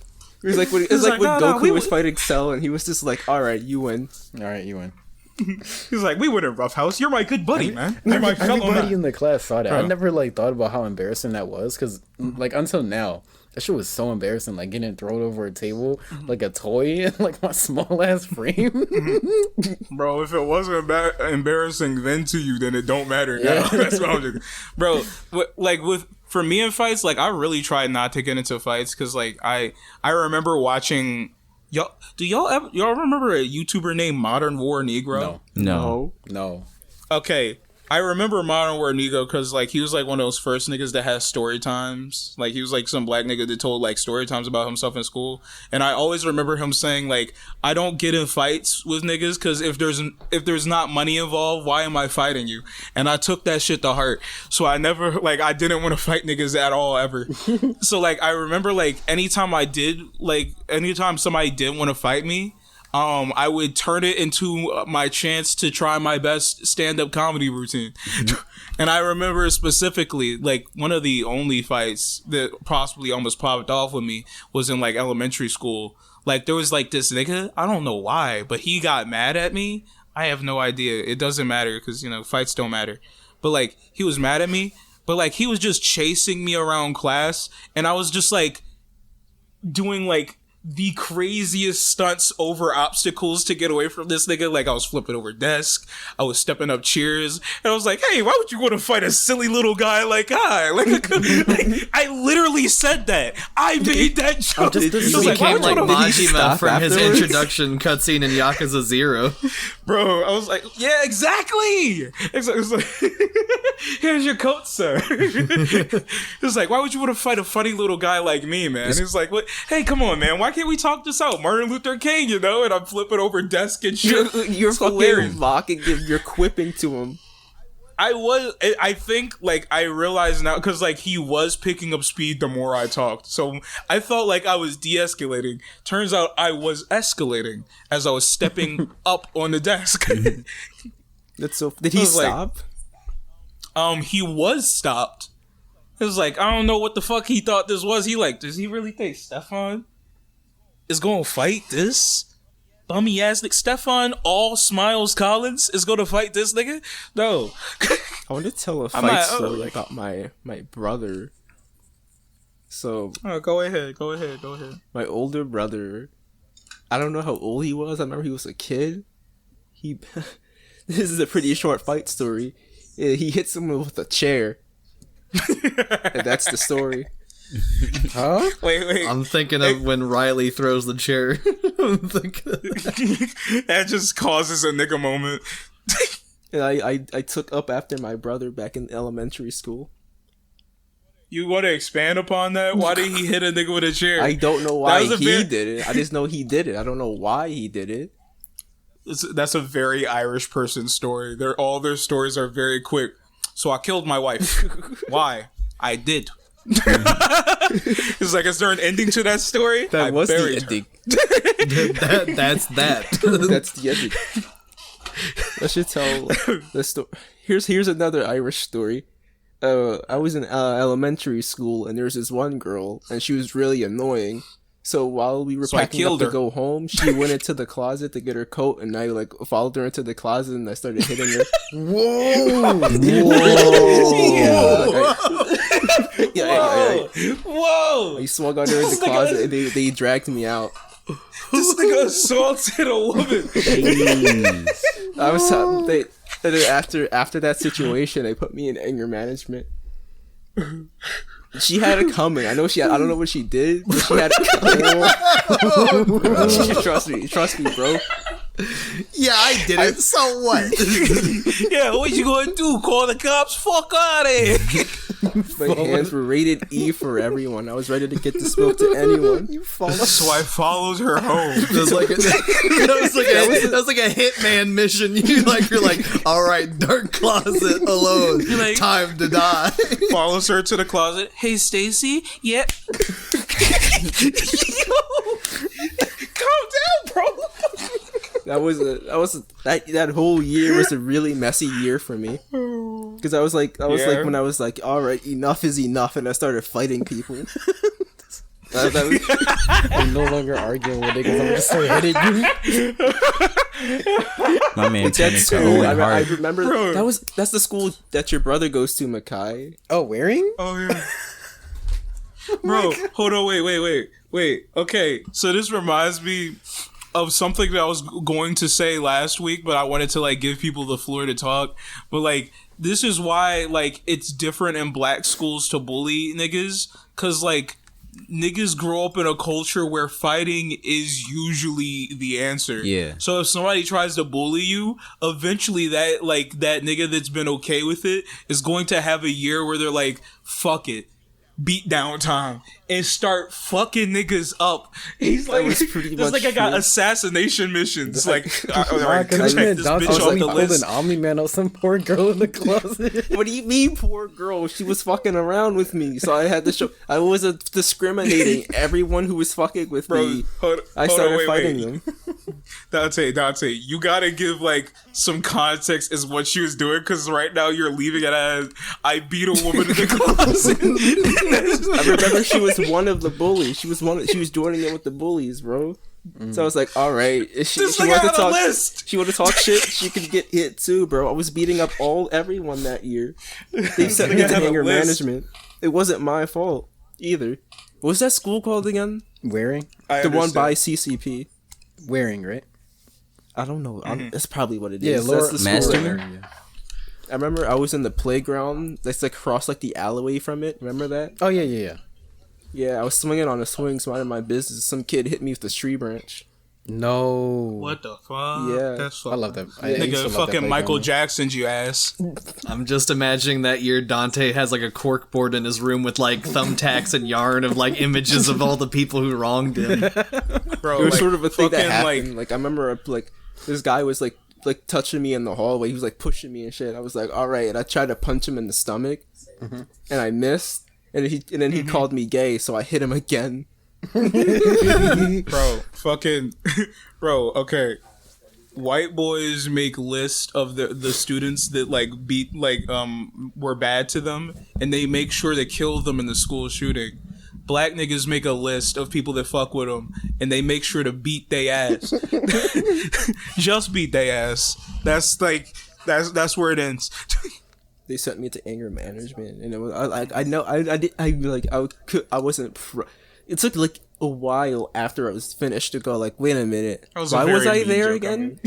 [SPEAKER 5] was like when
[SPEAKER 1] like,
[SPEAKER 5] when
[SPEAKER 1] "No, no,
[SPEAKER 5] Goku
[SPEAKER 1] we
[SPEAKER 5] was
[SPEAKER 1] would-"
[SPEAKER 5] fighting Cell, and he was just like, "All right, you win."
[SPEAKER 3] All right, you win.
[SPEAKER 1] He's like, we were in Rough House. You're my good buddy, man. You're my fellow
[SPEAKER 3] Everybody
[SPEAKER 1] man.
[SPEAKER 3] in the class saw that. I
[SPEAKER 1] Bro.
[SPEAKER 3] never like thought about how embarrassing that was, cause like until now, that shit was so embarrassing. Like getting thrown over a table like a toy in like my small ass frame.
[SPEAKER 1] Bro, if it wasn't embarrassing then to you, then it don't matter now.
[SPEAKER 3] Yeah.
[SPEAKER 1] That's what I'm just, bro. For me in fights, like I really tried not to get into fights because like I remember watching y'all. Do y'all remember a YouTuber named Modern War Negro?
[SPEAKER 3] No.
[SPEAKER 4] No.
[SPEAKER 3] No.
[SPEAKER 1] Okay, I remember Modern War Nigo because like he was like one of those first niggas that has story times. Like he was like some black nigga that told like story times about himself in school. And I always remember him saying like, I don't get in fights with niggas because if there's not money involved, why am I fighting you? And I took that shit to heart. So I never like I didn't want to fight niggas at all ever. So like I remember like anytime somebody did want to fight me, I would turn it into my chance to try my best stand-up comedy routine. And I remember specifically, like, one of the only fights that possibly almost popped off with me was in, like, elementary school. Like, there was, like, this nigga, I don't know why, but he got mad at me. I have no idea. It doesn't matter because, you know, fights don't matter. But, like, he was mad at me, but, like, he was just chasing me around class, and I was just, like, doing, like, the craziest stunts over obstacles to get away from this nigga. Like I was flipping over desk, I was stepping up chairs, and I was like, hey, why would you want to fight a silly little guy like I? Like I literally said that. I made that joke.
[SPEAKER 2] He became like Majima from his introduction cutscene in Yakuza 0.
[SPEAKER 1] Bro, I was like, yeah, exactly. It's like, here's your coat, sir. It's like, why would you want to fight a funny little guy like me, man? It's like, what? Hey, come on, man. Why can't we talk this out? Martin Luther King, you know? And I'm flipping over desk and shit.
[SPEAKER 5] You're fucking mocking him. You're quipping to him.
[SPEAKER 1] I think, like, I realize now, because, like, he was picking up speed the more I talked. So I felt like I was de-escalating. Turns out I was escalating as I was stepping up on the desk.
[SPEAKER 5] That's so... Did he stop?
[SPEAKER 1] Like, he was stopped. It was like, I don't know what the fuck he thought this was. He like, does he really think Stefan is gonna fight this bummy ass nigga? Stefan All Smiles Collins is gonna fight this nigga? No.
[SPEAKER 5] I want to tell a fight story about my brother. So
[SPEAKER 1] go ahead.
[SPEAKER 5] My older brother, I don't know how old he was. I remember he was a kid. This is a pretty short fight story. He hit someone with a chair. And that's the story.
[SPEAKER 3] Huh?
[SPEAKER 1] Wait.
[SPEAKER 2] I'm thinking of when Riley throws the chair.
[SPEAKER 1] That just causes a nigga moment.
[SPEAKER 5] And I took up after my brother back in elementary school.
[SPEAKER 1] You want to expand upon that? Why did he hit a nigga with a chair?
[SPEAKER 5] I don't know why he did it. I just know he did it. I don't know why he did it.
[SPEAKER 1] That's a very Irish person story. All their stories are very quick. So I killed my wife. Why? I did. It's like, is there an ending to that story?
[SPEAKER 5] That was the ending.
[SPEAKER 2] That's that.
[SPEAKER 5] That's the ending. I should tell the story. Here's another Irish story. I was in elementary school, and there was this one girl, and she was really annoying. So while we were packing up to go home, she went into the closet to get her coat, and I like followed her into the closet, and I started hitting her.
[SPEAKER 2] Whoa!
[SPEAKER 1] Whoa!
[SPEAKER 5] I swung on her in the closet, and they dragged me out.
[SPEAKER 1] This nigga assaulted a woman.
[SPEAKER 5] I was after that situation, they put me in anger management. She had it coming. I don't know what she did, but she had it coming. Trust me, bro.
[SPEAKER 2] Yeah, I did it. So what?
[SPEAKER 1] Yeah, what you gonna do? Call the cops? Fuck out of here.
[SPEAKER 5] My hands were rated E for everyone. I was ready to get the smoke to anyone.
[SPEAKER 1] So I followed her home.
[SPEAKER 2] That was like a hitman mission. You're like, all right, dark closet alone. You're like, time to die.
[SPEAKER 1] Follows her to the closet. Hey, Stacy. Yep. Calm down, bro.
[SPEAKER 5] That whole year was a really messy year for me. Because I was like when I was like, all right, enough is enough, and I started fighting people.
[SPEAKER 3] I'm no longer arguing with niggas. I'm just so hitting you.
[SPEAKER 4] My man turned into
[SPEAKER 5] I
[SPEAKER 4] Owen Hart.
[SPEAKER 5] remember that's the school that your brother goes to, Michai.
[SPEAKER 3] Oh, wearing?
[SPEAKER 1] Oh yeah. Bro, hold on, wait. Okay, so this reminds me of something that I was going to say last week, but I wanted to like give people the floor to talk. But like, this is why like it's different in black schools to bully niggas, cause like niggas grow up in a culture where fighting is usually the answer.
[SPEAKER 4] Yeah.
[SPEAKER 1] So if somebody tries to bully you, eventually that nigga that's been okay with it is going to have a year where they're like, fuck it. Beat down time and start fucking niggas up. He's like,
[SPEAKER 5] was pretty
[SPEAKER 1] this
[SPEAKER 5] much
[SPEAKER 1] nigga got
[SPEAKER 5] true.
[SPEAKER 1] assassination missions. Like,
[SPEAKER 3] Nah,
[SPEAKER 1] alright,
[SPEAKER 3] cause
[SPEAKER 1] check
[SPEAKER 3] man,
[SPEAKER 1] this
[SPEAKER 3] Dante
[SPEAKER 1] bitch off
[SPEAKER 3] really
[SPEAKER 1] the
[SPEAKER 3] pulled
[SPEAKER 1] list.
[SPEAKER 3] an Omni-Man on some poor girl in the closet.
[SPEAKER 5] What do you mean, poor girl? She was fucking around with me, so I had to show. I was discriminating everyone who was fucking with me. I started fighting them.
[SPEAKER 1] Dante, you gotta give like some context as what she was doing, because right now you're leaving it as I beat a woman in the closet.
[SPEAKER 5] I remember she was one of the bullies. She was joining in with the bullies, bro. So I was like, all right, if she
[SPEAKER 1] This
[SPEAKER 5] wanted
[SPEAKER 1] nigga
[SPEAKER 5] to
[SPEAKER 1] had a
[SPEAKER 5] talk.
[SPEAKER 1] list.
[SPEAKER 5] She wanted to talk shit. She could get hit too, bro. I was beating up everyone that year. They sent me
[SPEAKER 1] nigga
[SPEAKER 5] to
[SPEAKER 1] had a
[SPEAKER 5] anger
[SPEAKER 1] list.
[SPEAKER 5] management. It wasn't my fault either. What was that school called again?
[SPEAKER 3] Wearing,
[SPEAKER 1] I
[SPEAKER 5] The one
[SPEAKER 1] understand.
[SPEAKER 5] by CCP.
[SPEAKER 3] wearing, right?
[SPEAKER 5] I don't know. That's probably what it
[SPEAKER 3] Yeah,
[SPEAKER 5] is.
[SPEAKER 3] Laura,
[SPEAKER 5] That's the school.
[SPEAKER 4] Masterman?
[SPEAKER 3] Wearing, yeah.
[SPEAKER 5] I remember I was in the playground. That's like across like the alleyway from it. Remember that?
[SPEAKER 3] Oh yeah.
[SPEAKER 5] Yeah, I was swinging on a swing, minding my business. Some kid hit me with a tree branch.
[SPEAKER 3] No.
[SPEAKER 1] What the fuck?
[SPEAKER 5] Yeah.
[SPEAKER 1] That's
[SPEAKER 3] I love that. I used to
[SPEAKER 1] Nigga,
[SPEAKER 3] love
[SPEAKER 1] fucking
[SPEAKER 3] that
[SPEAKER 1] Michael
[SPEAKER 3] playground.
[SPEAKER 1] Jackson's you ass.
[SPEAKER 2] I'm just imagining that year Dante has like a cork board in his room with like thumbtacks and yarn of like images of all the people who wronged him.
[SPEAKER 1] Bro,
[SPEAKER 5] It was
[SPEAKER 1] like,
[SPEAKER 5] sort of a thing that
[SPEAKER 1] fucking,
[SPEAKER 5] happened. Like I remember, like this guy was like touching me in the hallway. He was like pushing me and shit. I was like, all right. And I tried to punch him in the stomach, and I missed. And then he called me gay, so I hit him again.
[SPEAKER 1] bro, fucking, bro, okay. White boys make list of the students that like beat were bad to them, and they make sure to kill them in the school shooting. Black niggas make a list of people that fuck with them, and they make sure to beat they ass. Just beat they ass. That's where it ends.
[SPEAKER 5] They sent me to anger management, and it was I wasn't. It took like a while after I was finished to go like, wait a minute,
[SPEAKER 1] That was a
[SPEAKER 5] why was
[SPEAKER 1] very
[SPEAKER 5] I
[SPEAKER 1] mean
[SPEAKER 5] there
[SPEAKER 1] joke,
[SPEAKER 5] again?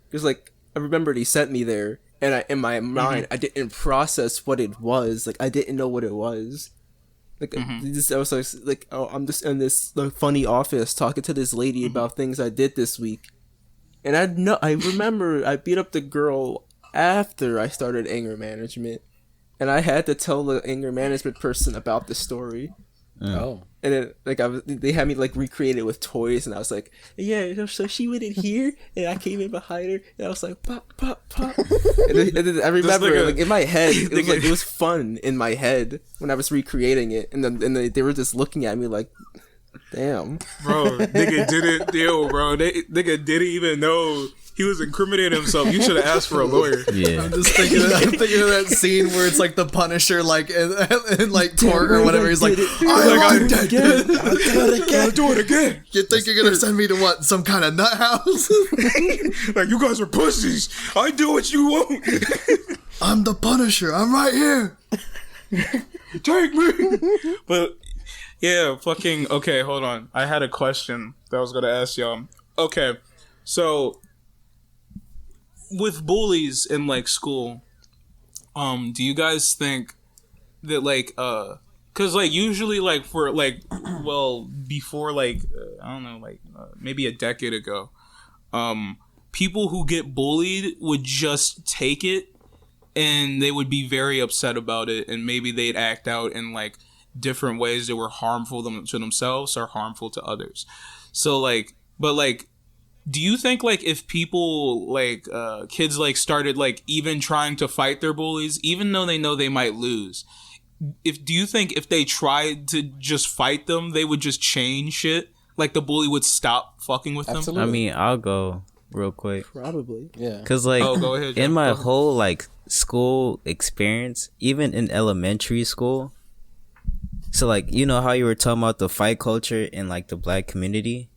[SPEAKER 5] Because like I remembered he sent me there, and in my mind I didn't process what it was. Like I didn't know what it was. Like I was like, oh, I'm just in this like, funny office talking to this lady about things I did this week, and I remember I beat up the girl after I started anger management, and I had to tell the anger management person about the story.
[SPEAKER 3] Oh.
[SPEAKER 5] And then, like, they had me, like, recreate it with toys, and I was like, yeah, so she went in here, and I came in behind her, and I was like, pop, pop, pop. And then I remember,
[SPEAKER 1] nigga-
[SPEAKER 5] like, in my head, it was,
[SPEAKER 1] nigga-
[SPEAKER 5] like, it was fun in my head when I was recreating it, and then they were just looking at me like, damn.
[SPEAKER 1] Bro, nigga didn't deal, bro. Nigga didn't even know he was incriminating himself. You should have asked for a lawyer.
[SPEAKER 4] Yeah.
[SPEAKER 2] I'm just thinking of that scene where it's like the Punisher, like in like court or whatever. He's like, I'm dead.
[SPEAKER 1] I'll do it again.
[SPEAKER 2] You think you're gonna send me to what? Some kind of nut house?
[SPEAKER 1] Like, you guys are pussies. I do what you want.
[SPEAKER 2] I'm the Punisher. I'm right here.
[SPEAKER 1] Take me. But yeah, fucking okay, hold on. I had a question that I was gonna ask y'all. Okay, so with bullies in like school, do you guys think that like cause like usually like for like well before like I don't know like maybe a decade ago, people who get bullied would just take it and they would be very upset about it, and maybe they'd act out in like different ways that were harmful to themselves or harmful to others. So like, but like, do you think like if people like kids like started like even trying to fight their bullies, even though they know they might lose, do you think if they tried to just fight them, they would just change shit? Like the bully would stop fucking with them?
[SPEAKER 3] Absolutely.
[SPEAKER 4] I mean, I'll go real quick.
[SPEAKER 5] Probably.
[SPEAKER 3] Yeah.
[SPEAKER 4] Cause like
[SPEAKER 1] Oh, go ahead, Jeff.
[SPEAKER 4] in my
[SPEAKER 1] Go ahead.
[SPEAKER 4] whole like school experience, even in elementary school, so like you know how you were talking about the fight culture in like the black community,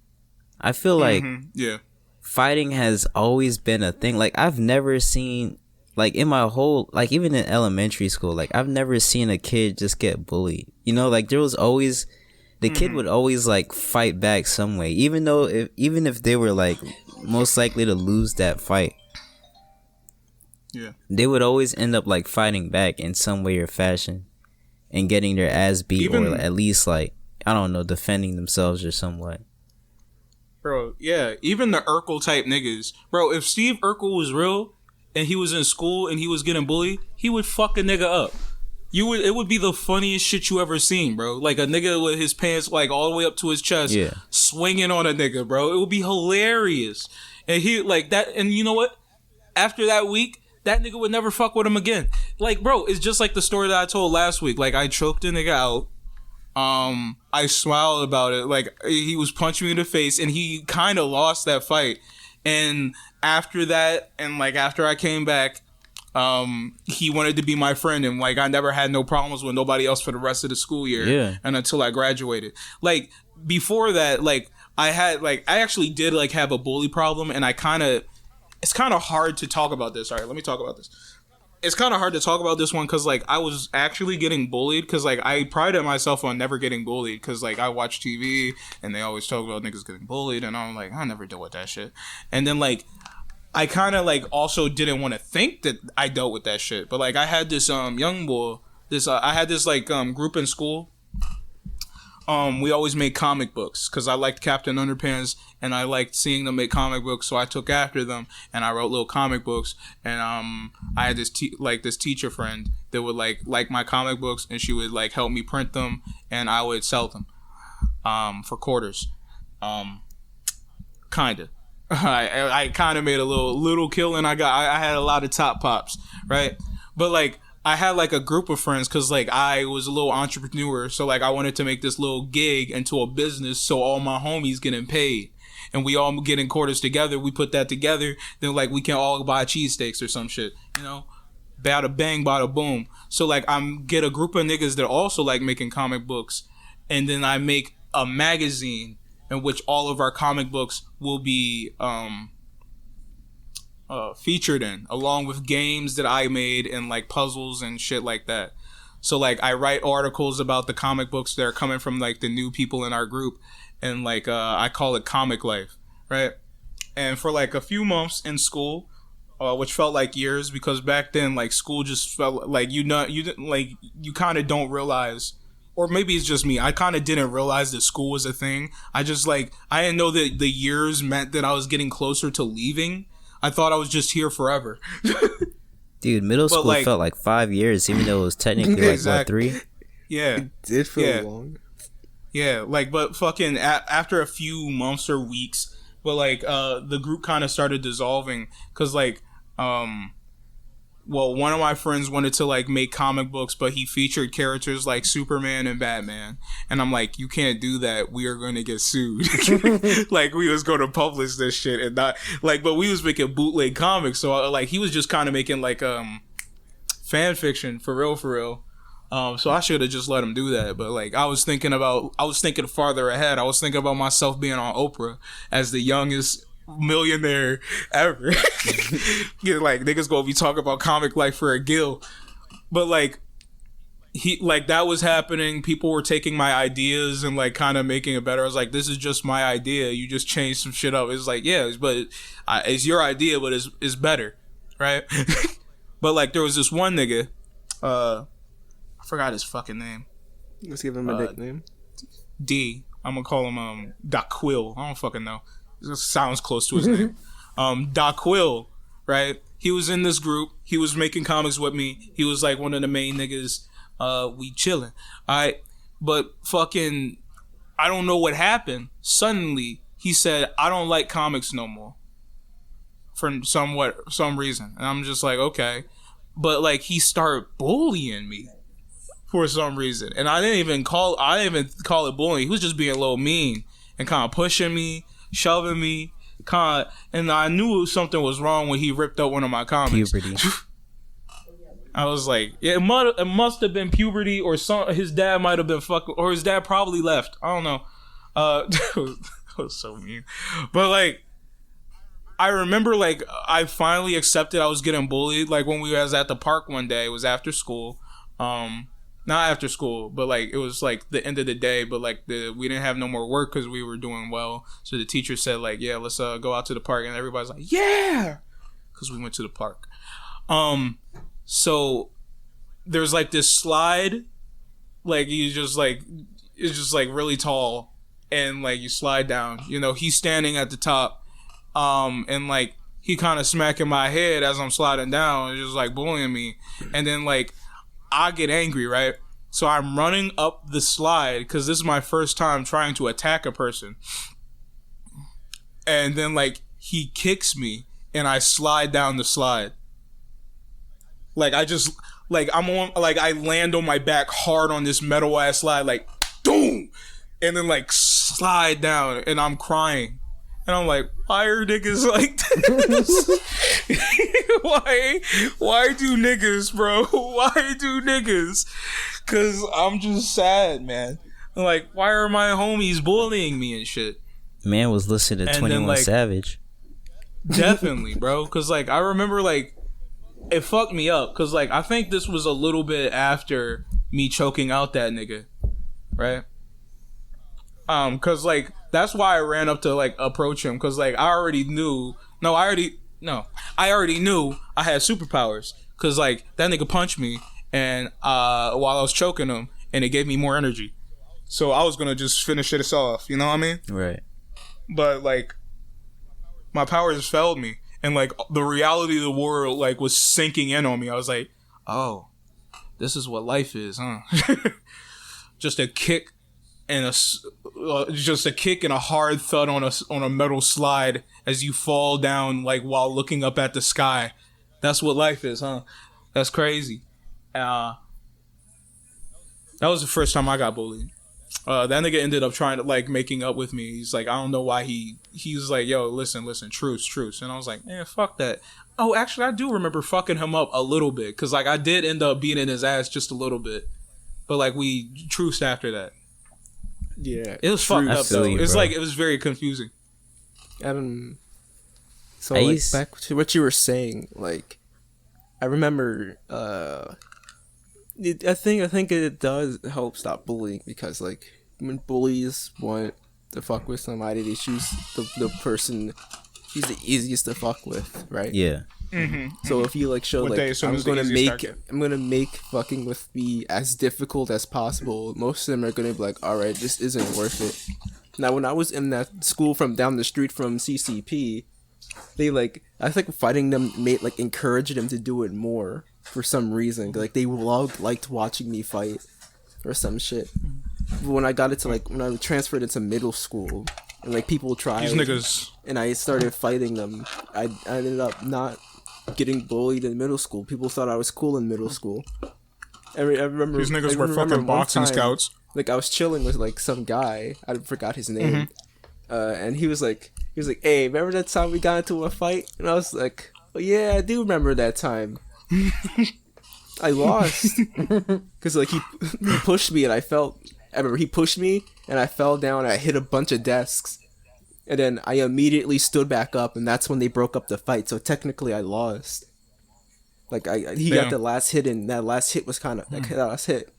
[SPEAKER 4] I feel like
[SPEAKER 1] Yeah.
[SPEAKER 4] fighting has always been a thing. Like I've never seen like in my whole like even in elementary school, like I've never seen a kid just get bullied. You know, like there was always the kid would always like fight back some way, even if they were like most likely to lose that fight.
[SPEAKER 1] Yeah.
[SPEAKER 4] They would always end up like fighting back in some way or fashion and getting their ass beat
[SPEAKER 1] Even-
[SPEAKER 4] or at least like I don't know, defending themselves or somewhat.
[SPEAKER 1] Bro, yeah, even the Urkel type niggas. Bro, if Steve Urkel was real and he was in school and he was getting bullied, he would fuck a nigga up. It would be the funniest shit you ever seen, bro. Like a nigga with his pants like all the way up to his chest, swinging on a nigga, bro. It would be hilarious. And he like that. And you know what? After that week, that nigga would never fuck with him again. Like, bro, it's just like the story that I told last week. Like, I choked a nigga out. I smiled about it. Like, he was punching me in the face, and he kind of lost that fight. And after that, and like after I came back, he wanted to be my friend, and like I never had no problems with nobody else for the rest of the school year.
[SPEAKER 4] Yeah.
[SPEAKER 1] And until I graduated. Like before that, like I actually did like have a bully problem, and it's kind of hard to talk about this. All right, let me talk about this. It's kind of hard to talk about this one because like I was actually getting bullied because like I prided myself on never getting bullied because like I watch TV and they always talk about niggas getting bullied, and I'm like, I never dealt with that shit. And then like I kind of like also didn't want to think that I dealt with that shit, but like I had this young boy, I had this like group in school. We always made comic books because I liked Captain Underpants and I liked seeing them make comic books, so I took after them and I wrote little comic books. And I had this this teacher friend that would like my comic books, and she would like help me print them, and I would sell them for quarters. Kinda. I kind of made a little kill, and I had a lot of top pops, right? But like I had like a group of friends because like I was a little entrepreneur, so like I wanted to make this little gig into a business, so all my homies getting paid, and we all getting quarters together. We put that together, then like we can all buy cheesesteaks or some shit, you know, bada bang, bada boom. So like I'm get a group of niggas that also like making comic books, and then I make a magazine in which all of our comic books will be featured in, along with games that I made and like puzzles and shit like that. So like I write articles about the comic books that are coming from like the new people in our group, and like I call it Comic Life, right? And for like a few months in school, which felt like years, because back then like school just felt like you kind of don't realize, or maybe it's just me, I kind of didn't realize that school was a thing. I didn't know that the years meant that I was getting closer to leaving. I thought I was just here forever.
[SPEAKER 4] Dude, middle school like, felt like 5 years, even though it was technically like,
[SPEAKER 1] exactly.
[SPEAKER 4] what, 3?
[SPEAKER 1] Yeah.
[SPEAKER 5] It did feel long.
[SPEAKER 1] Yeah, like, but fucking after a few months or weeks, but like, the group kind of started dissolving, because like, one of my friends wanted to like make comic books, but he featured characters like Superman and Batman, and I'm like, you can't do that, we are going to get sued. Like we was going to publish this shit, and not like, but we was making bootleg comics, so like he was just kind of making like fan fiction for real. So I should have just let him do that, but like I was thinking farther ahead. I was thinking about myself being on Oprah as the youngest millionaire ever. Yeah, like niggas gonna be talking about Comic Life for a gill. But like that was happening. People were taking my ideas and like kind of making it better. I was like, this is just my idea, you just changed some shit up. It's like, yeah, but it's your idea, but it's better, right? But like there was this one nigga, I forgot his fucking name.
[SPEAKER 5] Let's give him a nickname.
[SPEAKER 1] D. I'm gonna call him Daquil. I don't fucking know. It sounds close to his name. Daquil, right? He was in this group. He was making comics with me. He was like one of the main niggas. We chilling. Alright. But fucking, I don't know what happened. Suddenly, he said, I don't like comics no more. For some reason. And I'm just like, okay. But like, he started bullying me for some reason. And I didn't even call it bullying. He was just being a little mean and kind of pushing me, shoving me, and I knew something was wrong when he ripped up one of my comics. Puberty. I was like, yeah, it must have been puberty, or his dad might have been fucking, or his dad probably left. I don't know. That was so mean. But like, I remember like I finally accepted I was getting bullied. Like when we was at the park one day, it was after school. Not after school, but like it was like the end of the day, but like we didn't have no more work because we were doing well. So the teacher said like, yeah, let's go out to the park, and everybody's like, yeah, because we went to the park. So there's like this slide, like you just like is just like really tall, and like you slide down. You know, he's standing at the top, and like he kind of smacking my head as I'm sliding down, and just like bullying me. And then like I get angry, right? So I'm running up the slide because this is my first time trying to attack a person. And then like he kicks me and I slide down the slide. Like I just like I'm on like I land on my back hard on this metal ass slide, like boom, and then like slide down, and I'm crying. And I'm like, why are niggas like this? Why do niggas, bro? Why do niggas? Cause I'm just sad, man. Like, why are my homies bullying me and shit?
[SPEAKER 4] Man was listening to
[SPEAKER 1] And
[SPEAKER 4] 21
[SPEAKER 1] then, like,
[SPEAKER 4] Savage.
[SPEAKER 1] Definitely, bro. Cause like I remember like it fucked me up. Cause like I think this was a little bit after me choking out that nigga, right? Cause like that's why I ran up to like approach him. Cause like I already knew I already knew I had superpowers. Cause like that nigga punched me, and while I was choking him, and it gave me more energy. So I was gonna just finish it off. You know what I mean?
[SPEAKER 4] Right.
[SPEAKER 1] But like my powers failed me, and like the reality of the world like was sinking in on me. I was like, oh, this is what life is, huh? Just a kick and a hard thud on a metal slide as you fall down, like while looking up at the sky. That's what life is, huh? That's crazy. That was the first time I got bullied. That nigga ended up trying to like making up with me. He's like, I don't know why he was like, yo, listen, truce. And I was like, man, fuck that. Oh, actually, I do remember fucking him up a little bit, because like I did end up beating his ass just a little bit, but like we truced after that.
[SPEAKER 5] Yeah,
[SPEAKER 1] It was fucked up though. It's
[SPEAKER 4] bro.
[SPEAKER 1] like it was very confusing.
[SPEAKER 5] So like, back to what you were saying, like I remember I think it does help stop bullying, because like when bullies want to fuck with somebody, they choose the person who's the easiest to fuck with, right?
[SPEAKER 4] Yeah.
[SPEAKER 5] So if you like show
[SPEAKER 1] What they
[SPEAKER 5] like
[SPEAKER 1] assume is the easiest target.
[SPEAKER 5] I'm gonna make fucking with me as difficult as possible, most of them are gonna be like, all right, this isn't worth it. Now when I was in that school from down the street from CCP, they like I think fighting them made like encouraged them to do it more for some reason. Like they liked watching me fight or some shit. But when I got into like when I transferred into middle school and like people tried
[SPEAKER 1] These niggas.
[SPEAKER 5] and I started fighting them, I ended up not getting bullied in middle school. People thought I was cool in middle school. I remember
[SPEAKER 1] These niggas
[SPEAKER 5] I
[SPEAKER 1] were
[SPEAKER 5] remember
[SPEAKER 1] fucking
[SPEAKER 5] one
[SPEAKER 1] boxing
[SPEAKER 5] time,
[SPEAKER 1] scouts.
[SPEAKER 5] Like I was chilling with like some guy, I forgot his name, and he was like, "Hey, remember that time we got into a fight?" And I was like, "Oh yeah, I do remember that time." I lost because like he pushed me and I remember he pushed me and I fell down. And I hit a bunch of desks, and then I immediately stood back up, and that's when they broke up the fight. So technically, I lost. Like he got the last hit, and that last hit was kind of that last hit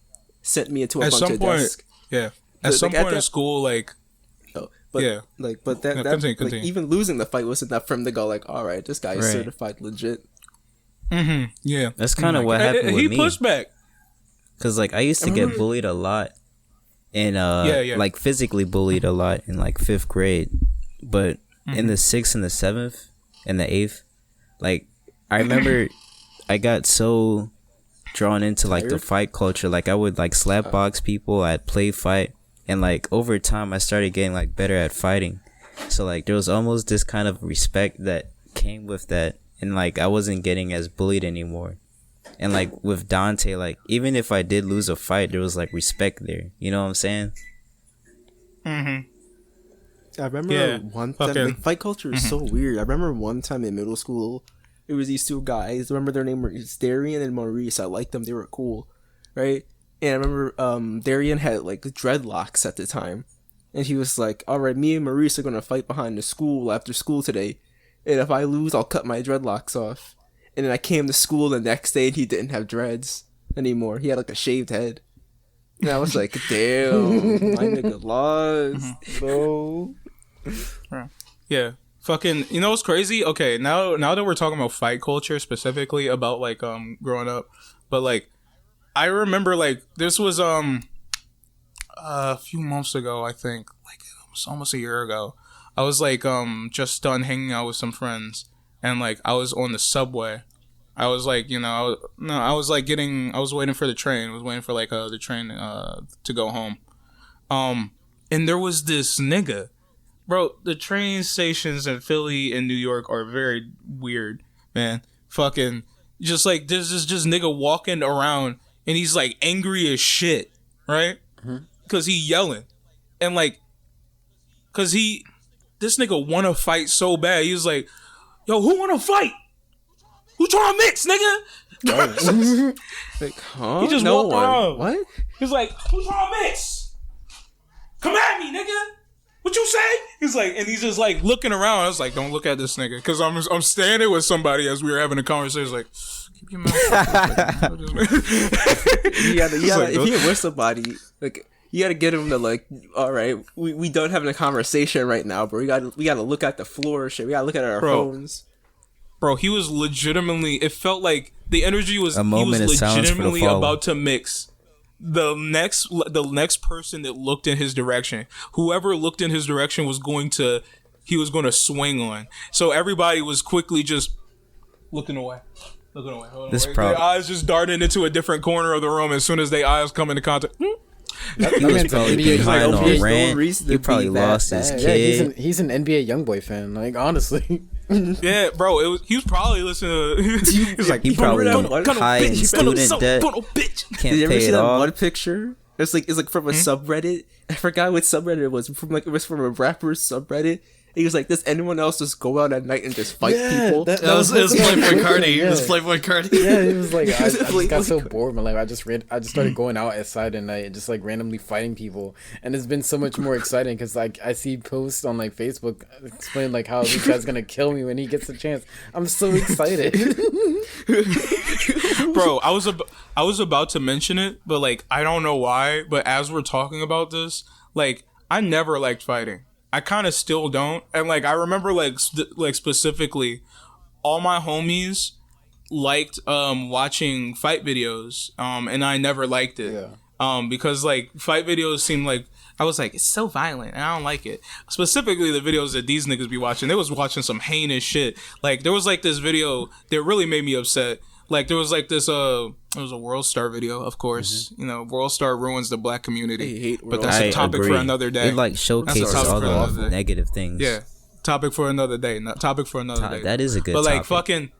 [SPEAKER 5] sent me into a bunch of desks.
[SPEAKER 1] Yeah. At some point in school, like.
[SPEAKER 5] But
[SPEAKER 1] yeah.
[SPEAKER 5] like, but that
[SPEAKER 1] Continue.
[SPEAKER 5] like even losing the fight was enough for him to go like, all right, this guy is certified legit.
[SPEAKER 1] Yeah.
[SPEAKER 4] That's kind of what happened with me.
[SPEAKER 1] He pushed back.
[SPEAKER 4] Cause like I used to get bullied a lot, and like physically bullied a lot in like 5th grade, but in the 6th and the 7th and the 8th, like I remember I got so drawn into like the fight culture. Like I would like slap box people, I'd play fight, and like over time I started getting like better at fighting. So like there was almost this kind of respect that came with that, and like I wasn't getting as bullied anymore. And like with Dante, like even if I did lose a fight, there was like respect there. You know what I'm saying?
[SPEAKER 5] I remember one time, like, fight culture is so weird. I remember one time in middle school, it was these two guys. I remember their name was Darian and Maurice. I liked them. They were cool, right? And I remember Darian had like dreadlocks at the time. And he was like, all right, me and Maurice are going to fight behind the school after school today. And if I lose, I'll cut my dreadlocks off. And then I came to school the next day and he didn't have dreads anymore. He had like a shaved head. And I was like, damn, my nigga lost, bro.
[SPEAKER 1] Yeah. Fucking, you know what's crazy? Okay, now that we're talking about fight culture, specifically about like growing up, but like I remember like this was a few months ago, I think, like it was almost a year ago. I was like just done hanging out with some friends, and like I was on the subway. I was like, I was waiting for the train. I was waiting for like the train to go home. And there was this nigga. Bro, the train stations in Philly and New York are very weird, man. Fucking, just like, there's this just nigga walking around, and he's like angry as shit, right? Because he yelling. And like, because this nigga want to fight so bad. He was like, yo, who want to fight? Who trying to mix, nigga?
[SPEAKER 5] Like, huh?
[SPEAKER 1] He just walked around.
[SPEAKER 5] What?
[SPEAKER 1] He's like, who trying to mix? Come at me, nigga. What you say? He's like, and he's just like looking around. I was like, don't look at this nigga, because I'm standing with somebody as we were having a conversation. Like, keep your mouth shut.
[SPEAKER 5] You gotta, if you're with somebody, like, you gotta get them to like, all right, we don't having a conversation right now, bro. We gotta look at the floor, shit. We gotta look at our phones. Bro,
[SPEAKER 1] he was legitimately. It felt like the energy was.
[SPEAKER 4] A moment
[SPEAKER 1] he was
[SPEAKER 4] of silence for the
[SPEAKER 1] legitimately
[SPEAKER 4] fallen.
[SPEAKER 1] about to mix. The next person that looked in his direction, whoever looked in his direction was going to swing on. So everybody was quickly just looking away. Hold on, their eyes just darted into a different corner of the room as soon as their eyes come into contact.
[SPEAKER 4] He was probably behind on rant. He probably lost his kid.
[SPEAKER 3] Yeah, he's an NBA YoungBoy fan. Like, honestly.
[SPEAKER 1] Yeah, bro. He was probably listening to. He was like,
[SPEAKER 4] he probably high in student debt. Can't
[SPEAKER 5] Did you ever
[SPEAKER 4] pay
[SPEAKER 5] see
[SPEAKER 4] it
[SPEAKER 5] that
[SPEAKER 4] off.
[SPEAKER 5] one picture? It's like from a subreddit. I forgot what subreddit it was. It was from a rapper's subreddit. He was like, does anyone else just go out at night and just fight people?
[SPEAKER 2] It was Playboy Cardi. It was Playboy Cardi.
[SPEAKER 3] Yeah, he was like, I just got so bored. Like, I just started going out outside at night and just like randomly fighting people. And it's been so much more exciting because like I see posts on like Facebook explaining like how this guy's gonna kill me when he gets a chance. I'm so excited.
[SPEAKER 1] Bro, I was about to mention it, but like I don't know why. But as we're talking about this, like I never liked fighting. I kind of still don't. And like I remember like specifically all my homies liked watching fight videos and I never liked it. Because like fight videos seemed like I was like, it's so violent and I don't like it. Specifically the videos that these niggas be watching. They was watching some heinous shit. Like there was like this video that really made me upset. Like there was like this it was a World Star video, of course. You know, World Star ruins the black community. But that's a topic for another day.
[SPEAKER 4] It like showcases all the negative things.
[SPEAKER 1] Yeah. Topic for another day. Topic for another day.
[SPEAKER 4] That is a good
[SPEAKER 1] But like
[SPEAKER 4] topic.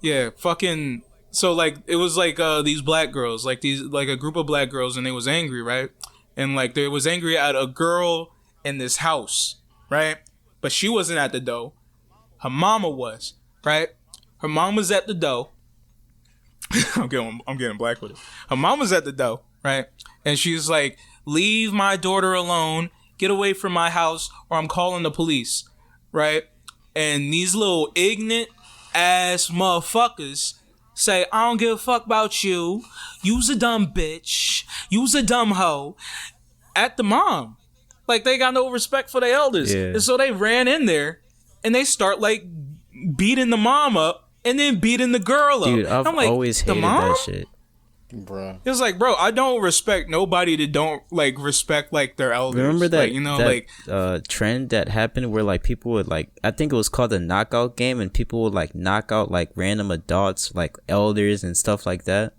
[SPEAKER 1] fucking so like it was like these black girls, like a group of black girls, and they was angry, right? And like they was angry at a girl in this house, right? But she wasn't at the door. Her mama was, right? Her mom was at the door. I'm getting black with it. Her mom was at the door, right? And she's like, leave my daughter alone, get away from my house, or I'm calling the police, right? And these little ignorant ass motherfuckers say, I don't give a fuck about you. You's a dumb bitch. You's a dumb hoe. At the mom. Like, they got no respect for their elders.
[SPEAKER 4] Yeah.
[SPEAKER 1] And so they ran in there and they start, like, beating the mom up and then beating the girl up.
[SPEAKER 4] Dude, I've
[SPEAKER 1] like,
[SPEAKER 4] always hated that shit.
[SPEAKER 3] Bruh.
[SPEAKER 1] It's like, bro, I don't respect nobody that don't, like, respect, like, their elders.
[SPEAKER 4] Remember that,
[SPEAKER 1] like, you know, like,
[SPEAKER 4] trend that happened where, like, people would, like, I think it was called the knockout game, and people would, like, knock out, like, random adults, like, elders and stuff like that.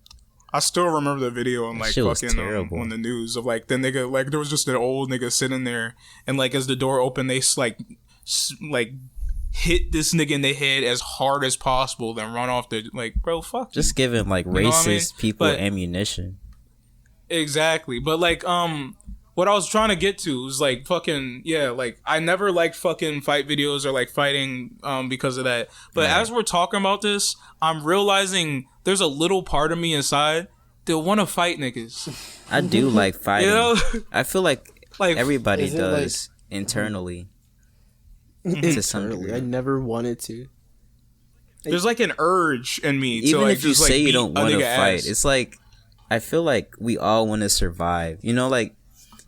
[SPEAKER 1] I still remember the video on, like,
[SPEAKER 4] shit was
[SPEAKER 1] fucking
[SPEAKER 4] terrible.
[SPEAKER 1] on the news of, like, the nigga, like, there was just an old nigga sitting there, and, like, as the door opened, they, like, hit this nigga in the head as hard as possible, then run off the, like, bro, fuck you.
[SPEAKER 4] Just giving, like,
[SPEAKER 1] You know what I mean?
[SPEAKER 4] racist people
[SPEAKER 1] But-
[SPEAKER 4] ammunition.
[SPEAKER 1] Exactly. But like what I was trying to get to was like fucking like I never liked fucking fight videos or like fighting because of that. But as we're talking about this, I'm realizing there's a little part of me inside that want to fight niggas.
[SPEAKER 4] I do like fighting.
[SPEAKER 1] You know?
[SPEAKER 4] I feel like everybody
[SPEAKER 3] is it
[SPEAKER 4] does internally. To some
[SPEAKER 5] Internally,
[SPEAKER 4] degree.
[SPEAKER 5] I never wanted to.
[SPEAKER 1] There's like an urge in me to
[SPEAKER 4] Even
[SPEAKER 1] like
[SPEAKER 4] if you
[SPEAKER 1] just like
[SPEAKER 4] say you
[SPEAKER 1] beat
[SPEAKER 4] don't
[SPEAKER 1] a
[SPEAKER 4] want to
[SPEAKER 1] nigga
[SPEAKER 4] fight,
[SPEAKER 1] ass.
[SPEAKER 4] it's like I feel like we all want to survive. You know, like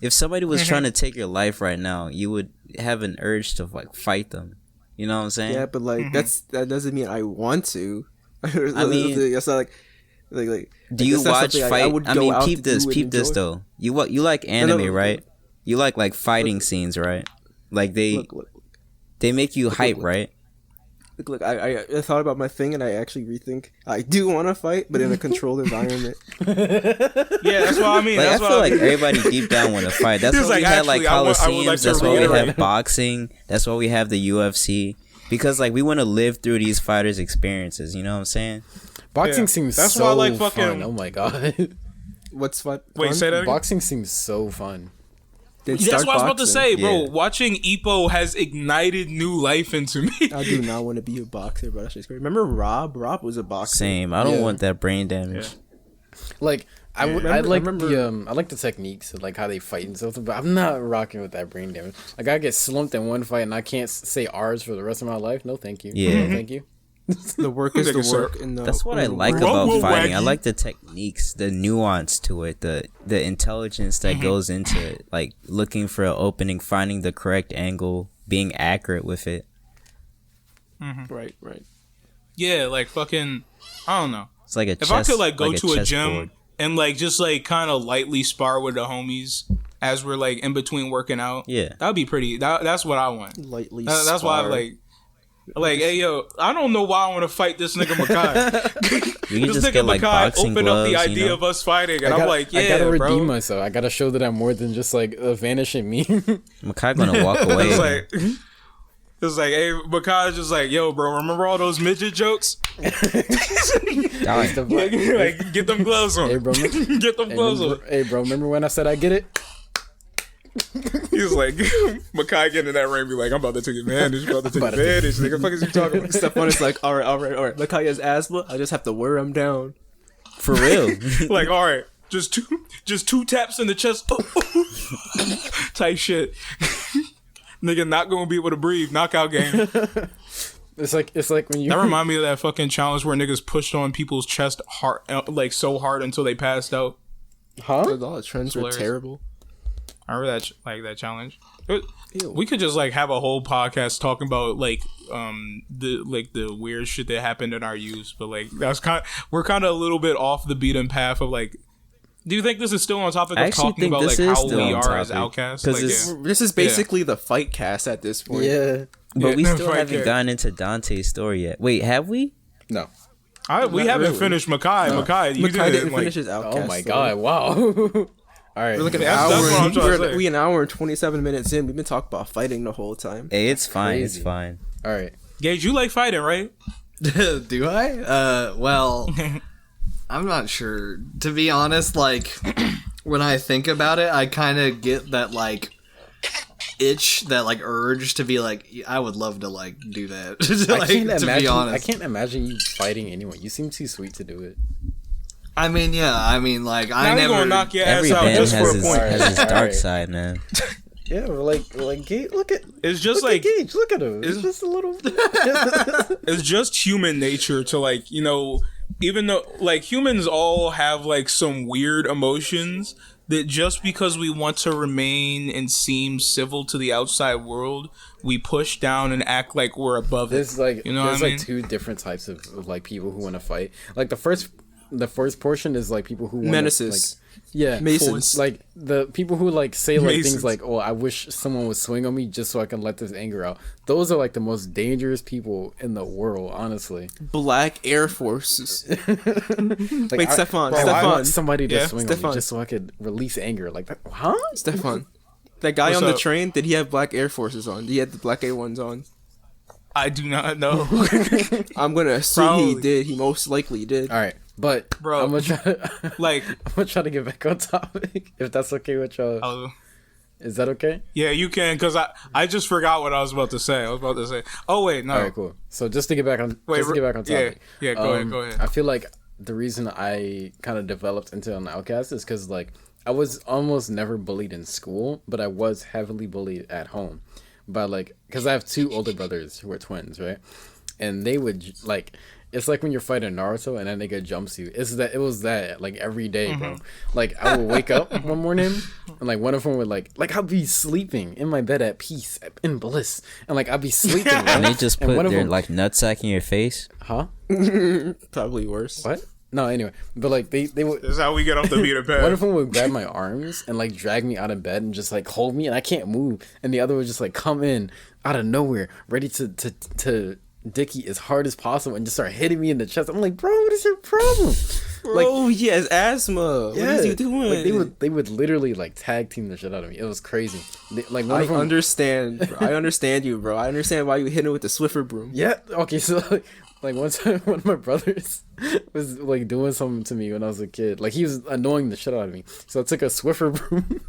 [SPEAKER 4] if somebody was trying to take your life right now, you would have an urge to like fight them. You know what I'm saying?
[SPEAKER 5] Yeah, but like that doesn't mean I want to.
[SPEAKER 4] I mean-
[SPEAKER 5] it's not like
[SPEAKER 4] Do you
[SPEAKER 5] that's not
[SPEAKER 4] watch
[SPEAKER 5] something
[SPEAKER 4] fight?
[SPEAKER 5] I would
[SPEAKER 4] I
[SPEAKER 5] go
[SPEAKER 4] mean,
[SPEAKER 5] out
[SPEAKER 4] peep
[SPEAKER 5] to
[SPEAKER 4] this,
[SPEAKER 5] do and
[SPEAKER 4] peep this
[SPEAKER 5] enjoy.
[SPEAKER 4] though. You like anime,
[SPEAKER 5] no,
[SPEAKER 4] right? You like fighting scenes, right? Like
[SPEAKER 5] Look,
[SPEAKER 4] they make you hype, right?
[SPEAKER 5] Look, I thought about my thing and I actually rethink. I do want to fight, but in a controlled environment.
[SPEAKER 1] Yeah, that's what I mean.
[SPEAKER 4] Like I
[SPEAKER 1] That's
[SPEAKER 4] feel
[SPEAKER 1] what
[SPEAKER 4] like
[SPEAKER 1] I mean.
[SPEAKER 4] everybody deep down want to fight. That's
[SPEAKER 1] He's
[SPEAKER 4] why we
[SPEAKER 1] like,
[SPEAKER 4] had like
[SPEAKER 1] actually, I would like
[SPEAKER 4] Coliseums.
[SPEAKER 1] to
[SPEAKER 4] That's why we
[SPEAKER 1] reiterate.
[SPEAKER 4] have boxing. That's why we have the UFC. Because like we want to live through these fighters' experiences. You know what I'm saying?
[SPEAKER 3] Boxing
[SPEAKER 1] Yeah.
[SPEAKER 3] seems
[SPEAKER 1] That's
[SPEAKER 3] so
[SPEAKER 1] why I like fucking-
[SPEAKER 3] fun. Oh my god.
[SPEAKER 5] What's fun?
[SPEAKER 1] Wait, say that again?
[SPEAKER 3] Boxing seems so fun.
[SPEAKER 5] Then
[SPEAKER 1] That's
[SPEAKER 5] start
[SPEAKER 1] what I was about to
[SPEAKER 5] boxing.
[SPEAKER 1] say, bro.
[SPEAKER 4] Yeah.
[SPEAKER 1] Watching Ippo has ignited new life into me.
[SPEAKER 5] I do not want to be a boxer, bro. That's just great. Remember Rob? Rob was a boxer.
[SPEAKER 4] Same. I don't
[SPEAKER 3] Yeah.
[SPEAKER 4] want that brain damage.
[SPEAKER 3] Like I
[SPEAKER 5] Remember-
[SPEAKER 3] like
[SPEAKER 5] remember-
[SPEAKER 3] I like the techniques of like how they fight and stuff, but I'm not rocking with that brain damage. Like I get slumped in one fight and I can't say R's for the rest of my life. No, thank you.
[SPEAKER 4] Yeah.
[SPEAKER 3] No, thank you.
[SPEAKER 5] The work is the
[SPEAKER 1] Nigga,
[SPEAKER 5] work. And the,
[SPEAKER 4] That's what I
[SPEAKER 5] and the
[SPEAKER 4] like
[SPEAKER 5] work.
[SPEAKER 4] about
[SPEAKER 1] Whoa,
[SPEAKER 4] fighting. I
[SPEAKER 1] wacky.
[SPEAKER 4] like the techniques, the nuance to it, the intelligence that goes into it. Like looking for an opening, finding the correct angle, being accurate with it.
[SPEAKER 5] Right.
[SPEAKER 1] Yeah, like fucking, I don't know.
[SPEAKER 4] It's like a
[SPEAKER 1] If
[SPEAKER 4] chess,
[SPEAKER 1] I could like go
[SPEAKER 4] like
[SPEAKER 1] to a gym
[SPEAKER 4] chessboard.
[SPEAKER 1] and like just like kind of lightly spar with the homies as we're like in between working out,
[SPEAKER 4] Yeah.
[SPEAKER 1] that'd be pretty. That's what I want.
[SPEAKER 5] Lightly.
[SPEAKER 1] That's why I like, hey yo, I don't know why I want to fight this nigga Michai.
[SPEAKER 4] You can
[SPEAKER 1] This
[SPEAKER 4] just
[SPEAKER 1] nigga
[SPEAKER 4] get like
[SPEAKER 1] Michai
[SPEAKER 4] boxing
[SPEAKER 1] opened
[SPEAKER 4] gloves.
[SPEAKER 1] up the idea
[SPEAKER 4] you know?
[SPEAKER 1] of us fighting, and
[SPEAKER 3] I
[SPEAKER 1] I'm
[SPEAKER 3] gotta,
[SPEAKER 1] like, yeah,
[SPEAKER 3] I gotta redeem
[SPEAKER 1] bro.
[SPEAKER 3] myself. I gotta show that I'm more than just like a vanishing meme.
[SPEAKER 4] Makai gonna walk away.
[SPEAKER 1] It's like, it's like, hey, Mikai's just like, yo, bro, remember all those midget jokes?
[SPEAKER 4] Dang.
[SPEAKER 1] Like, get them gloves on.
[SPEAKER 3] Hey bro,
[SPEAKER 1] Get them gloves on.
[SPEAKER 3] hey bro, remember when I said I get it?
[SPEAKER 1] He's like, Mikai getting in that ring, be like, I'm about to take advantage. About to take advantage. Nigga, what the fuck is you talking about?
[SPEAKER 5] Stephon is like, all right. Look how he has asthma. I just have to wear him down.
[SPEAKER 4] For real.
[SPEAKER 1] Like, all right, just two taps in the chest, type shit. Nigga, not gonna be able to breathe. Knockout game.
[SPEAKER 3] It's like when you
[SPEAKER 1] That remind me of that fucking challenge where niggas pushed on people's chest hard, like so hard until they passed out.
[SPEAKER 3] huh?
[SPEAKER 5] All the trends were
[SPEAKER 1] Hilarious.
[SPEAKER 5] terrible.
[SPEAKER 1] I remember that that challenge.
[SPEAKER 5] Ew.
[SPEAKER 1] We could just like have a whole podcast talking about like the weird shit that happened in our youth, but like we're kind of a little bit off the beaten path of like. Do you think this is still on topic
[SPEAKER 4] I
[SPEAKER 1] of
[SPEAKER 4] actually
[SPEAKER 1] talking
[SPEAKER 4] think
[SPEAKER 1] about
[SPEAKER 4] this
[SPEAKER 1] like
[SPEAKER 4] is
[SPEAKER 1] how
[SPEAKER 4] still
[SPEAKER 1] we
[SPEAKER 4] on
[SPEAKER 1] are as
[SPEAKER 4] topic.
[SPEAKER 1] outcasts?
[SPEAKER 4] 'Cause
[SPEAKER 1] Like,
[SPEAKER 4] it's-
[SPEAKER 1] yeah.
[SPEAKER 5] This is basically the fight cast at this point.
[SPEAKER 3] Yeah.
[SPEAKER 4] But we
[SPEAKER 1] Yeah,
[SPEAKER 4] still
[SPEAKER 1] right
[SPEAKER 4] haven't
[SPEAKER 1] there.
[SPEAKER 4] gotten into Dante's story yet. Wait, have we?
[SPEAKER 3] No.
[SPEAKER 1] We
[SPEAKER 5] Not
[SPEAKER 1] haven't
[SPEAKER 5] really.
[SPEAKER 1] finished Makai. Makai, you
[SPEAKER 5] Makai didn't
[SPEAKER 1] like,
[SPEAKER 5] finish his Outcast.
[SPEAKER 3] Oh my
[SPEAKER 5] story.
[SPEAKER 3] god! Wow. All right.
[SPEAKER 5] We're like an
[SPEAKER 1] That's
[SPEAKER 5] hour.
[SPEAKER 1] what I'm
[SPEAKER 5] And,
[SPEAKER 1] trying to say.
[SPEAKER 5] we an hour and 27 minutes in. We've been talking about fighting the whole time.
[SPEAKER 4] Hey, it's fine. It's
[SPEAKER 3] Crazy.
[SPEAKER 4] fine.
[SPEAKER 3] All right.
[SPEAKER 1] Gage, you like fighting, right?
[SPEAKER 2] Do I? Well, I'm not sure. To be honest, like, when I think about it, I kind of get that, like, itch, that, like, urge to be like, I would love to, like, do that.
[SPEAKER 3] I
[SPEAKER 2] Like,
[SPEAKER 3] can't
[SPEAKER 2] to
[SPEAKER 3] imagine.
[SPEAKER 2] be
[SPEAKER 3] I
[SPEAKER 2] honest.
[SPEAKER 3] can't imagine you fighting anyone. You seem too sweet to do it.
[SPEAKER 2] I mean, yeah, like,
[SPEAKER 1] Now
[SPEAKER 2] I
[SPEAKER 1] you
[SPEAKER 2] never...
[SPEAKER 1] gonna knock your ass
[SPEAKER 4] Every
[SPEAKER 1] out
[SPEAKER 4] band
[SPEAKER 1] just for
[SPEAKER 4] has
[SPEAKER 1] a
[SPEAKER 4] his,
[SPEAKER 1] point.
[SPEAKER 4] has his
[SPEAKER 3] All
[SPEAKER 4] dark
[SPEAKER 3] right.
[SPEAKER 4] side, man.
[SPEAKER 3] Yeah, like Gage, look at
[SPEAKER 1] It's just
[SPEAKER 3] look
[SPEAKER 1] like
[SPEAKER 3] at Gage. Look at him. It's
[SPEAKER 1] Is-
[SPEAKER 3] just a little.
[SPEAKER 1] it's just human nature to like, you know, even though like humans all have like some weird emotions that just because we want to remain and seem civil to the outside world, we push down and act like we're above
[SPEAKER 3] There's
[SPEAKER 1] it.
[SPEAKER 3] like
[SPEAKER 1] You know
[SPEAKER 3] there's
[SPEAKER 1] what I
[SPEAKER 3] like
[SPEAKER 1] mean?
[SPEAKER 3] two different types of like people who want to fight. Like the first portion is like people who wanna,
[SPEAKER 5] Menaces.
[SPEAKER 3] Like, yeah,
[SPEAKER 5] Masons.
[SPEAKER 3] Like the people who like say like
[SPEAKER 1] Masons.
[SPEAKER 3] things like, "Oh, I wish someone would swing on me just so I can let this anger out." Those are like the most dangerous people in the world, honestly.
[SPEAKER 5] Black Air Forces.
[SPEAKER 3] Like,
[SPEAKER 5] Wait, Stephon.
[SPEAKER 3] I
[SPEAKER 5] Stephon.
[SPEAKER 3] want somebody to
[SPEAKER 1] Yeah,
[SPEAKER 3] swing on me
[SPEAKER 5] Stephon.
[SPEAKER 3] just so I could release anger. Like that, huh?
[SPEAKER 5] Stephon. That guy
[SPEAKER 1] What's
[SPEAKER 5] on the
[SPEAKER 1] up?
[SPEAKER 5] train, did he have Black Air Forces on? Did he have the Black A1s on?
[SPEAKER 1] I do not know.
[SPEAKER 5] I'm gonna assume he
[SPEAKER 1] Probably.
[SPEAKER 5] did. He most likely did.
[SPEAKER 3] All right, but
[SPEAKER 1] Bro.
[SPEAKER 3] I'm gonna try.
[SPEAKER 1] Like,
[SPEAKER 3] I'm gonna try to get back on topic if that's okay with y'all. Is that okay?
[SPEAKER 1] yeah, you can, because I just forgot what I was about to say. Oh wait, no.
[SPEAKER 3] All right, cool. So just to get back on,
[SPEAKER 1] Wait,
[SPEAKER 3] just to get back on topic.
[SPEAKER 1] yeah, go ahead.
[SPEAKER 3] I feel like the reason I kind of developed into an outcast is because like I was almost never bullied in school, but I was heavily bullied at home. But like, because I have two older brothers who are twins, right? And they would like, it's like when you're fighting Naruto and that nigga jumps you. It was that like every day, bro. Like I would wake up one morning and like one of them would like I'd be sleeping in my bed at peace in bliss, and like I'd be sleeping.
[SPEAKER 4] And they just
[SPEAKER 3] And
[SPEAKER 4] put
[SPEAKER 3] one of
[SPEAKER 4] their
[SPEAKER 3] them-
[SPEAKER 4] like nutsack in your face.
[SPEAKER 3] Huh?
[SPEAKER 5] Probably worse.
[SPEAKER 3] What? No, anyway, but like they would.
[SPEAKER 1] This is how we get off the beat of bed.
[SPEAKER 3] One of them would grab my arms and like drag me out of bed and just like hold me, and I can't move. And the other would just like come in out of nowhere, ready to dicky as hard as possible, and just start hitting me in the chest. I'm like, bro, what is your problem?
[SPEAKER 5] Bro, he has asthma. What is he doing?
[SPEAKER 3] Like they would literally like tag team the shit out of me. It was crazy. Like one
[SPEAKER 5] I
[SPEAKER 3] of them,
[SPEAKER 5] understand. Bro. I understand you, bro. I understand why you hit him with the Swiffer broom.
[SPEAKER 3] yeah. Okay, so like one time, one of my brothers was like doing something to me when I was a kid. Like he was annoying the shit out of me. So I took a Swiffer broom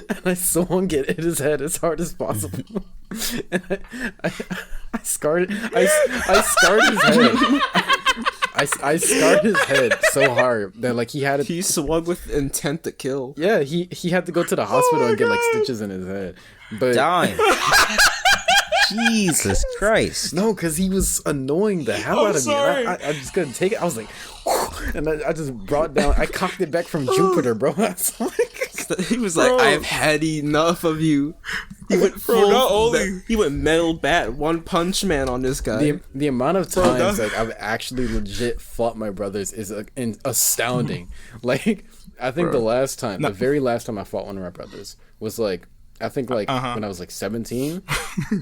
[SPEAKER 3] and I swung it at his head as hard as possible. And I scarred I scarred his head. I scarred his head so hard that like he had
[SPEAKER 5] He swung with intent to kill.
[SPEAKER 3] yeah, he had to go to the hospital and get like stitches in his head. But
[SPEAKER 4] Dying. Jesus Christ.
[SPEAKER 3] no, because he was annoying the hell out of me.
[SPEAKER 1] sorry.
[SPEAKER 3] And I just couldn't take it. I was like, and I just brought down. I cocked it back from Jupiter, bro. I was like,
[SPEAKER 5] He was like, I've had enough of you. He went full.
[SPEAKER 1] not only-
[SPEAKER 5] He went Metal Bat, One Punch Man on this guy.
[SPEAKER 3] the amount of times like I've actually legit fought my brothers is astounding. Like I think the very last time I fought one of my brothers was like I think like when I was like 17,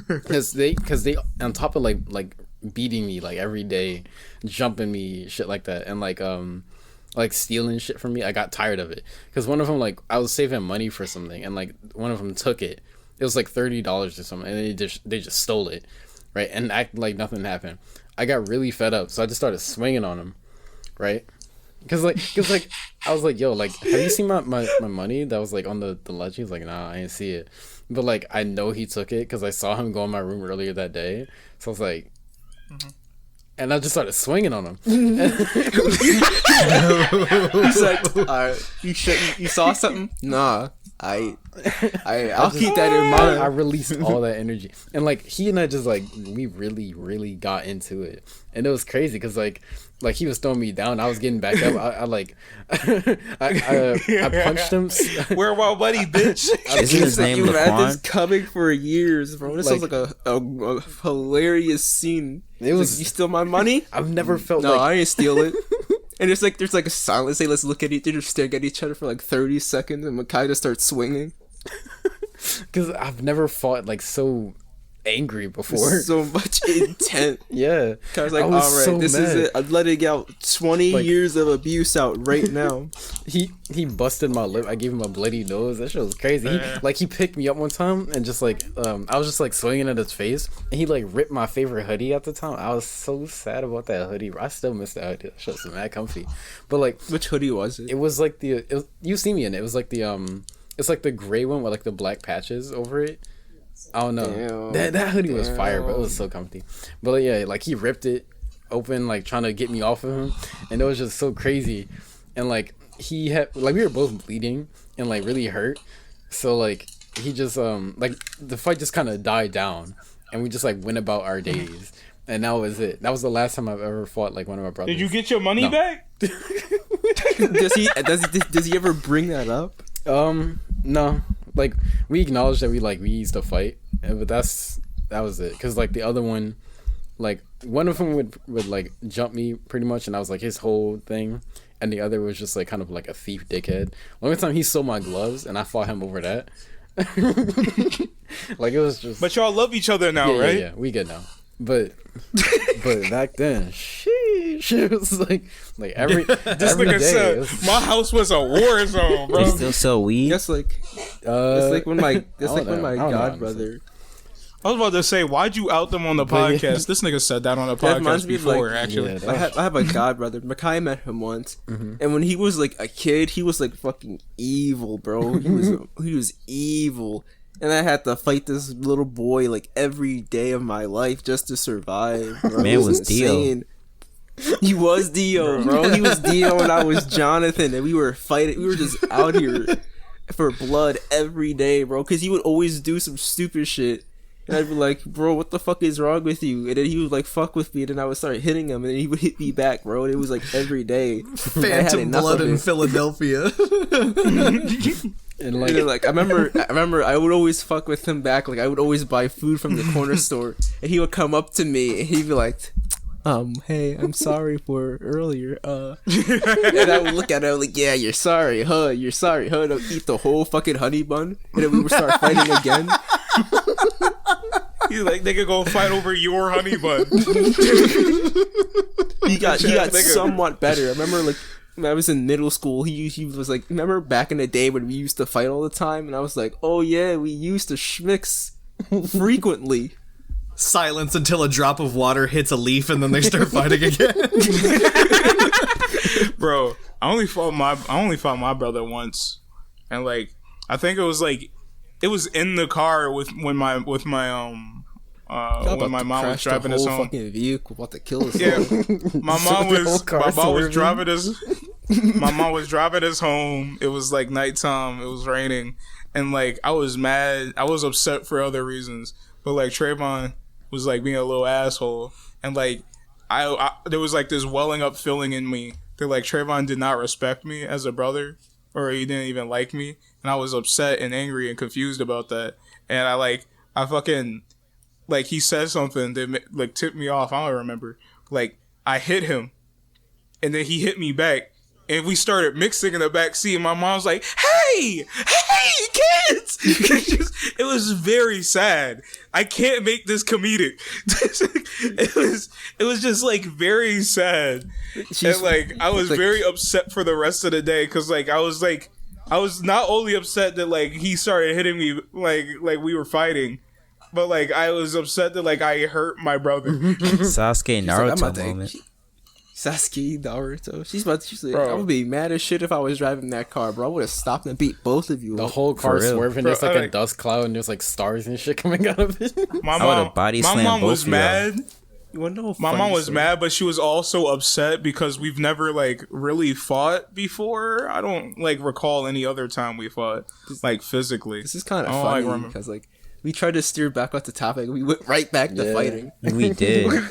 [SPEAKER 3] because they on top of like beating me like every day, jumping me, shit like that, and like stealing shit from me. I got tired of it because one of them like I was saving money for something, and like one of them took it. It was like $30 or something, and they just stole it, right? And acted like nothing happened. I got really fed up, so I just started swinging on him, right? Cause I was like, yo, like, have you seen my money that was like on the ledge? He was like, nah, I didn't see it. But like, I know he took it because I saw him go in my room earlier that day. So I was like, and I just started swinging on him.
[SPEAKER 5] He's like, alright, you saw something? Nah. I'll keep that in mind.
[SPEAKER 3] I released all that energy, and like he and I just like we really got into it, and it was crazy because like he was throwing me down, I was getting back up. I like I punched him.
[SPEAKER 1] Where my buddy, bitch?
[SPEAKER 4] Isn't his name
[SPEAKER 5] You've had this
[SPEAKER 4] Laquan?
[SPEAKER 5] coming for years, bro. This
[SPEAKER 3] Like-
[SPEAKER 5] sounds like a hilarious scene.
[SPEAKER 3] It was-
[SPEAKER 5] Like, you steal my money?
[SPEAKER 3] I've never felt
[SPEAKER 5] No,
[SPEAKER 3] like
[SPEAKER 5] I didn't steal it. And there's like a silence. Say, let's look at each other, stare at each other for like 30 seconds, and Michai just starts swinging.
[SPEAKER 3] because I've never fought like so angry before.
[SPEAKER 5] So much intent.
[SPEAKER 3] Yeah,
[SPEAKER 5] I was like, all
[SPEAKER 3] was
[SPEAKER 5] right,
[SPEAKER 3] so
[SPEAKER 5] this is
[SPEAKER 3] mad.
[SPEAKER 5] it. I'm letting out 20
[SPEAKER 3] Like-
[SPEAKER 5] years of abuse out right now.
[SPEAKER 3] He busted my lip. I gave him a bloody nose. That shit was crazy. He picked me up one time and just like I was just like swinging at his face, and he like ripped my favorite hoodie at the time. I was so sad about that hoodie. I still miss that hoodie. That shit was mad comfy. But like
[SPEAKER 5] Which hoodie was it?
[SPEAKER 3] it was like you see me in it. It was like it's like the gray one with like the black patches over it. I don't know.
[SPEAKER 5] Damn.
[SPEAKER 3] That hoodie was fire, but it was so comfy. But like, yeah, like he ripped it open, like trying to get me off of him, and it was just so crazy. And like he had like we were both bleeding and like really hurt, so like he just like the fight just kind of died down, and we just like went about our days. And that was it. That was the last time I've ever fought like one of my brothers.
[SPEAKER 1] Did you get your money
[SPEAKER 3] No.
[SPEAKER 1] back?
[SPEAKER 5] does he ever bring that up?
[SPEAKER 3] No. Like we acknowledged that we used to fight, but that was it. Cause like the other one, like one of them would like jump me pretty much, and that was like his whole thing, and the other was just like kind of like a thief dickhead. Only time he stole my gloves, and I fought him over that. Like it was just.
[SPEAKER 1] But y'all love each other now,
[SPEAKER 3] yeah,
[SPEAKER 1] right?
[SPEAKER 3] yeah, we good now. But back then, sheesh, it was like every
[SPEAKER 1] This
[SPEAKER 3] every
[SPEAKER 1] nigga
[SPEAKER 3] day,
[SPEAKER 1] said
[SPEAKER 3] it was-
[SPEAKER 1] my house was a war zone,
[SPEAKER 4] They
[SPEAKER 1] bro.
[SPEAKER 4] still sell weed?
[SPEAKER 5] That's like when my godbrother.
[SPEAKER 1] I was about to say, why'd you out them on the
[SPEAKER 3] But-
[SPEAKER 1] podcast? This nigga said that on the
[SPEAKER 5] That reminds
[SPEAKER 1] podcast
[SPEAKER 5] me of,
[SPEAKER 1] before,
[SPEAKER 5] like-
[SPEAKER 1] actually.
[SPEAKER 3] Yeah,
[SPEAKER 5] I have a godbrother. Michai met him once, and when he was like a kid, he was like fucking evil, bro. He was evil, and I had to fight this little boy like every day of my life just to survive. Bro.
[SPEAKER 4] Man
[SPEAKER 5] It
[SPEAKER 4] was Dio.
[SPEAKER 5] insane. He was Dio, bro. He was Dio, and I was Jonathan, and we were fighting. We were just out here for blood every day, bro. Because he would always do some stupid shit. And I'd be like, bro, what the fuck is wrong with you? And then he would like fuck with me, and then I would start hitting him, and then he would hit me back, bro. And it was like every day.
[SPEAKER 2] Phantom blood in Philadelphia.
[SPEAKER 3] and like
[SPEAKER 5] And then, like I remember I would always fuck with him back. Like I would always buy food from the corner store, and he would come up to me and he'd be like, hey, I'm sorry for earlier. And I would look at her like, yeah, you're sorry, huh? You're sorry, huh? And I'll eat the whole fucking honey bun, and then we would start fighting again.
[SPEAKER 1] He's like, nigga, go fight over your honey bun.
[SPEAKER 5] He got somewhat better. I remember, like, when I was in middle school, he was like, remember back in the day when we used to fight all the time? And I was like, oh yeah, we used to schmix frequently.
[SPEAKER 2] Silence until a drop of water hits a leaf and then they start fighting again.
[SPEAKER 1] Bro, I only fought my brother once, and like I think it was in the car when my mom was driving us home.
[SPEAKER 5] Fucking vehicle about to kill us.
[SPEAKER 1] Yeah, my mom was driving us. My mom was driving us home. It was like nighttime. It was raining, and like I was mad. I was upset for other reasons, but like Trayvon was like being a little asshole, and like I there was like this welling up feeling in me that like Trayvon did not respect me as a brother, or he didn't even like me, and I was upset and angry and confused about that, and I fucking like he said something that like tipped me off. I don't remember. Like I hit him, and then he hit me back. And we started mixing in the back seat, and my mom's like, "Hey, kids!" It was very sad. I can't make this comedic. It was just like very sad, and like I was very upset for the rest of the day because like I was not only upset that like he started hitting me like we were fighting, but like I was upset that like I hurt my brother.
[SPEAKER 4] Sasuke Naruto
[SPEAKER 5] like,
[SPEAKER 4] moment.
[SPEAKER 5] Sasuke, Naruto. She's like, I would be mad as shit if I was driving that car, bro. I would have stopped and beat both of you.
[SPEAKER 3] The whole car swerving, there's like a dust cloud and there's like stars and shit coming out of it.
[SPEAKER 1] My mom was mad. My mom was mad, but she was also upset because we've never like really fought before. I don't like recall any other time we fought like physically.
[SPEAKER 5] This is kind of funny because like we tried to steer back off the topic. We went right back to fighting.
[SPEAKER 4] We did.
[SPEAKER 5] Like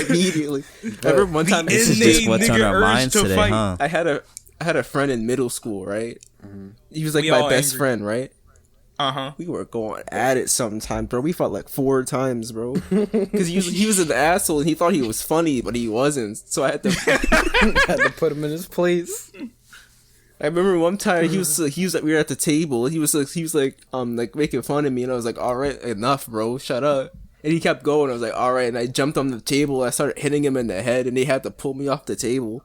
[SPEAKER 5] immediately. Remember one time?
[SPEAKER 4] This is just what's on our minds today, huh?
[SPEAKER 5] I had a friend in middle school, right? Mm-hmm. He was like my best friend, right? We were going at it sometimes, bro. We fought like 4 times, bro. Because he was an asshole and he thought he was funny, but he wasn't. So I had to
[SPEAKER 3] put him in his place.
[SPEAKER 5] I remember one time he was like, we were at the table. He was like making fun of me, and I was like, all right, enough, bro, shut up. And he kept going. I was like, all right, and I jumped on the table. I started hitting him in the head, and he had to pull me off the table.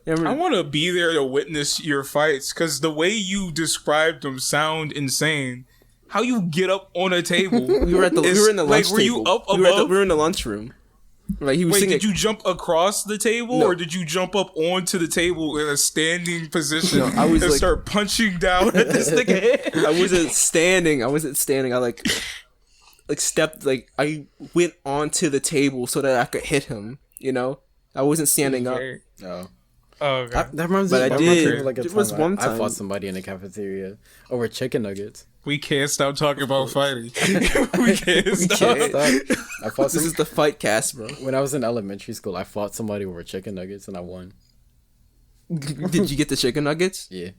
[SPEAKER 1] I want to be there to witness your fights because the way you described them sound insane. How you get up on a table?
[SPEAKER 5] we were in the lunch table.
[SPEAKER 1] Were you up above?
[SPEAKER 5] We were in the lunchroom. Like he was singing.
[SPEAKER 1] Did you jump across the table, or did you jump up onto the table in a standing position and start punching down at this nigga?
[SPEAKER 5] I wasn't standing. I stepped, like I went onto the table so that I could hit him. You know, I wasn't standing up.
[SPEAKER 3] Oh, okay. That reminds me.
[SPEAKER 5] But I did.
[SPEAKER 3] Like
[SPEAKER 5] it was one time
[SPEAKER 3] I fought somebody in the cafeteria over chicken nuggets.
[SPEAKER 1] We can't stop talking about fighting. we can't stop.
[SPEAKER 3] I fought.
[SPEAKER 5] This is the fight cast, bro.
[SPEAKER 3] When I was in elementary school, I fought somebody over chicken nuggets and I won.
[SPEAKER 5] Did you get the chicken nuggets?
[SPEAKER 3] Yeah.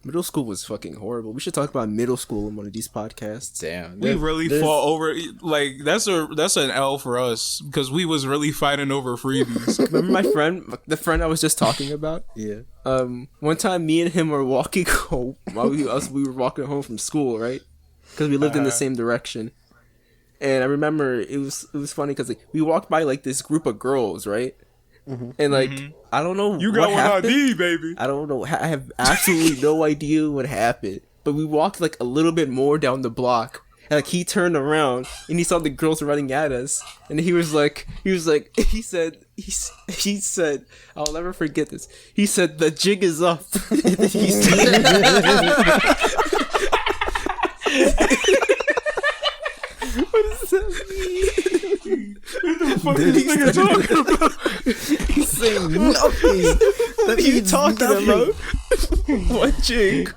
[SPEAKER 5] Middle school was fucking horrible. We should talk about middle school in one of these podcasts.
[SPEAKER 3] Damn.
[SPEAKER 1] We really fought over, like, that's an L for us, because we was really fighting over freebies.
[SPEAKER 5] Remember the friend I was just talking about?
[SPEAKER 3] Yeah.
[SPEAKER 5] One time me and him were walking home, while we were walking home from school, right? Because we lived in the same direction. And I remember it was funny because like, we walked by like this group of girls, right? Mm-hmm. And like I don't know
[SPEAKER 1] you got what happened. I need, baby.
[SPEAKER 5] I don't know. I have absolutely no idea what happened. But we walked like a little bit more down the block, and like he turned around and he saw the girls running at us, and he said, I'll never forget this. He said, "The jig is up." And then he said, what does that mean? What the fuck is this nigga talking about? He's saying nothing. What are you talking about? What jig?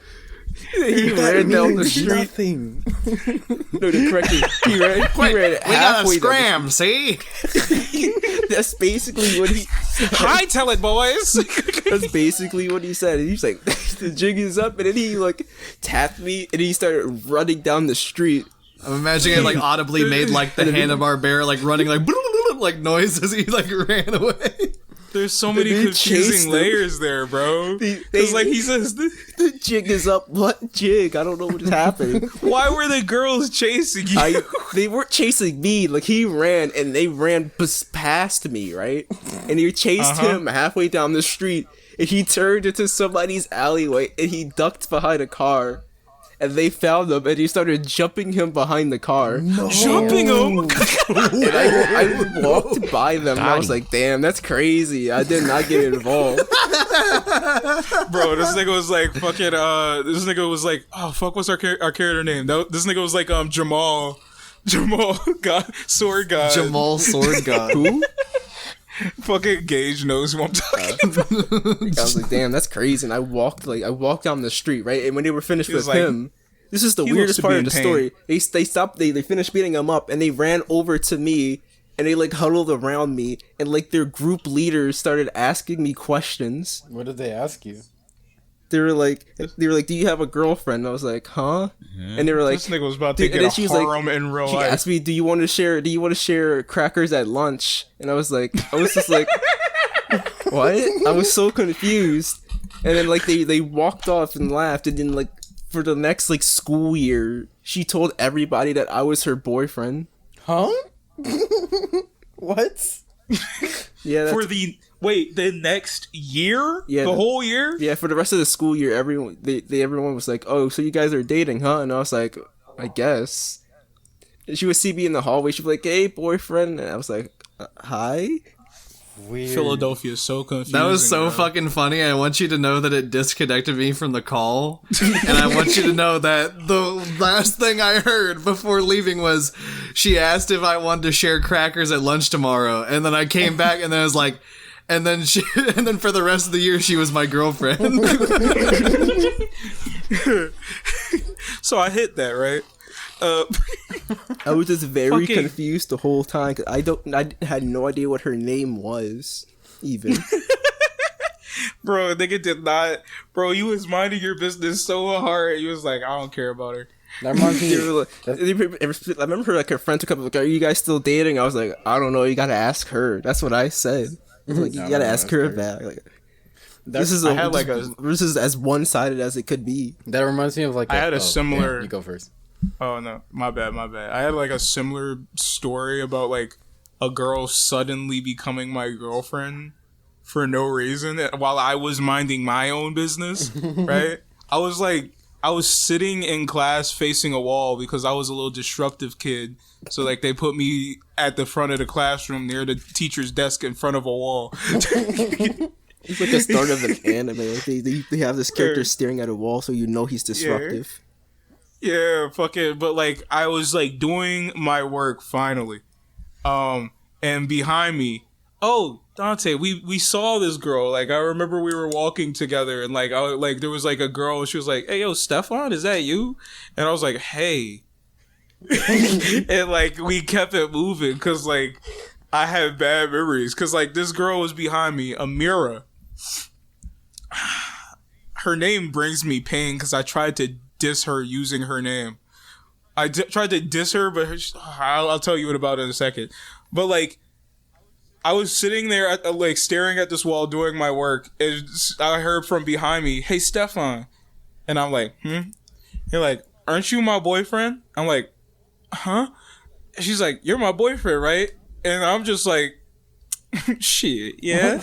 [SPEAKER 5] He ran down the street.
[SPEAKER 3] Nothing.
[SPEAKER 5] No, to correct me. He ran
[SPEAKER 2] we got a scram, see?
[SPEAKER 5] That's basically what he said.
[SPEAKER 1] Hightail it, boys.
[SPEAKER 5] That's basically what he said. And he's like, the jig is up. And then he like tapped me and he started running down the street.
[SPEAKER 2] I'm imagining it like audibly made like the Hanna-Barbera like running like like noises. He like ran away.
[SPEAKER 1] There's so many
[SPEAKER 5] They chased
[SPEAKER 1] confusing
[SPEAKER 5] him.
[SPEAKER 1] layers there, bro.
[SPEAKER 5] They-
[SPEAKER 1] It's like he says,
[SPEAKER 5] The jig is up. What jig? I don't know what is happening.
[SPEAKER 1] why were the girls chasing you?
[SPEAKER 5] They weren't chasing me. Like, he ran, and they ran past me, right? And he chased him halfway down the street, and he turned into somebody's alleyway, and he ducked behind a car. And they found him, and he started jumping him behind the car.
[SPEAKER 1] Jumping him.
[SPEAKER 5] And I walked by them, and I was like, damn, that's crazy. I did not get involved.
[SPEAKER 1] Bro, this nigga was like fucking. This nigga was like, oh fuck, what's our character name? This nigga was like Jamal, God, sword god.
[SPEAKER 2] Jamal Sword God.
[SPEAKER 5] Who?
[SPEAKER 1] Fucking Gage knows who I'm talking about.
[SPEAKER 5] I was like, damn, that's crazy. And I walked down the street, right? And when they were finished
[SPEAKER 1] He was
[SPEAKER 5] with
[SPEAKER 1] like,
[SPEAKER 5] him, this is the
[SPEAKER 1] he
[SPEAKER 5] weirdest
[SPEAKER 1] looks to
[SPEAKER 5] part
[SPEAKER 1] be
[SPEAKER 5] of
[SPEAKER 1] in
[SPEAKER 5] the
[SPEAKER 1] pain.
[SPEAKER 5] story. They stopped, they finished beating him up, and they ran over to me, and they like huddled around me, and like their group leaders started asking me questions.
[SPEAKER 3] What did they ask you?
[SPEAKER 5] They were like, do you have a girlfriend? And I was like, huh? And they were like,
[SPEAKER 1] This nigga was about to
[SPEAKER 5] Dude, and
[SPEAKER 1] get
[SPEAKER 5] then
[SPEAKER 1] a
[SPEAKER 5] she was like-
[SPEAKER 1] harem in real
[SPEAKER 5] she
[SPEAKER 1] life.
[SPEAKER 5] asked me, do you want to share crackers at lunch? And I was just like, what? I was so confused. And then like they walked off and laughed, and then like for the next like school year, she told everybody that I was her boyfriend.
[SPEAKER 3] Huh? What?
[SPEAKER 5] Yeah,
[SPEAKER 1] For the next year,
[SPEAKER 5] Yeah,
[SPEAKER 1] the whole year.
[SPEAKER 5] yeah, for the rest of the school year, everyone was like, "Oh, so you guys are dating, huh?" And I was like, "I guess." And she would see me in the hallway. She'd be like, "Hey, boyfriend," and I was like, "Hi."
[SPEAKER 3] Weird.
[SPEAKER 1] Philadelphia is so confusing.
[SPEAKER 2] That was so
[SPEAKER 1] bro.
[SPEAKER 2] fucking funny. I want you to know that it disconnected me from the call. And I want you to know that the last thing I heard before leaving was she asked if I wanted to share crackers at lunch tomorrow. And then I came back and then I was like, and then for the rest of the year, she was my girlfriend.
[SPEAKER 1] So I hit that, right?
[SPEAKER 5] I was just very
[SPEAKER 1] Fucking-
[SPEAKER 5] confused the whole time. 'Cause I had no idea what her name was, even.
[SPEAKER 1] Bro, nigga did not. Bro, you was minding your business so hard. You was like, I don't care about her.
[SPEAKER 3] That reminds
[SPEAKER 5] They
[SPEAKER 3] me.
[SPEAKER 5] were like- I remember like her friend took up like, "Are you guys still dating?" I was like, "I don't know. You gotta ask her." That's what I said. I was like, you gotta ask her back. Like, this is
[SPEAKER 1] I had, like,
[SPEAKER 5] this is as one sided as it could be.
[SPEAKER 3] That reminds me of like.
[SPEAKER 1] I had a similar-
[SPEAKER 3] yeah, you go first.
[SPEAKER 1] Oh no, my bad. I had like a similar story about like a girl suddenly becoming my girlfriend for no reason while I was minding my own business. Right? I was sitting in class facing a wall because I was a little disruptive kid. So like they put me at the front of the classroom near the teacher's desk in front of a wall.
[SPEAKER 5] It's like the start of an anime. Like they have this character staring at a wall, so you know he's disruptive.
[SPEAKER 1] Yeah, fucking. But like, I was like doing my work finally, and behind me, oh Dante, we saw this girl. Like I remember we were walking together, and like there was like a girl, and she was like, "Hey, yo, Stefan, is that you?" And I was like, "Hey," and like we kept it moving because like I had bad memories because like this girl was behind me, Amira. Her name brings me pain because I tried to diss her using her name. I tried to diss her, but I'll tell you about it in a second. But like, I was sitting there like staring at this wall doing my work, and I heard from behind me, "Hey, Stefan," and I'm like, You're like, "Aren't you my boyfriend?" I'm like, "Huh?" She's like, "You're my boyfriend, right?" And I'm just like, "Shit, yeah."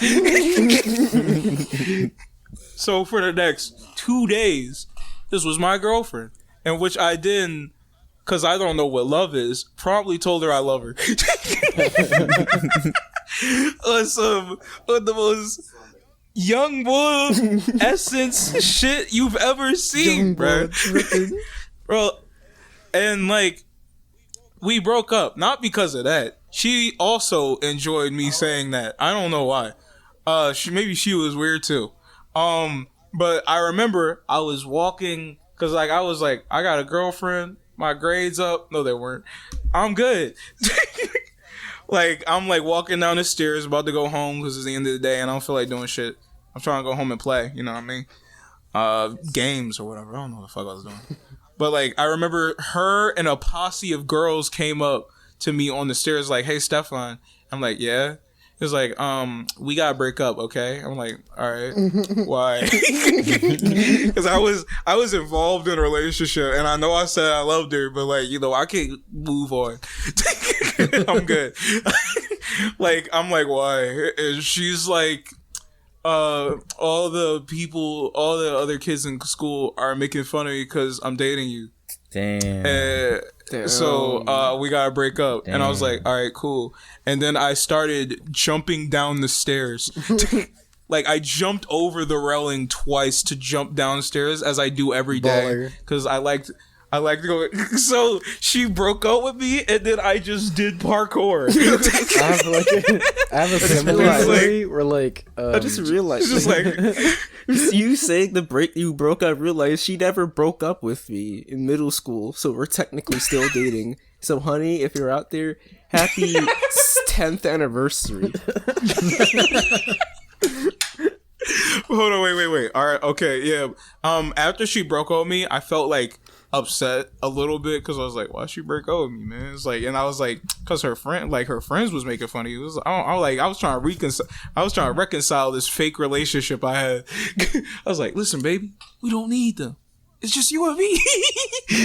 [SPEAKER 1] So for the next 2 days, this was my girlfriend, in which I didn't, because I don't know what love is, promptly told her I love her. On the most young boy essence shit you've ever seen, bro. Bro, and like, we broke up, not because of that. She also enjoyed me saying that. I don't know why. Maybe she was weird too. But I remember I was walking, cause like I was like, I got a girlfriend, my grades up. No, they weren't. I'm good. Like I'm like walking down the stairs, about to go home because it's the end of the day and I don't feel like doing shit. I'm trying to go home and play, you know what I mean? Games or whatever. I don't know what the fuck I was doing. But like I remember her and a posse of girls came up to me on the stairs like, "Hey, Stefan." I'm like, yeah. He's like, we gotta break up, okay? I'm like, all right, why? Because I was involved in a relationship, and I know I said I loved her, but like, I can't move on. I'm good. I'm like, why? And she's like, all the other kids in school are making fun of me because I'm dating you.
[SPEAKER 4] Damn.
[SPEAKER 1] So we gotta break up. Damn. And I was like, all right, cool. And then I started jumping down the stairs. I jumped over the railing twice to jump downstairs, as I do every day, because I like to go. So she broke up with me, and then I just did parkour.
[SPEAKER 3] I have a similar story where
[SPEAKER 5] I just realized,
[SPEAKER 1] just
[SPEAKER 5] you saying you broke up. Realized she never broke up with me in middle school, so we're technically still dating. So, honey, if you're out there, happy 10th anniversary.
[SPEAKER 1] Hold on, wait. All right, okay, yeah. After she broke up with me, I felt upset a little bit, because I was like, why she break up with me, man? It's and I was like, because her friends was making fun of you. I was trying to reconcile this fake relationship I had. I was like, listen, baby, we don't need them. It's just you and me.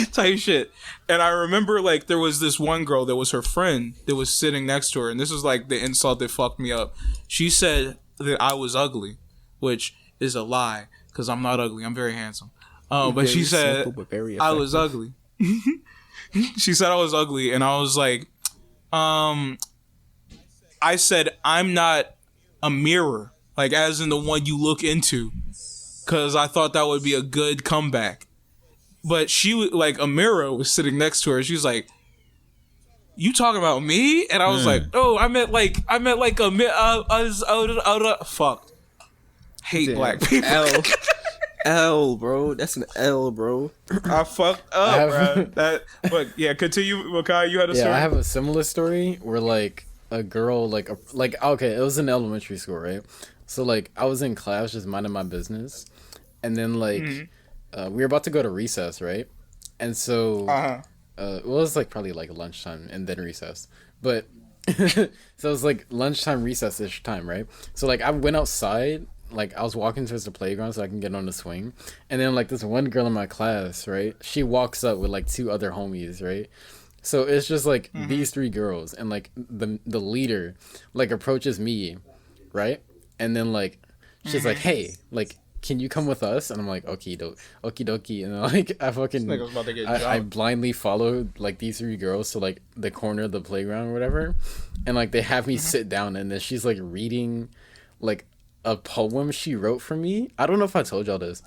[SPEAKER 1] Type shit. And I remember there was this one girl that was her friend that was sitting next to her, and this was the insult that fucked me up. She said that I was ugly, which is a lie, because I'm not ugly. I'm very handsome. But she said I was ugly. She said I was ugly, and I was like, I said I'm not a mirror, as in the one you look into, because I thought that would be a good comeback. But she was a mirror was sitting next to her. She was like, "You talking about me?" And I was like, "Oh, I meant a mirror." Fuck. Hate
[SPEAKER 5] Damn.
[SPEAKER 1] black people.
[SPEAKER 5] L, bro. That's an L, bro.
[SPEAKER 1] I fucked up, bro. But yeah, continue, Michai. You had a story.
[SPEAKER 3] Yeah, I have a similar story where a girl okay, it was in elementary school, right? So I was in class just minding my business, and then we were about to go to recess, right? And so it was probably lunchtime and then recess, but so it was lunchtime recess-ish time, right? So I went outside. I was walking towards the playground so I can get on the swing. And then, this one girl in my class, right? She walks up with, 2 other homies, right? So it's just, these 3 girls. And, the leader, approaches me, right? And then, she's like, hey, can you come with us? And I'm like, okie dokie. And, I fucking, I blindly followed, these 3 girls to, the corner of the playground or whatever. And, they have me sit down. And then she's, reading, a poem she wrote for me. I don't know if I told y'all this,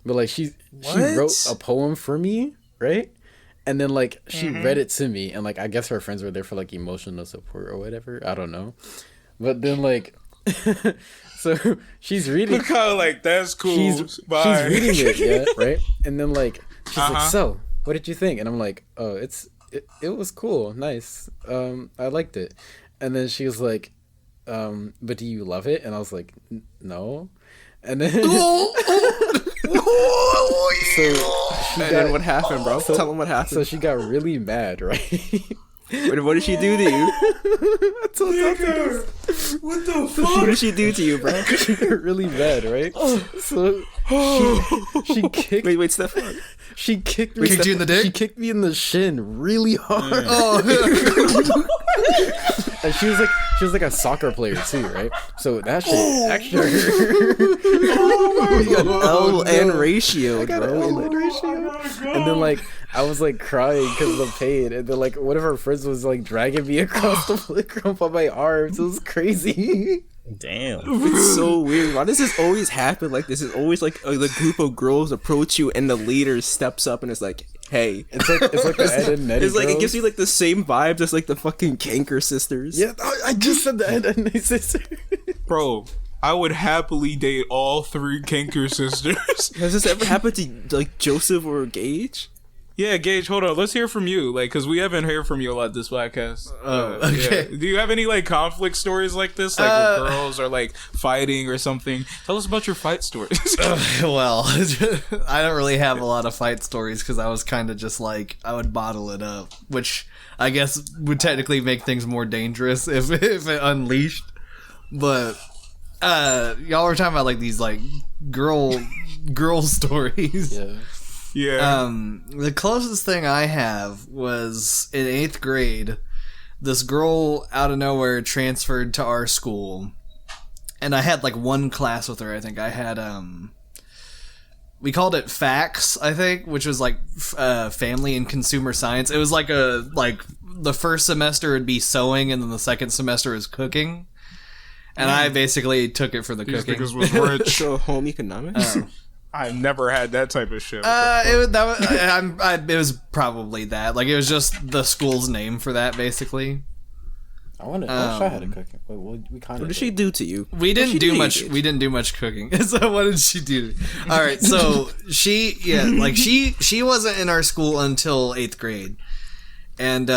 [SPEAKER 3] but she wrote a poem for me, right? And then she read it to me, and I guess her friends were there for emotional support or whatever. I don't know, but then so she's reading.
[SPEAKER 1] Look how that's cool.
[SPEAKER 3] She's reading it, yeah, right? And then she's like, so what did you think? And I'm like, oh, it was cool, nice. I liked it. And then she was like, but do you love it? And I was like, no. And then
[SPEAKER 5] then what happened, bro? Tell them what happened.
[SPEAKER 3] So she got really mad, right?
[SPEAKER 5] What did she do to you?
[SPEAKER 3] I told Dante this.
[SPEAKER 1] What the fuck?
[SPEAKER 5] What did she do to you, bro?
[SPEAKER 3] She got really mad, right? So she kicked.
[SPEAKER 5] Wait, Stefan.
[SPEAKER 3] She kicked me.
[SPEAKER 2] Kicked you in the dick?
[SPEAKER 3] She kicked me in the shin really hard. And she was like a soccer player too, right? So that shit actually hurt.
[SPEAKER 5] You got L and ratio,
[SPEAKER 3] I got
[SPEAKER 5] bro.
[SPEAKER 3] L and ratio. And then I was crying because of the pain, and then one of her friends was dragging me across the playground by my arms. It was crazy.
[SPEAKER 4] Damn.
[SPEAKER 5] It's so weird. Why does this always happen? This is always the group of girls approach you and the leader steps up and is like, hey.
[SPEAKER 3] It's like the Ed and Nettie
[SPEAKER 5] It's it
[SPEAKER 3] girls.
[SPEAKER 5] gives you the same vibes as the fucking Canker sisters.
[SPEAKER 3] Yeah, I just said the Ed and Nettie sisters.
[SPEAKER 1] Bro, I would happily date all 3 Canker sisters.
[SPEAKER 5] Has this ever happened to Joseph or Gage?
[SPEAKER 1] Yeah, Gage, hold on. Let's hear from you, like, because we haven't heard from you a lot this podcast.
[SPEAKER 2] Okay.
[SPEAKER 1] Yeah. Do you have any like conflict stories like this, like with girls or like fighting or something? Tell us about your fight stories.
[SPEAKER 2] Well, I don't really have a lot of fight stories because I was kind of just like I would bottle it up, which I guess would technically make things more dangerous if it unleashed. But y'all were talking about like these like girl stories.
[SPEAKER 3] Yeah.
[SPEAKER 1] Yeah.
[SPEAKER 2] The closest thing I have was in 8th grade. This girl out of nowhere transferred to our school, and I had like one class with her. I think I had we called it FACS, I think, which was like family and consumer science. It was like the first semester would be sewing, and then the second semester is cooking. And I basically took it for the
[SPEAKER 1] These
[SPEAKER 2] cooking.
[SPEAKER 1] niggas was rich.
[SPEAKER 5] So home economics.
[SPEAKER 1] I've never had that type of shit.
[SPEAKER 2] It was probably that. Like, it was just the school's name for that, basically.
[SPEAKER 3] I wish I had a cooking. We kind of.
[SPEAKER 5] What did she do to you?
[SPEAKER 2] We didn't
[SPEAKER 5] she
[SPEAKER 2] do
[SPEAKER 5] do
[SPEAKER 2] much.
[SPEAKER 5] you?
[SPEAKER 2] We didn't do much cooking. So what did she do? All right. So she wasn't in our school until 8th grade, and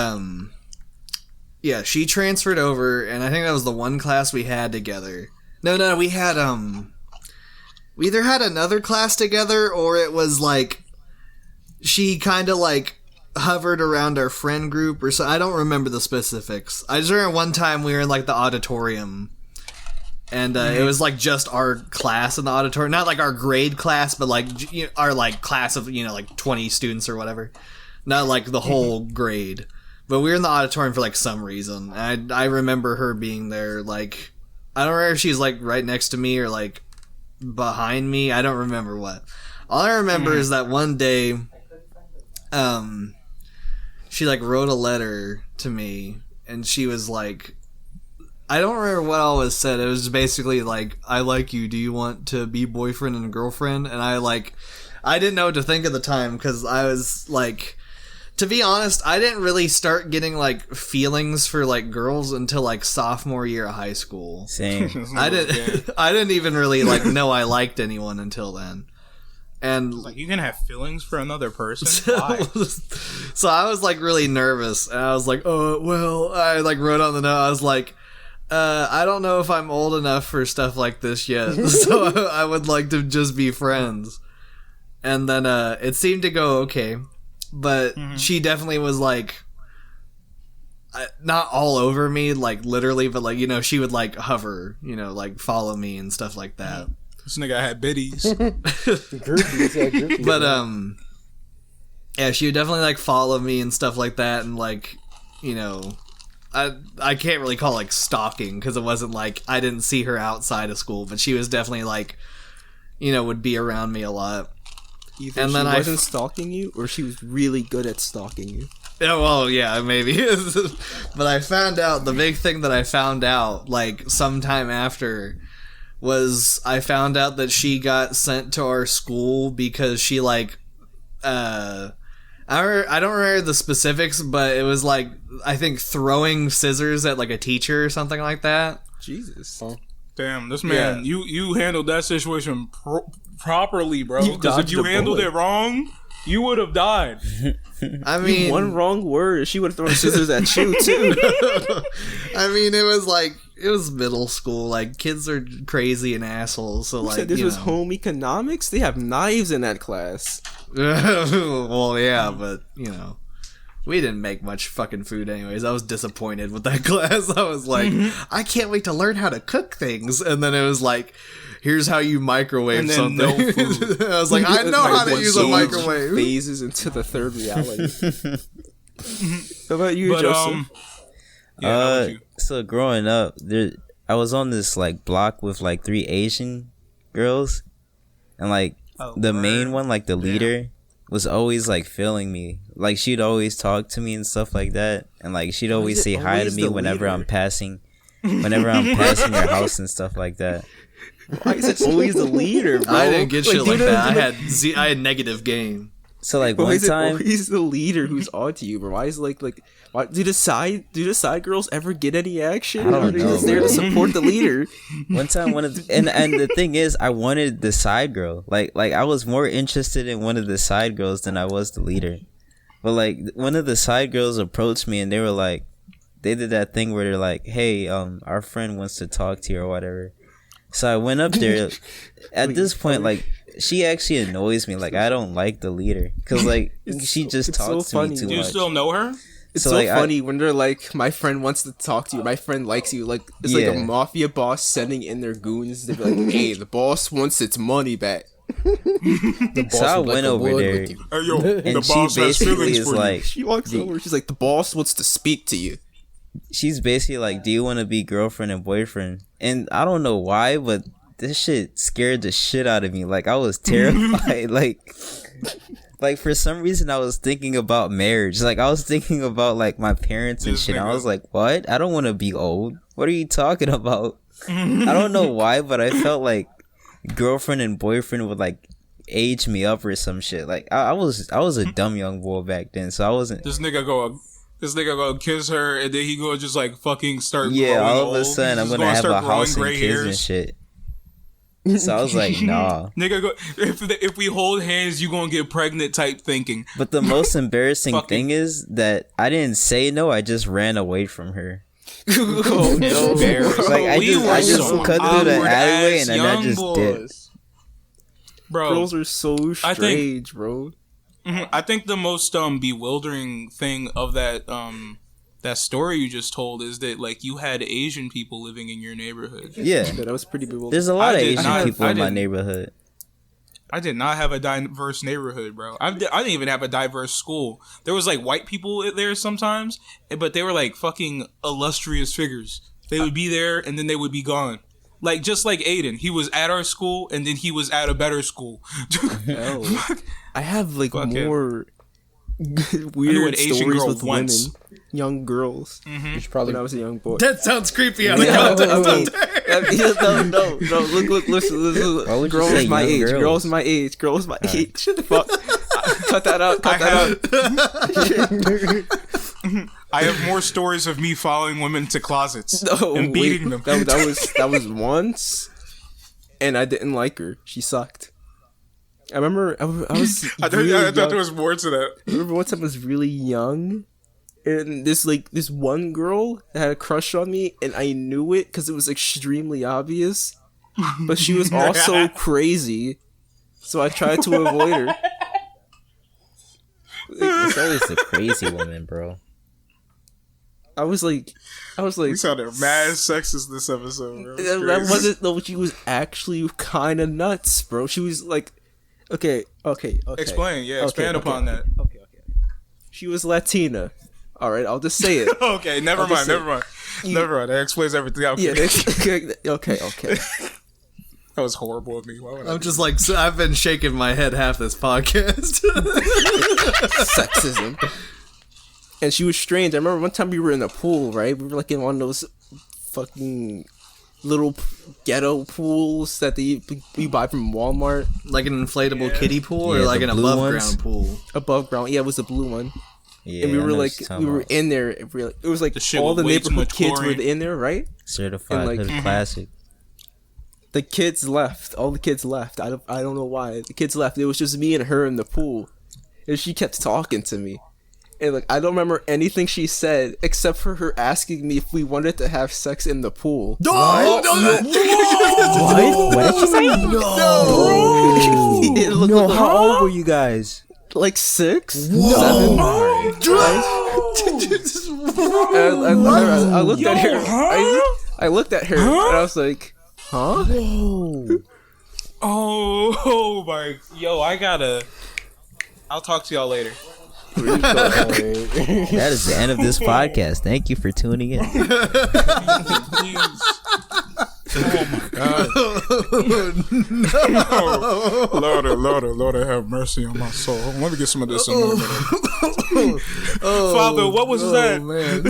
[SPEAKER 2] she transferred over, and I think that was the one class we had together. No, we had we either had another class together, or it was like she kind of like hovered around our friend group or so. I don't remember the specifics. I just remember one time we were in like the auditorium, and it was like just our class in the auditorium, not like our grade class, but like our like class of like 20 students or whatever, not like the whole grade. But we were in the auditorium for like some reason. I remember her being there. Like, I don't remember if she's like right next to me or like behind me. I don't remember what. All I remember is that one day, she like wrote a letter to me, and she was like, I don't remember what all was said. It was basically like, I like you. Do you want to be boyfriend and girlfriend? And I didn't know what to think at the time, because I was like, to be honest, I didn't really start getting like feelings for like girls until like sophomore year of high school.
[SPEAKER 4] Same.
[SPEAKER 2] I didn't even really like know I liked anyone until then. And
[SPEAKER 1] Like, you can have feelings for another person? Why?
[SPEAKER 2] so I was like really nervous, and I was like, oh well, I like wrote on the note, I was like, I don't know if I'm old enough for stuff like this yet, so I would like to just be friends. And then it seemed to go okay, but she definitely was like, not all over me, like literally, but like, she would like hover, like follow me and stuff like that.
[SPEAKER 1] This nigga had biddies.
[SPEAKER 3] Groupies,
[SPEAKER 2] But yeah, she would definitely like follow me and stuff like that, and like, I can't really call it like stalking, because it wasn't like I didn't see her outside of school, but she was definitely like, would be around me a lot.
[SPEAKER 5] Either
[SPEAKER 2] And
[SPEAKER 5] she
[SPEAKER 2] then
[SPEAKER 5] wasn't stalking you, or she was really good at stalking you.
[SPEAKER 2] Yeah, well, yeah, maybe. But I found out, the big thing that I found out like sometime after was I found out that she got sent to our school because she like I don't remember the specifics, but it was like, I think throwing scissors at like a teacher or something like that.
[SPEAKER 5] Jesus.
[SPEAKER 1] Damn, this man, you handled that situation properly, bro.
[SPEAKER 5] You
[SPEAKER 1] Because if
[SPEAKER 5] dodged
[SPEAKER 1] you
[SPEAKER 5] a
[SPEAKER 1] handled
[SPEAKER 5] bullet.
[SPEAKER 1] it wrong, you would have died.
[SPEAKER 2] I mean,
[SPEAKER 5] One wrong word, she would have thrown scissors at you too.
[SPEAKER 2] I mean, it was middle school. Like, kids are crazy and assholes. So
[SPEAKER 5] You
[SPEAKER 2] like,
[SPEAKER 5] said this was home economics? They have knives in that class.
[SPEAKER 2] Well, yeah, but we didn't make much fucking food anyways. I was disappointed with that class. I was like, I can't wait to learn how to cook things. And then it was like, here's how you microwave
[SPEAKER 1] And then
[SPEAKER 2] something.
[SPEAKER 1] no food.
[SPEAKER 2] I was like, I know how to use a
[SPEAKER 5] Age
[SPEAKER 2] microwave.
[SPEAKER 5] Phases into the third reality. How about you,
[SPEAKER 1] But,
[SPEAKER 5] Joseph?
[SPEAKER 1] yeah, how about you?
[SPEAKER 4] So growing up, I was on this like block with like 3 Asian girls, and like the main one, like the leader, was always like feeling me. Like, she'd always talk to me and stuff like that, and like she'd always say hi to
[SPEAKER 5] always
[SPEAKER 4] me
[SPEAKER 5] the
[SPEAKER 4] whenever
[SPEAKER 5] leader?
[SPEAKER 4] I'm passing your house and stuff like that.
[SPEAKER 5] Why is it always the leader, bro?
[SPEAKER 2] I didn't get shit like
[SPEAKER 5] do you know-
[SPEAKER 2] that. I had negative game.
[SPEAKER 4] So like
[SPEAKER 5] Why
[SPEAKER 4] one
[SPEAKER 5] is it
[SPEAKER 4] time,
[SPEAKER 5] always the leader who's on to you, bro? Why is like why do the side girls ever get any action?
[SPEAKER 4] I don't
[SPEAKER 5] Or are they
[SPEAKER 4] know,
[SPEAKER 5] just there to
[SPEAKER 4] bro.
[SPEAKER 5] support the leader?
[SPEAKER 4] one time one of the, and the thing is, I wanted the side girl. Like I was more interested in one of the side girls than I was the leader. But like one of the side girls approached me and they were like, they did that thing where they're like, "Hey, our friend wants to talk to you or whatever." So I went up there. At this point, like she actually annoys me. Like I don't like the leader because like she just talks to me too
[SPEAKER 1] Do you
[SPEAKER 4] much.
[SPEAKER 1] still know her?
[SPEAKER 5] It's
[SPEAKER 4] So,
[SPEAKER 5] so
[SPEAKER 4] like,
[SPEAKER 5] funny when they're like, "My friend wants to talk to you. My friend likes you." Like it's like a
[SPEAKER 4] Yeah.
[SPEAKER 5] mafia boss sending in their goons. They're like, "Hey, the boss wants its money back."
[SPEAKER 4] So I went over there
[SPEAKER 1] Hey, yo, the
[SPEAKER 4] and she
[SPEAKER 1] boss has
[SPEAKER 4] basically
[SPEAKER 1] feelings
[SPEAKER 4] is
[SPEAKER 1] for you.
[SPEAKER 4] like,
[SPEAKER 5] She walks over. She's like, "The boss wants to speak to you."
[SPEAKER 4] she's basically like, "Do you want to be girlfriend and boyfriend?" And I don't know why, but this shit scared the shit out of me. Like I was terrified. like for some reason I was thinking about marriage. Like I was thinking about like my parents and
[SPEAKER 1] This
[SPEAKER 4] shit. I
[SPEAKER 1] nigga.
[SPEAKER 4] was like, what? I don't want to be old. What are you talking about? I don't know why, but I felt like girlfriend and boyfriend would like age me up or some shit. Like I was a dumb young boy back then, so I wasn't.
[SPEAKER 1] This nigga go kiss her, and then he go just like fucking start.
[SPEAKER 4] Yeah,
[SPEAKER 1] growing
[SPEAKER 4] all of a
[SPEAKER 1] old.
[SPEAKER 4] sudden I'm
[SPEAKER 1] He's
[SPEAKER 4] gonna have
[SPEAKER 1] start
[SPEAKER 4] a house and
[SPEAKER 1] growing
[SPEAKER 4] kids
[SPEAKER 1] gray
[SPEAKER 4] and
[SPEAKER 1] hairs.
[SPEAKER 4] shit. So I was like, nah.
[SPEAKER 1] Nigga, go if we hold hands, you gonna get pregnant type thinking.
[SPEAKER 4] But the most embarrassing
[SPEAKER 1] Fucking-
[SPEAKER 4] thing is that I didn't say no. I just ran away from her.
[SPEAKER 5] Oh no!
[SPEAKER 4] Like I
[SPEAKER 1] We
[SPEAKER 4] just
[SPEAKER 1] were some
[SPEAKER 4] cut through the
[SPEAKER 1] awkward
[SPEAKER 4] alleyway
[SPEAKER 1] ass
[SPEAKER 4] and then I
[SPEAKER 1] young
[SPEAKER 4] just did.
[SPEAKER 1] boys. Bro,
[SPEAKER 5] Girls are so
[SPEAKER 1] I think-
[SPEAKER 5] strange, bro.
[SPEAKER 1] I think the most bewildering thing of that that story you just told is that like you had Asian people living in your neighborhood.
[SPEAKER 4] Yeah,
[SPEAKER 5] Yeah, that was pretty bewildering.
[SPEAKER 4] there's a lot of
[SPEAKER 1] I did
[SPEAKER 4] Asian
[SPEAKER 1] not-
[SPEAKER 4] people
[SPEAKER 1] I
[SPEAKER 4] in my
[SPEAKER 1] didn't-
[SPEAKER 4] neighborhood.
[SPEAKER 1] I did not have a diverse neighborhood, bro. I didn't even have a diverse school. There was like white people there sometimes, but they were like fucking illustrious figures. They would be there and then they would be gone. Like just like Aiden, he was at our school and then he was at a better school.
[SPEAKER 5] I have like
[SPEAKER 1] Fuck him.
[SPEAKER 5] more
[SPEAKER 1] I knew
[SPEAKER 5] weird
[SPEAKER 1] an Asian
[SPEAKER 5] stories
[SPEAKER 1] girl
[SPEAKER 5] with
[SPEAKER 1] once.
[SPEAKER 5] women, young girls.
[SPEAKER 3] You should probably
[SPEAKER 5] When I was a young boy.
[SPEAKER 2] That sounds creepy out of
[SPEAKER 5] Yeah,
[SPEAKER 2] context.
[SPEAKER 5] no. Look, listen.
[SPEAKER 4] Why would you say
[SPEAKER 5] Girls my
[SPEAKER 4] young
[SPEAKER 5] age.
[SPEAKER 4] girls?
[SPEAKER 5] Girls my age. Girls my age. Fuck. Cut that out. Cut that out.
[SPEAKER 1] I have more stories of me following women to closets
[SPEAKER 5] No,
[SPEAKER 1] and beating
[SPEAKER 5] wait.
[SPEAKER 1] them.
[SPEAKER 5] That was once, and I didn't like her. She sucked. I remember I was.
[SPEAKER 1] I
[SPEAKER 5] really
[SPEAKER 1] thought
[SPEAKER 5] young.
[SPEAKER 1] there was more to that.
[SPEAKER 5] I remember one time I was really young, and this one girl had a crush on me, and I knew it because it was extremely obvious. But she was also crazy, so I tried to avoid her.
[SPEAKER 4] It's always the crazy woman, bro.
[SPEAKER 5] I was like,
[SPEAKER 1] We sounded mad sexist this episode, bro.
[SPEAKER 5] that wasn't though. She was actually kind of nuts, bro. She was like, okay.
[SPEAKER 1] Explain, yeah, expand upon that.
[SPEAKER 5] Okay. She was Latina. All right, I'll just say it.
[SPEAKER 1] Okay, never
[SPEAKER 5] I'll just
[SPEAKER 1] mind. That explains everything. Okay.
[SPEAKER 5] Yeah. Okay.
[SPEAKER 1] That was horrible of me. Why would I
[SPEAKER 2] I'm just like, so I've been shaking my head half this podcast.
[SPEAKER 5] Sexism. And she was strange. I remember one time we were in a pool, right? We were like in one of those fucking little ghetto pools that you buy from Walmart.
[SPEAKER 2] Like an inflatable kiddie pool
[SPEAKER 4] Yeah,
[SPEAKER 2] or like
[SPEAKER 4] the
[SPEAKER 2] an
[SPEAKER 4] blue
[SPEAKER 2] above
[SPEAKER 4] ones?
[SPEAKER 2] ground pool?
[SPEAKER 5] Above ground. Yeah, it was a blue one.
[SPEAKER 4] Yeah,
[SPEAKER 5] And we
[SPEAKER 4] I
[SPEAKER 5] were
[SPEAKER 4] know
[SPEAKER 5] like,
[SPEAKER 4] what you're talking
[SPEAKER 5] we were
[SPEAKER 4] about.
[SPEAKER 5] in there. It was like
[SPEAKER 1] The shit
[SPEAKER 5] all
[SPEAKER 1] with
[SPEAKER 5] the
[SPEAKER 1] way too
[SPEAKER 5] neighborhood
[SPEAKER 1] much
[SPEAKER 5] kids were
[SPEAKER 1] chlorine.
[SPEAKER 5] in there, right?
[SPEAKER 4] Certified
[SPEAKER 5] and, like-
[SPEAKER 4] hood classic.
[SPEAKER 5] The kids left. All the kids left. I don't know why. The kids left. It was just me and her in the pool. And she kept talking to me. And like I don't remember anything she said except for her asking me if we wanted to have sex in the pool.
[SPEAKER 2] What?
[SPEAKER 4] What did you say?
[SPEAKER 5] Look,
[SPEAKER 4] How old were you guys?
[SPEAKER 5] like 6? 7? I looked at her. I looked at her and I was like, huh?
[SPEAKER 1] Oh my, yo, I'll talk to y'all later.
[SPEAKER 4] That is the end of this podcast. Thank you for tuning in.
[SPEAKER 1] Jeez. Oh my god. Lord, have mercy on my soul. Let me get some of this in there. Father, what was that?
[SPEAKER 2] Man.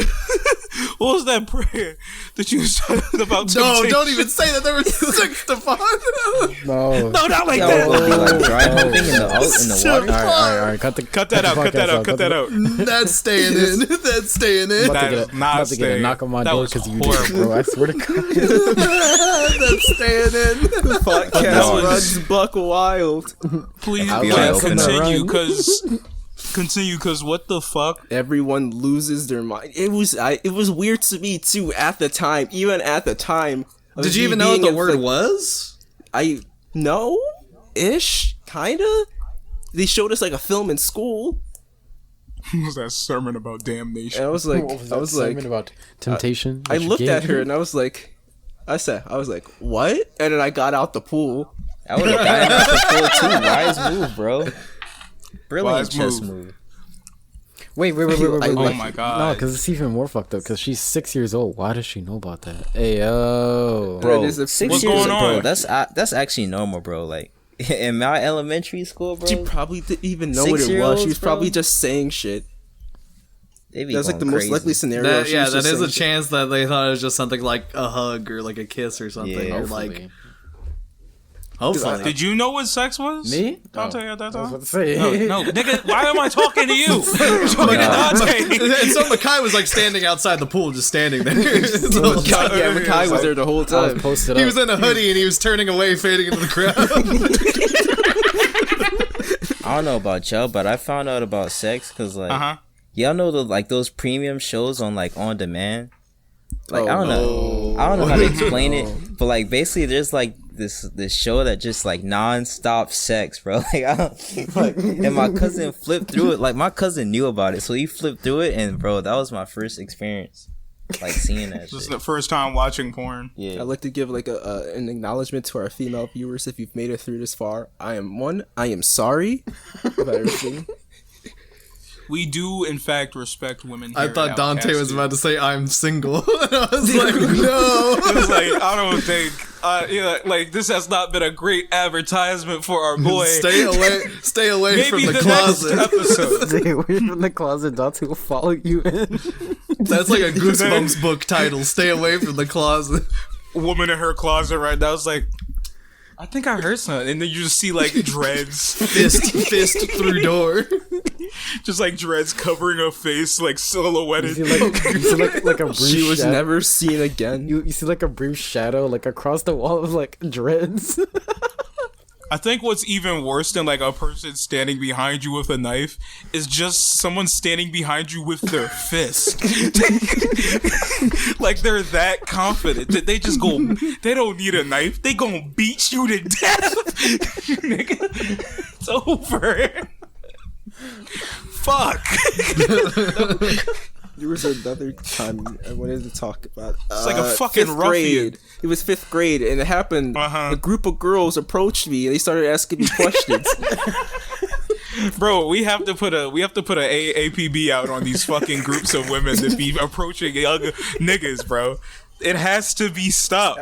[SPEAKER 1] What was that prayer that you said about
[SPEAKER 2] No,
[SPEAKER 1] temptation?
[SPEAKER 2] don't even say that. There were 6 to 5.
[SPEAKER 3] no.
[SPEAKER 1] No, not like
[SPEAKER 4] Yo,
[SPEAKER 1] that.
[SPEAKER 4] what, be like dry humping in the water?
[SPEAKER 3] All right. Cut
[SPEAKER 1] Cut that out.
[SPEAKER 2] That's staying in. That's staying in.
[SPEAKER 1] That is not
[SPEAKER 3] about to get a
[SPEAKER 1] staying.
[SPEAKER 3] knock on my
[SPEAKER 1] That
[SPEAKER 3] door
[SPEAKER 1] was
[SPEAKER 3] because you
[SPEAKER 1] horrible.
[SPEAKER 3] did, bro. I swear to God.
[SPEAKER 2] That's staying in.
[SPEAKER 5] Podcast
[SPEAKER 1] That was-
[SPEAKER 5] runs buck wild.
[SPEAKER 1] Please
[SPEAKER 4] FBI open
[SPEAKER 1] continue,
[SPEAKER 3] run.
[SPEAKER 1] because Continue, because what the fuck?
[SPEAKER 5] Everyone loses their mind. It was weird to me too at the time. Even at the time.
[SPEAKER 2] Did you even know what the word was?
[SPEAKER 5] I know, ish, kinda. They showed us like a film in school.
[SPEAKER 1] Was that sermon about damnation?
[SPEAKER 5] And I was like,
[SPEAKER 3] What was that sermon about temptation?
[SPEAKER 5] I
[SPEAKER 3] that you
[SPEAKER 5] looked at
[SPEAKER 3] gave?
[SPEAKER 5] her and I was like, what? And then I got out the pool.
[SPEAKER 4] I would have gotten out the pool too. Wise move, bro. Brilliant
[SPEAKER 1] Wise
[SPEAKER 4] chess
[SPEAKER 1] move.
[SPEAKER 4] move.
[SPEAKER 3] Wait.
[SPEAKER 1] Oh my god.
[SPEAKER 3] No, because it's even more fucked up. Because she's 6 years old. Why does she know about that? Hey yo,
[SPEAKER 5] Bro,
[SPEAKER 4] Bro,
[SPEAKER 5] it is a-
[SPEAKER 4] 6
[SPEAKER 1] What's
[SPEAKER 4] years
[SPEAKER 1] going
[SPEAKER 4] old, bro.
[SPEAKER 1] on?
[SPEAKER 4] That's actually normal, bro. Like in my elementary school, bro.
[SPEAKER 5] She probably didn't even know what it was.
[SPEAKER 4] 6-year-olds,
[SPEAKER 5] She was
[SPEAKER 4] bro?
[SPEAKER 5] probably just saying shit.
[SPEAKER 4] They be
[SPEAKER 5] That's like the
[SPEAKER 4] going
[SPEAKER 5] most
[SPEAKER 4] crazy.
[SPEAKER 5] likely scenario.
[SPEAKER 2] That,
[SPEAKER 5] She
[SPEAKER 2] yeah,
[SPEAKER 5] was
[SPEAKER 2] that
[SPEAKER 5] just
[SPEAKER 2] is a
[SPEAKER 5] saying shit.
[SPEAKER 2] chance that they thought it was just something like a hug or like a kiss or something.
[SPEAKER 4] Yeah.
[SPEAKER 2] Or
[SPEAKER 3] hopefully.
[SPEAKER 2] like, hopefully.
[SPEAKER 1] Did you know what sex was?
[SPEAKER 3] Me?
[SPEAKER 1] Dante at that
[SPEAKER 3] I was
[SPEAKER 1] time?
[SPEAKER 3] about to say.
[SPEAKER 1] No, nigga, why am I talking to you? I'm talking to Dante.
[SPEAKER 2] And so Michai was like standing outside the pool, just standing there.
[SPEAKER 5] Yeah, Michai was there the whole
[SPEAKER 3] I was
[SPEAKER 5] time.
[SPEAKER 3] posted
[SPEAKER 2] He
[SPEAKER 3] up.
[SPEAKER 2] was in a hoodie and he was turning away, fading into the crowd.
[SPEAKER 4] I don't know about y'all, but I found out about sex because like
[SPEAKER 1] Uh-huh.
[SPEAKER 4] y'all know the like those premium shows on like on demand. Like
[SPEAKER 5] Oh,
[SPEAKER 4] I don't know how to explain
[SPEAKER 5] No.
[SPEAKER 4] it, but like basically there's like this show that just like non-stop sex, bro. Like I don't like, and my cousin flipped through it. Like my cousin knew about it, so he flipped through it, and bro, that was my first experience, like seeing that
[SPEAKER 1] This is
[SPEAKER 4] shit.
[SPEAKER 1] the first time watching porn.
[SPEAKER 4] Yeah,
[SPEAKER 5] I'd like to give like an acknowledgement to our female viewers if you've made it through this far. I am sorry about everything.
[SPEAKER 1] We do, in fact, respect women.
[SPEAKER 2] I
[SPEAKER 1] here
[SPEAKER 2] thought
[SPEAKER 1] at
[SPEAKER 2] Dante was
[SPEAKER 1] Outcasted.
[SPEAKER 2] about to say, I'm single. And I was like, no.
[SPEAKER 1] It was like, I don't think, like this has not been a great advertisement for our boy.
[SPEAKER 2] Stay away
[SPEAKER 1] Maybe
[SPEAKER 2] from the
[SPEAKER 1] next
[SPEAKER 2] closet.
[SPEAKER 1] episode.
[SPEAKER 3] Stay away from the closet. Dante will follow you in.
[SPEAKER 2] That's like a Goosebumps book title. Stay away from the closet.
[SPEAKER 1] Woman in her closet right now is like, I think I heard something, and then you just see like dreads,
[SPEAKER 2] Fist through door.
[SPEAKER 1] just like dreads covering her face, like silhouetted.
[SPEAKER 3] You see like a brief
[SPEAKER 5] She was
[SPEAKER 3] shadow.
[SPEAKER 5] never seen again.
[SPEAKER 3] You see like a brief shadow like across the wall of like dreads.
[SPEAKER 1] I think what's even worse than like a person standing behind you with a knife is just someone standing behind you with their fist. Like they're that confident that they just go, they don't need a knife. They gonna beat you to death. Nigga, it's over. Fuck.
[SPEAKER 5] There was another time I wanted to talk about.
[SPEAKER 1] It's like a fucking
[SPEAKER 5] fifth
[SPEAKER 1] ruffian.
[SPEAKER 5] grade. It was 5th grade, and it happened.
[SPEAKER 1] Uh-huh.
[SPEAKER 5] A group of girls approached me, and they started asking me questions.
[SPEAKER 1] Bro, we have to put a APB out on these fucking groups of women that be approaching young niggas, bro. It has to be stopped.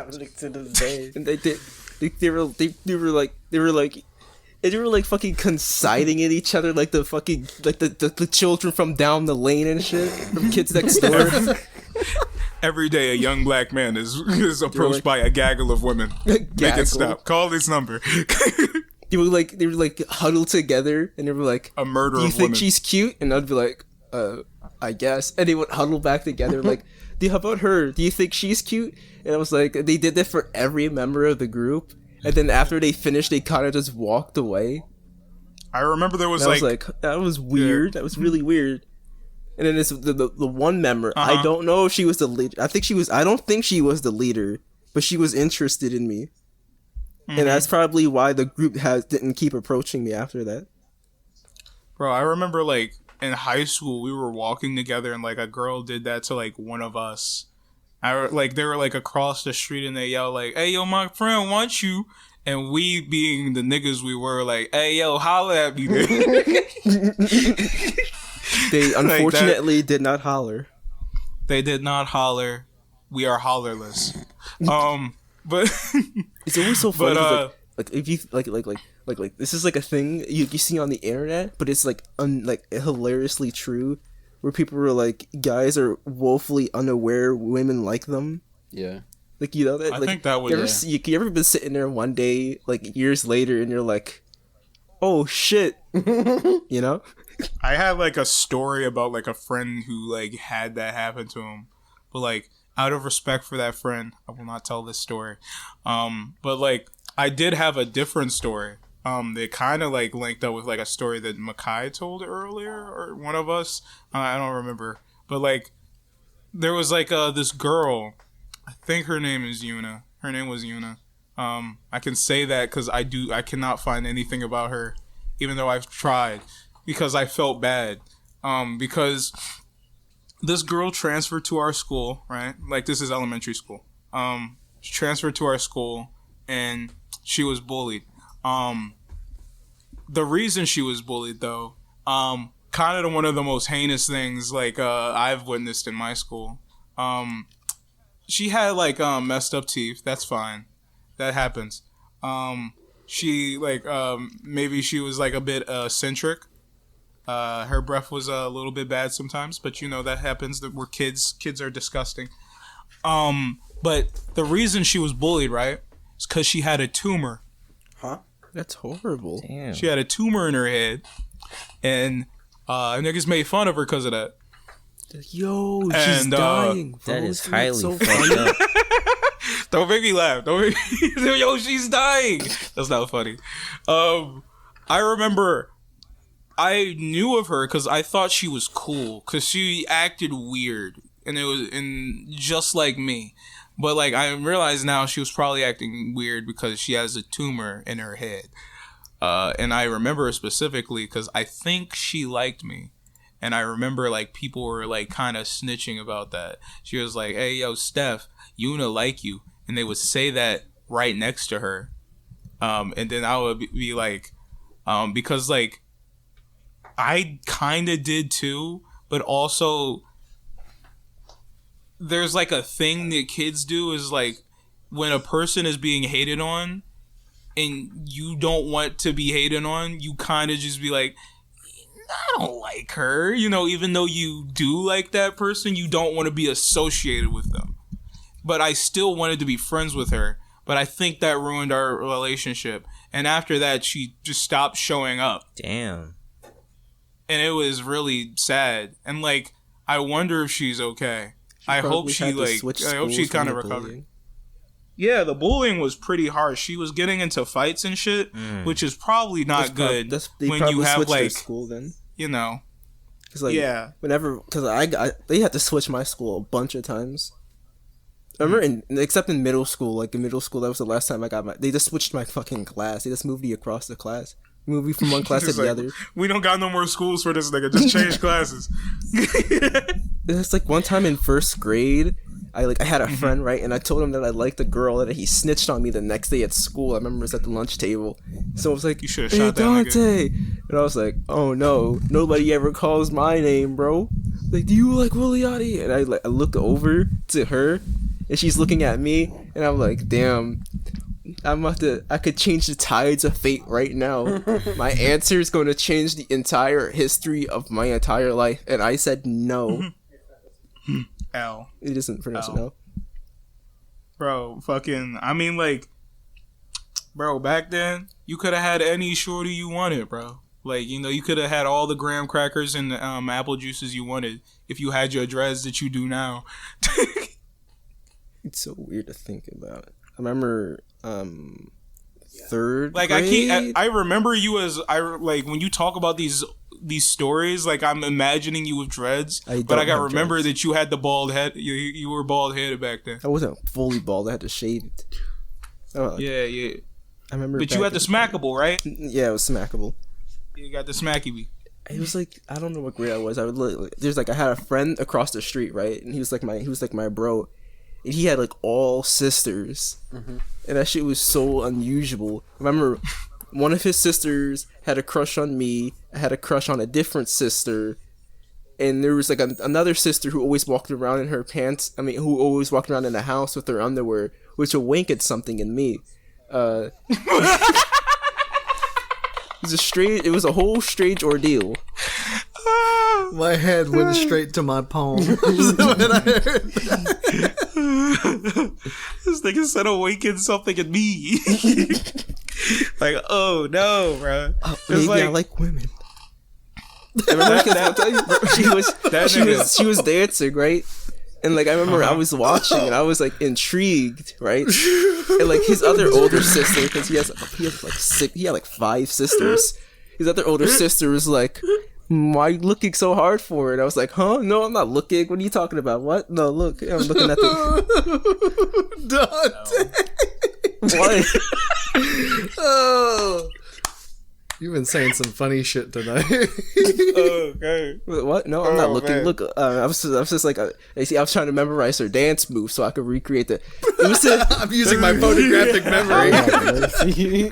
[SPEAKER 5] And they were like fucking conciding at each other like the fucking like the children from down the lane and shit from Kids Next Door.
[SPEAKER 1] Every day, a young black man is approached
[SPEAKER 5] like-
[SPEAKER 1] by a gaggle of women. Make
[SPEAKER 5] Gaggle.
[SPEAKER 1] it stop. Call this number.
[SPEAKER 5] They were like huddled together and they were like,
[SPEAKER 1] A murder
[SPEAKER 5] "Do you
[SPEAKER 1] of
[SPEAKER 5] think
[SPEAKER 1] women.
[SPEAKER 5] she's cute?" And I'd be like, I guess." And they would huddle back together like, "How about her? Do you think she's cute?" And I was like, they did that for every member of the group. And then after they finished, they kind of just walked away.
[SPEAKER 1] I remember there was
[SPEAKER 5] And I
[SPEAKER 1] like,
[SPEAKER 5] was like, that was weird. That was really weird. And then this the one member. I don't know if she was the leader. I don't think she was the leader, but she was interested in me. And that's probably why the group didn't keep approaching me after that.
[SPEAKER 1] bro, I remember like in high school we were walking together and like a girl did that to like one of us. Like they were like across the street and they yelled like, "Hey yo, my friend wants you." And we, being the niggas we were, like, "Hey yo, holla at me, nigga."
[SPEAKER 5] They unfortunately did not holler.
[SPEAKER 1] They did not holler. We are hollerless. But
[SPEAKER 5] It's always so funny.
[SPEAKER 1] But,
[SPEAKER 5] 'cause, like if you like this is like a thing you see on the internet, but it's like hilariously true, where people were like, guys are woefully unaware women like them.
[SPEAKER 3] Yeah.
[SPEAKER 5] Like, you know that.
[SPEAKER 1] I
[SPEAKER 5] Like,
[SPEAKER 1] think that would.
[SPEAKER 5] you ever been sitting there one day like years later and you're like, oh shit, you know?
[SPEAKER 1] I had like a story about like a friend who like had that happen to him, but like out of respect for that friend, I will not tell this story. But like I did have a different story. They kind of like linked up with like a story that Michai told earlier, or one of us. I don't remember, but like there was like this girl. I think her name is Yuna. Her name was Yuna. I can say that because I cannot find anything about her, even though I've tried, because I felt bad. Because this girl transferred to our school, right? Like, this is elementary school. She transferred to our school, and she was bullied. The reason she was bullied, though, kind of one of the most heinous things, like, I've witnessed in my school. She had, like, messed up teeth. That's fine. That happens. She, like, maybe she was, like, a bit eccentric. Her breath was a little bit bad sometimes, but you know that happens. That we're kids. Kids are disgusting. But the reason she was bullied, right, is because she had a tumor.
[SPEAKER 5] Huh? That's horrible.
[SPEAKER 4] Damn.
[SPEAKER 1] She had a tumor in her head, and niggas made fun of her because of that.
[SPEAKER 5] Yo, she's dying. Bro.
[SPEAKER 4] That is
[SPEAKER 5] That's
[SPEAKER 4] highly
[SPEAKER 5] so
[SPEAKER 4] fucked up.
[SPEAKER 1] Don't make me laugh. Don't make me. Yo, she's dying. That's not funny. I remember. I knew of her because I thought she was cool because she acted weird and it was just like me, but like I realize now she was probably acting weird because she has a tumor in her head, and I remember her specifically because I think she liked me, and I remember like people were like kind of snitching about that. She was like, "Hey, yo, Steph, Yuna like you," and they would say that right next to her, and then I would be like, because like. I kind of did too, but also there's like a thing that kids do is like when a person is being hated on and you don't want to be hated on, you kind of just be like, I don't like her. You know, even though you do like that person, you don't want to be associated with them. But I still wanted to be friends with her, but I think that ruined our relationship. And after that, she just stopped showing up.
[SPEAKER 4] Damn.
[SPEAKER 1] And it was really sad. And like, I wonder if she's okay. I hope she kind of recovered. Yeah, the bullying was pretty harsh. She was getting into fights and shit, which is probably not good when you have like
[SPEAKER 5] school then.
[SPEAKER 1] You know.
[SPEAKER 5] Cause like they had to switch my school a bunch of times. I remember, except in middle school, like in middle school, that was the last time I got they just switched my fucking class. They just moved me across the class. Movie from one class to the other.
[SPEAKER 1] We don't got no more schools for this nigga. Just change classes.
[SPEAKER 5] It's like one time in first grade, I had a friend, right, and I told him that I liked a girl, and he snitched on me the next day at school. I remember it was at the lunch table. So I was like,
[SPEAKER 1] you should have
[SPEAKER 5] "Hey,
[SPEAKER 1] shot that
[SPEAKER 5] Dante,"
[SPEAKER 1] nigga.
[SPEAKER 5] And I was like, "Oh no, nobody ever calls my name, bro." Like, "Do you like Williati?" And I look over to her, and she's looking at me, and I'm like, "Damn." I could change the tides of fate right now. My answer is going to change the entire history of my entire life. And I said no.
[SPEAKER 1] L.
[SPEAKER 5] It doesn't pronounce it no.
[SPEAKER 1] Bro, fucking, I mean, like, bro, back then, you could have had any shorty you wanted, bro. Like, you know, you could have had all the graham crackers and apple juices you wanted if you had your dreads that you do now.
[SPEAKER 5] It's so weird to think about. I remember third
[SPEAKER 1] like
[SPEAKER 5] grade?
[SPEAKER 1] I remember you as like when you talk about these stories, like I'm imagining you with dreads, but I got remember that you had the bald head. You were bald headed back then.
[SPEAKER 5] I wasn't fully bald. I had to shave it.
[SPEAKER 1] Yeah.
[SPEAKER 5] I remember.
[SPEAKER 1] But you had the smackable, right?
[SPEAKER 5] Yeah, it was smackable.
[SPEAKER 1] You got the smacky bee.
[SPEAKER 5] It was like I don't know what grade I was. I would look. There's like I had a friend across the street, right, and he was like my bro. And he had like all sisters, and that shit was so unusual. I remember one of his sisters had a crush on me. I had a crush on a different sister, and there was like another sister who always walked around in her pants. Who always walked around in the house with her underwear, which would wink at something in me. It was a whole strange ordeal.
[SPEAKER 2] My head went straight to my palm when I heard that.
[SPEAKER 1] This nigga said awaken something in me. Like, oh no, bro.
[SPEAKER 5] Maybe I like women. I remember she was dancing, right? And like I remember I was watching and I was like intrigued, right? And like his other older sister, because he had like 5 sisters. His other older sister was like, why are you looking so hard for it? I was like, huh? No, I'm not looking. What are you talking about? What? No, look, I'm looking at the
[SPEAKER 2] Dante.
[SPEAKER 5] What?
[SPEAKER 2] Oh, you've been saying some funny shit tonight.
[SPEAKER 1] Okay.
[SPEAKER 5] What? No, I'm not looking.
[SPEAKER 1] Man.
[SPEAKER 5] Look, I was just like, I was trying to memorize her dance move so I could recreate the. It was
[SPEAKER 2] I'm using my photographic memory.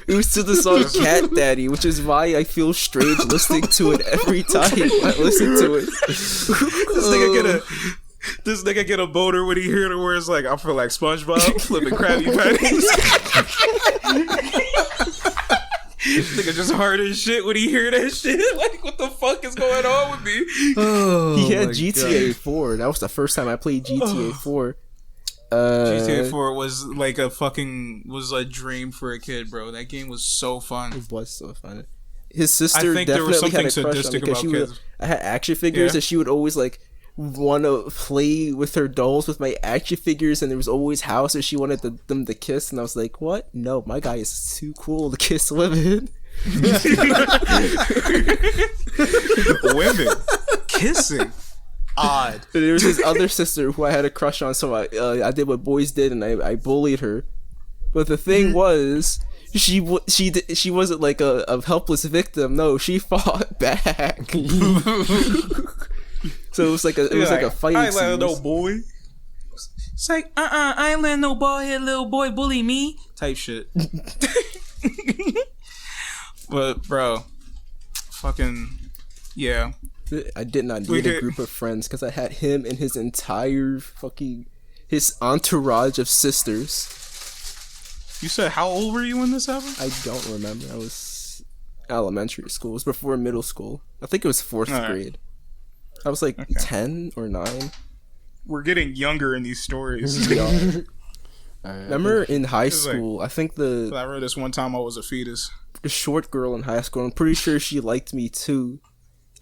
[SPEAKER 5] It was to the song Cat Daddy, which is why I feel strange listening to it every time I listen to it.
[SPEAKER 1] This nigga get a boner when he hear the words like, I feel like SpongeBob flipping Krabby Patties. Nigga just hard as shit when he hear that shit. Like, what the fuck is going on with me?
[SPEAKER 2] Oh,
[SPEAKER 5] He had
[SPEAKER 2] my
[SPEAKER 5] GTA
[SPEAKER 2] God.
[SPEAKER 5] 4. That was the first time I played GTA 4.
[SPEAKER 1] GTA 4 was like was a dream for a kid, bro. That game was so fun.
[SPEAKER 5] It was so fun. His sister
[SPEAKER 1] I think there was
[SPEAKER 5] definitely had a
[SPEAKER 1] something
[SPEAKER 5] crush on me
[SPEAKER 1] sadistic
[SPEAKER 5] because
[SPEAKER 1] about
[SPEAKER 5] she would.
[SPEAKER 1] kids.
[SPEAKER 5] I had action figures
[SPEAKER 1] Yeah.
[SPEAKER 5] and she would always like want to play with her dolls with my action figures, and there was always houses she wanted them to kiss, and I was like, what? No, my guy is too cool to kiss women.
[SPEAKER 1] Women kissing. Odd.
[SPEAKER 5] And there was this other sister who I had a crush on, so I did what boys did, and I bullied her. But the thing was, she wasn't like a helpless victim. No, she fought back. So it was like a fight.
[SPEAKER 1] I ain't letting
[SPEAKER 5] scene.
[SPEAKER 1] no boy. It's like, I ain't letting no boy here, little boy bully me. Type shit. But, bro, fucking, yeah.
[SPEAKER 5] I did not need a group of friends because I had him and his entire his entourage of sisters.
[SPEAKER 1] You said, how old were you when this happened?
[SPEAKER 5] I don't remember. I was elementary school. It was before middle school. I think it was 4th
[SPEAKER 1] All right.
[SPEAKER 5] grade. I was like 10 or 9.
[SPEAKER 1] We're getting younger in these stories.
[SPEAKER 5] Remember in high
[SPEAKER 1] like-
[SPEAKER 5] school, I think
[SPEAKER 1] I read this one time I was a fetus.
[SPEAKER 5] the short girl in high school, I'm pretty sure she liked me too.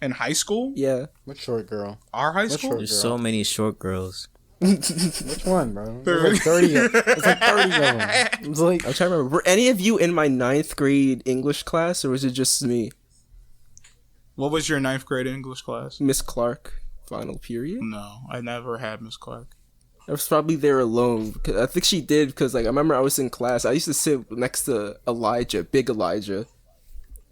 [SPEAKER 1] In high school?
[SPEAKER 5] Yeah.
[SPEAKER 3] What short girl?
[SPEAKER 1] Our high
[SPEAKER 3] What
[SPEAKER 1] school?
[SPEAKER 3] short-
[SPEAKER 4] There's so many short girls.
[SPEAKER 3] Which one, bro? There's like 30. It's like 30 of them. It's like
[SPEAKER 5] I'm trying to remember. Were any of you in my 9th grade English class, or was it just me?
[SPEAKER 1] What was your 9th grade English class?
[SPEAKER 5] Miss Clark, final period?
[SPEAKER 1] No, I never had Miss Clark.
[SPEAKER 5] I was probably there alone. 'Cause I think she did, because like I remember I was in class. I used to sit next to Elijah, big Elijah,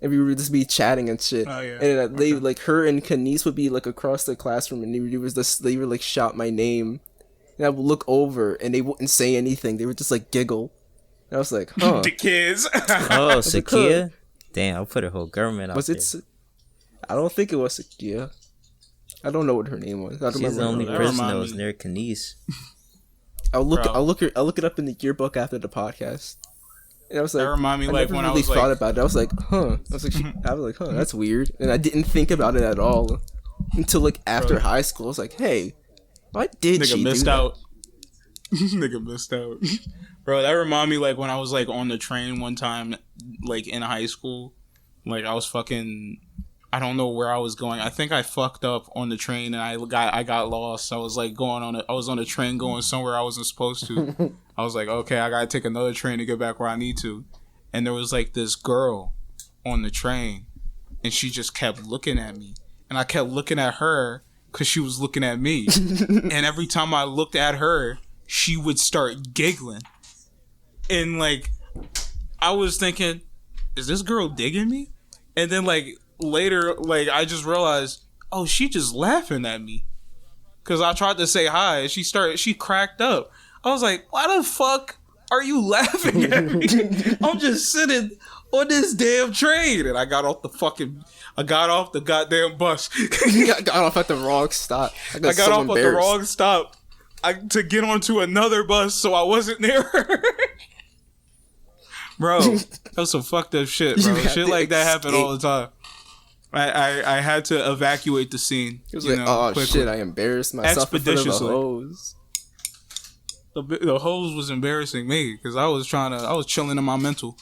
[SPEAKER 5] and we would just be chatting and shit.
[SPEAKER 1] Oh, yeah.
[SPEAKER 5] And they like her and Kanice would be like across the classroom, and they would like shout my name, and I would look over, and they wouldn't say anything. They would just like giggle. And I was like, huh?
[SPEAKER 1] The kids.
[SPEAKER 4] Oh, Sakia? Damn, I'll put her whole government out
[SPEAKER 5] Was
[SPEAKER 4] there.
[SPEAKER 5] it? I don't think it was Sakia. I don't know what her name was. I don't
[SPEAKER 4] She's
[SPEAKER 5] remember.
[SPEAKER 4] the only
[SPEAKER 1] That
[SPEAKER 4] person that
[SPEAKER 1] remind
[SPEAKER 4] was
[SPEAKER 1] me.
[SPEAKER 4] near Kanice.
[SPEAKER 5] I'll look
[SPEAKER 1] Bro.
[SPEAKER 5] it up in the yearbook after the podcast. And I was like,
[SPEAKER 1] That remind me,
[SPEAKER 5] I
[SPEAKER 1] like,
[SPEAKER 5] never
[SPEAKER 1] when I
[SPEAKER 5] really
[SPEAKER 1] was,
[SPEAKER 5] thought
[SPEAKER 1] like-
[SPEAKER 5] about it. I was like, huh. That's weird. And I didn't think about it at all until like after
[SPEAKER 1] Bro.
[SPEAKER 5] high school. I was like, hey, why did
[SPEAKER 1] Nigga
[SPEAKER 5] she
[SPEAKER 1] missed
[SPEAKER 5] do that?
[SPEAKER 1] out. Nigga missed out. Bro, that remind me, like, when I was, like, on the train one time, like, in high school. Like, I was fucking... I don't know where I was going. I think I fucked up on the train and I got lost. I was, like, I was on a train going somewhere I wasn't supposed to. I was like, okay, I gotta take another train to get back where I need to. And there was, like, this girl on the train. And she just kept looking at me. And I kept looking at her because she was looking at me. And every time I looked at her, she would start giggling. And, like, I was thinking, is this girl digging me? And then, like, later, like, I just realized, oh, she just laughing at me. Because I tried to say hi, and she cracked up. I was like, why the fuck are you laughing at me? I'm just sitting on this damn train. And I got off the goddamn bus.
[SPEAKER 5] got off at the wrong stop. I
[SPEAKER 1] I got
[SPEAKER 5] so
[SPEAKER 1] off at the
[SPEAKER 5] embarrassed.
[SPEAKER 1] wrong stop to get onto another bus, so I wasn't near her. Bro, that was some fucked up shit, bro.
[SPEAKER 5] You had
[SPEAKER 1] Shit
[SPEAKER 5] to
[SPEAKER 1] like that happen
[SPEAKER 5] escape.
[SPEAKER 1] all the time. I had to evacuate the scene.
[SPEAKER 5] It was
[SPEAKER 1] you
[SPEAKER 5] like,
[SPEAKER 1] know,
[SPEAKER 5] oh
[SPEAKER 1] quickly.
[SPEAKER 5] shit, I embarrassed myself in front of the
[SPEAKER 1] Expeditiously.
[SPEAKER 5] hose.
[SPEAKER 1] The hose was embarrassing me because I was chilling in my mental.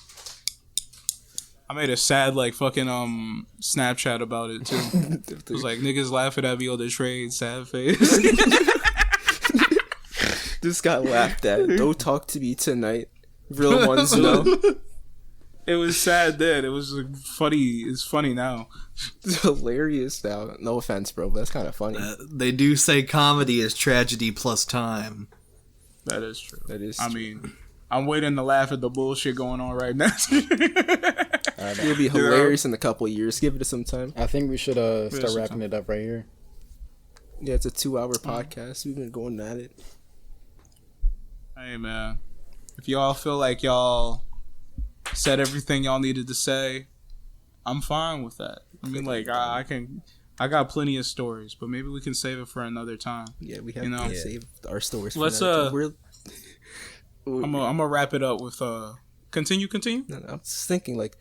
[SPEAKER 1] I made a sad like fucking Snapchat about it too. It was like niggas laughing at me on the train, sad face.
[SPEAKER 5] This got laughed at. Don't talk to me tonight. Real ones know.
[SPEAKER 1] It was sad then. It was like, funny. It's funny now.
[SPEAKER 5] It's hilarious now. No offense, bro, but that's kind of funny.
[SPEAKER 2] They do say comedy is tragedy plus time.
[SPEAKER 1] That is true.
[SPEAKER 5] That is.
[SPEAKER 1] I mean, I'm waiting to laugh at the bullshit going on right now.
[SPEAKER 5] It'll be hilarious in a couple of years. Give it some time.
[SPEAKER 3] I think we should start wrapping it up right here.
[SPEAKER 5] Yeah, it's a 2-hour podcast. We've been going at it.
[SPEAKER 1] Hey man, if y'all feel like y'all said everything y'all needed to say, I'm fine with that. I mean, like I got plenty of stories, but maybe we can save it for another time.
[SPEAKER 5] Yeah, we have to save our stories.
[SPEAKER 1] Let's I'm gonna wrap it up with continue.
[SPEAKER 5] No, I'm just thinking like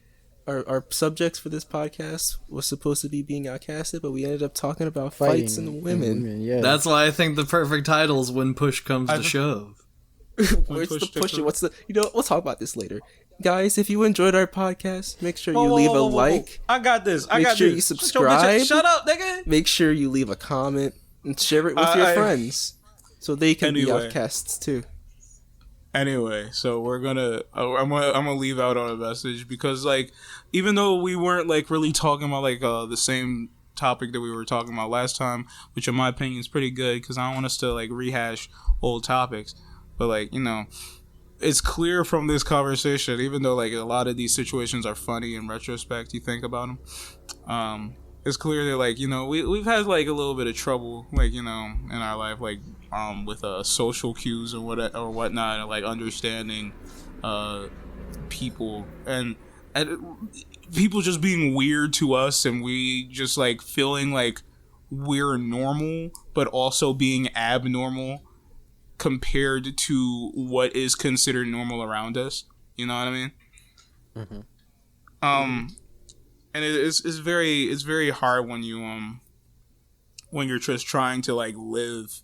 [SPEAKER 5] our subjects for this podcast was supposed to be being outcasted, but we ended up talking about fights and women.
[SPEAKER 3] Yeah,
[SPEAKER 2] That's why I think the perfect title is When Push Comes to Shove.
[SPEAKER 5] Where's the push? What's the? We'll talk about this later, guys. If you enjoyed our podcast, make sure you leave a like.
[SPEAKER 1] I got this.
[SPEAKER 5] Make sure you subscribe.
[SPEAKER 1] Shut up, nigga.
[SPEAKER 5] Make sure you leave a comment and share it with your friends, so they can be outcasts too.
[SPEAKER 1] Anyway, so we're gonna I'm gonna leave out on a message because like even though we weren't like really talking about like the same topic that we were talking about last time, which in my opinion is pretty good because I don't want us to like rehash old topics, but like, you know, it's clear from this conversation, even though like a lot of these situations are funny in retrospect, you think about them, it's clear that like, you know, we've had like a little bit of trouble like, you know, in our life, like with social cues or whatnot, and like understanding people and people just being weird to us, and we just like feeling like we're normal but also being abnormal compared to what is considered normal around us. You know what I mean? Mm-hmm. And it's very hard when you're just trying to like live,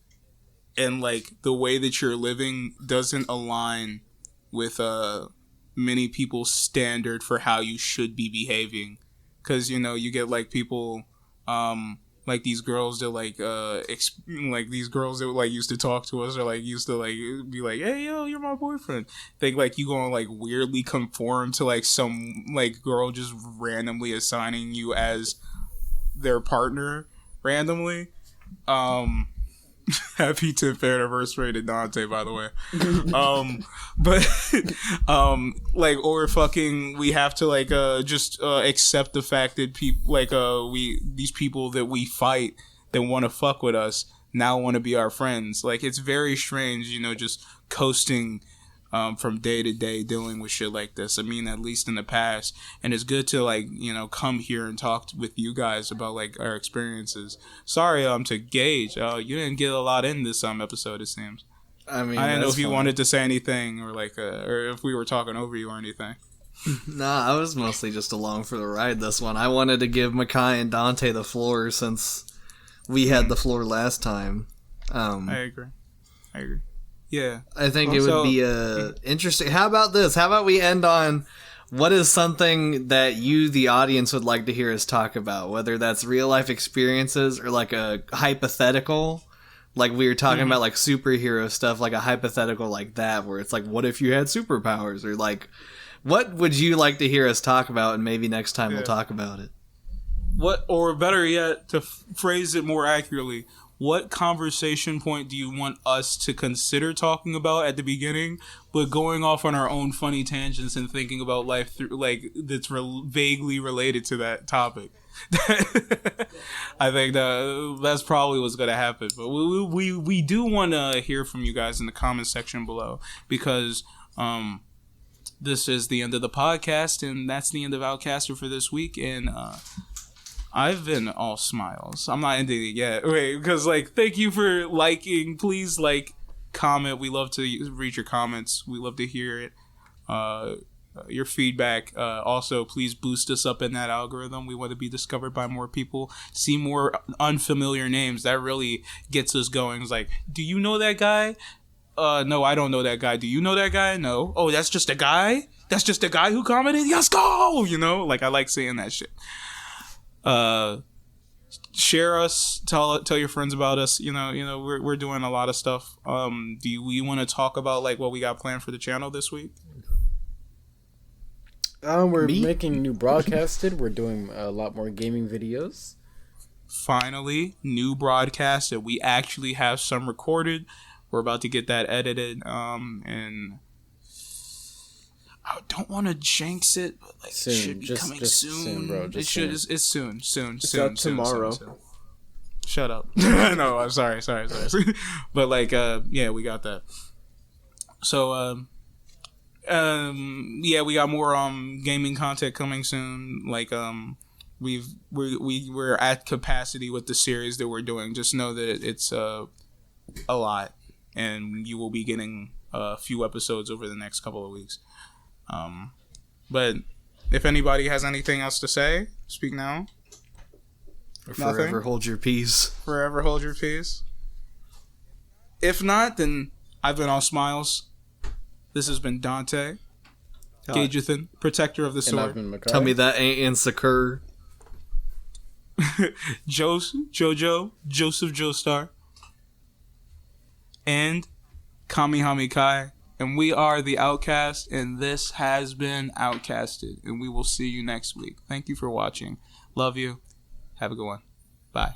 [SPEAKER 1] and like the way that you're living doesn't align with many people's standard for how you should be behaving. Because, you know, you get like people like these girls that like like these girls that like used to talk to us or like used to like be like, hey yo, you're my boyfriend. Think like you gonna like weirdly conform to like some like girl just randomly assigning you as their partner randomly. Happy 10th anniversary to Dante, by the way. But like, or fucking we have to like just accept the fact that people like these people that we fight that want to fuck with us now want to be our friends. Like, it's very strange, you know, just coasting from day to day dealing with shit like this. I mean, at least in the past. And it's good to like, you know, come here and talk with you guys about like our experiences. Sorry, to Gage, you didn't get a lot in this episode, it seems.
[SPEAKER 2] I mean,
[SPEAKER 1] I didn't know if you wanted to say anything or like or if we were talking over you or anything.
[SPEAKER 2] Nah, I was mostly just along for the ride this one. I wanted to give Michai and Dante the floor since we had the floor last time.
[SPEAKER 1] I agree. Yeah.
[SPEAKER 2] I think it would be interesting. How about this? How about we end on what is something that you, the audience, would like to hear us talk about? Whether that's real life experiences or like a hypothetical. Like we were talking about like superhero stuff, like a hypothetical like that, where it's like, what if you had superpowers? Or like, what would you like to hear us talk about? And maybe next time we'll talk about it.
[SPEAKER 1] What, or better yet, to phrase it more accurately, what conversation point do you want us to consider talking about at the beginning, but going off on our own funny tangents and thinking about life through like that's vaguely related to that topic? I think that's probably what's gonna happen. But we do want to hear from you guys in the comment section below, because this is the end of the podcast, and that's the end of Outcasted for this week. And I've been all smiles. I'm not ending it yet. Wait, because like, thank you for liking. Please like, comment. We love to read your comments. We love to hear it. Your feedback. Also, please boost us up in that algorithm. We want to be discovered by more people. See more unfamiliar names. That really gets us going. It's like, do you know that guy? No, I don't know that guy. Do you know that guy? No. Oh, that's just a guy? that's just a guy who commented. Let's go. You know, like I like seeing that shit. Share us, tell your friends about us. You know, we're doing a lot of stuff. Do you want to talk about like what we got planned for the channel this week?
[SPEAKER 3] We're making new broadcasted. We're doing a lot more gaming videos.
[SPEAKER 1] Finally, new broadcast that we actually have some recorded. We're about to get that edited. And I don't want to jinx it, but like
[SPEAKER 3] Soon.
[SPEAKER 1] it should be
[SPEAKER 3] Just
[SPEAKER 1] coming
[SPEAKER 3] soon,
[SPEAKER 1] soon.
[SPEAKER 3] bro.
[SPEAKER 1] It
[SPEAKER 3] Just
[SPEAKER 1] should.
[SPEAKER 3] soon.
[SPEAKER 1] It's soon.
[SPEAKER 5] It's
[SPEAKER 1] Soon.
[SPEAKER 5] out tomorrow.
[SPEAKER 1] Soon. Shut up. No, I'm sorry. But like, yeah, we got that. So, yeah, we got more gaming content coming soon. Like, we're at capacity with the series that we're doing. Just know that it's a lot, and you will be getting a few episodes over the next couple of weeks. But if anybody has anything else to say, speak now.
[SPEAKER 2] Forever
[SPEAKER 1] Nothing?
[SPEAKER 2] hold your peace.
[SPEAKER 1] Forever hold your peace. If not, then I've been all smiles. This has been Dante, Gagethan, protector of the
[SPEAKER 3] And I've
[SPEAKER 1] sword.
[SPEAKER 3] been Michai.
[SPEAKER 2] Tell me that ain't insecure.
[SPEAKER 1] Joseph Joestar, and Kamihami Kai. And we are the Outcast, and this has been Outcasted. And we will see you next week. Thank you for watching. Love you. Have a good one. Bye.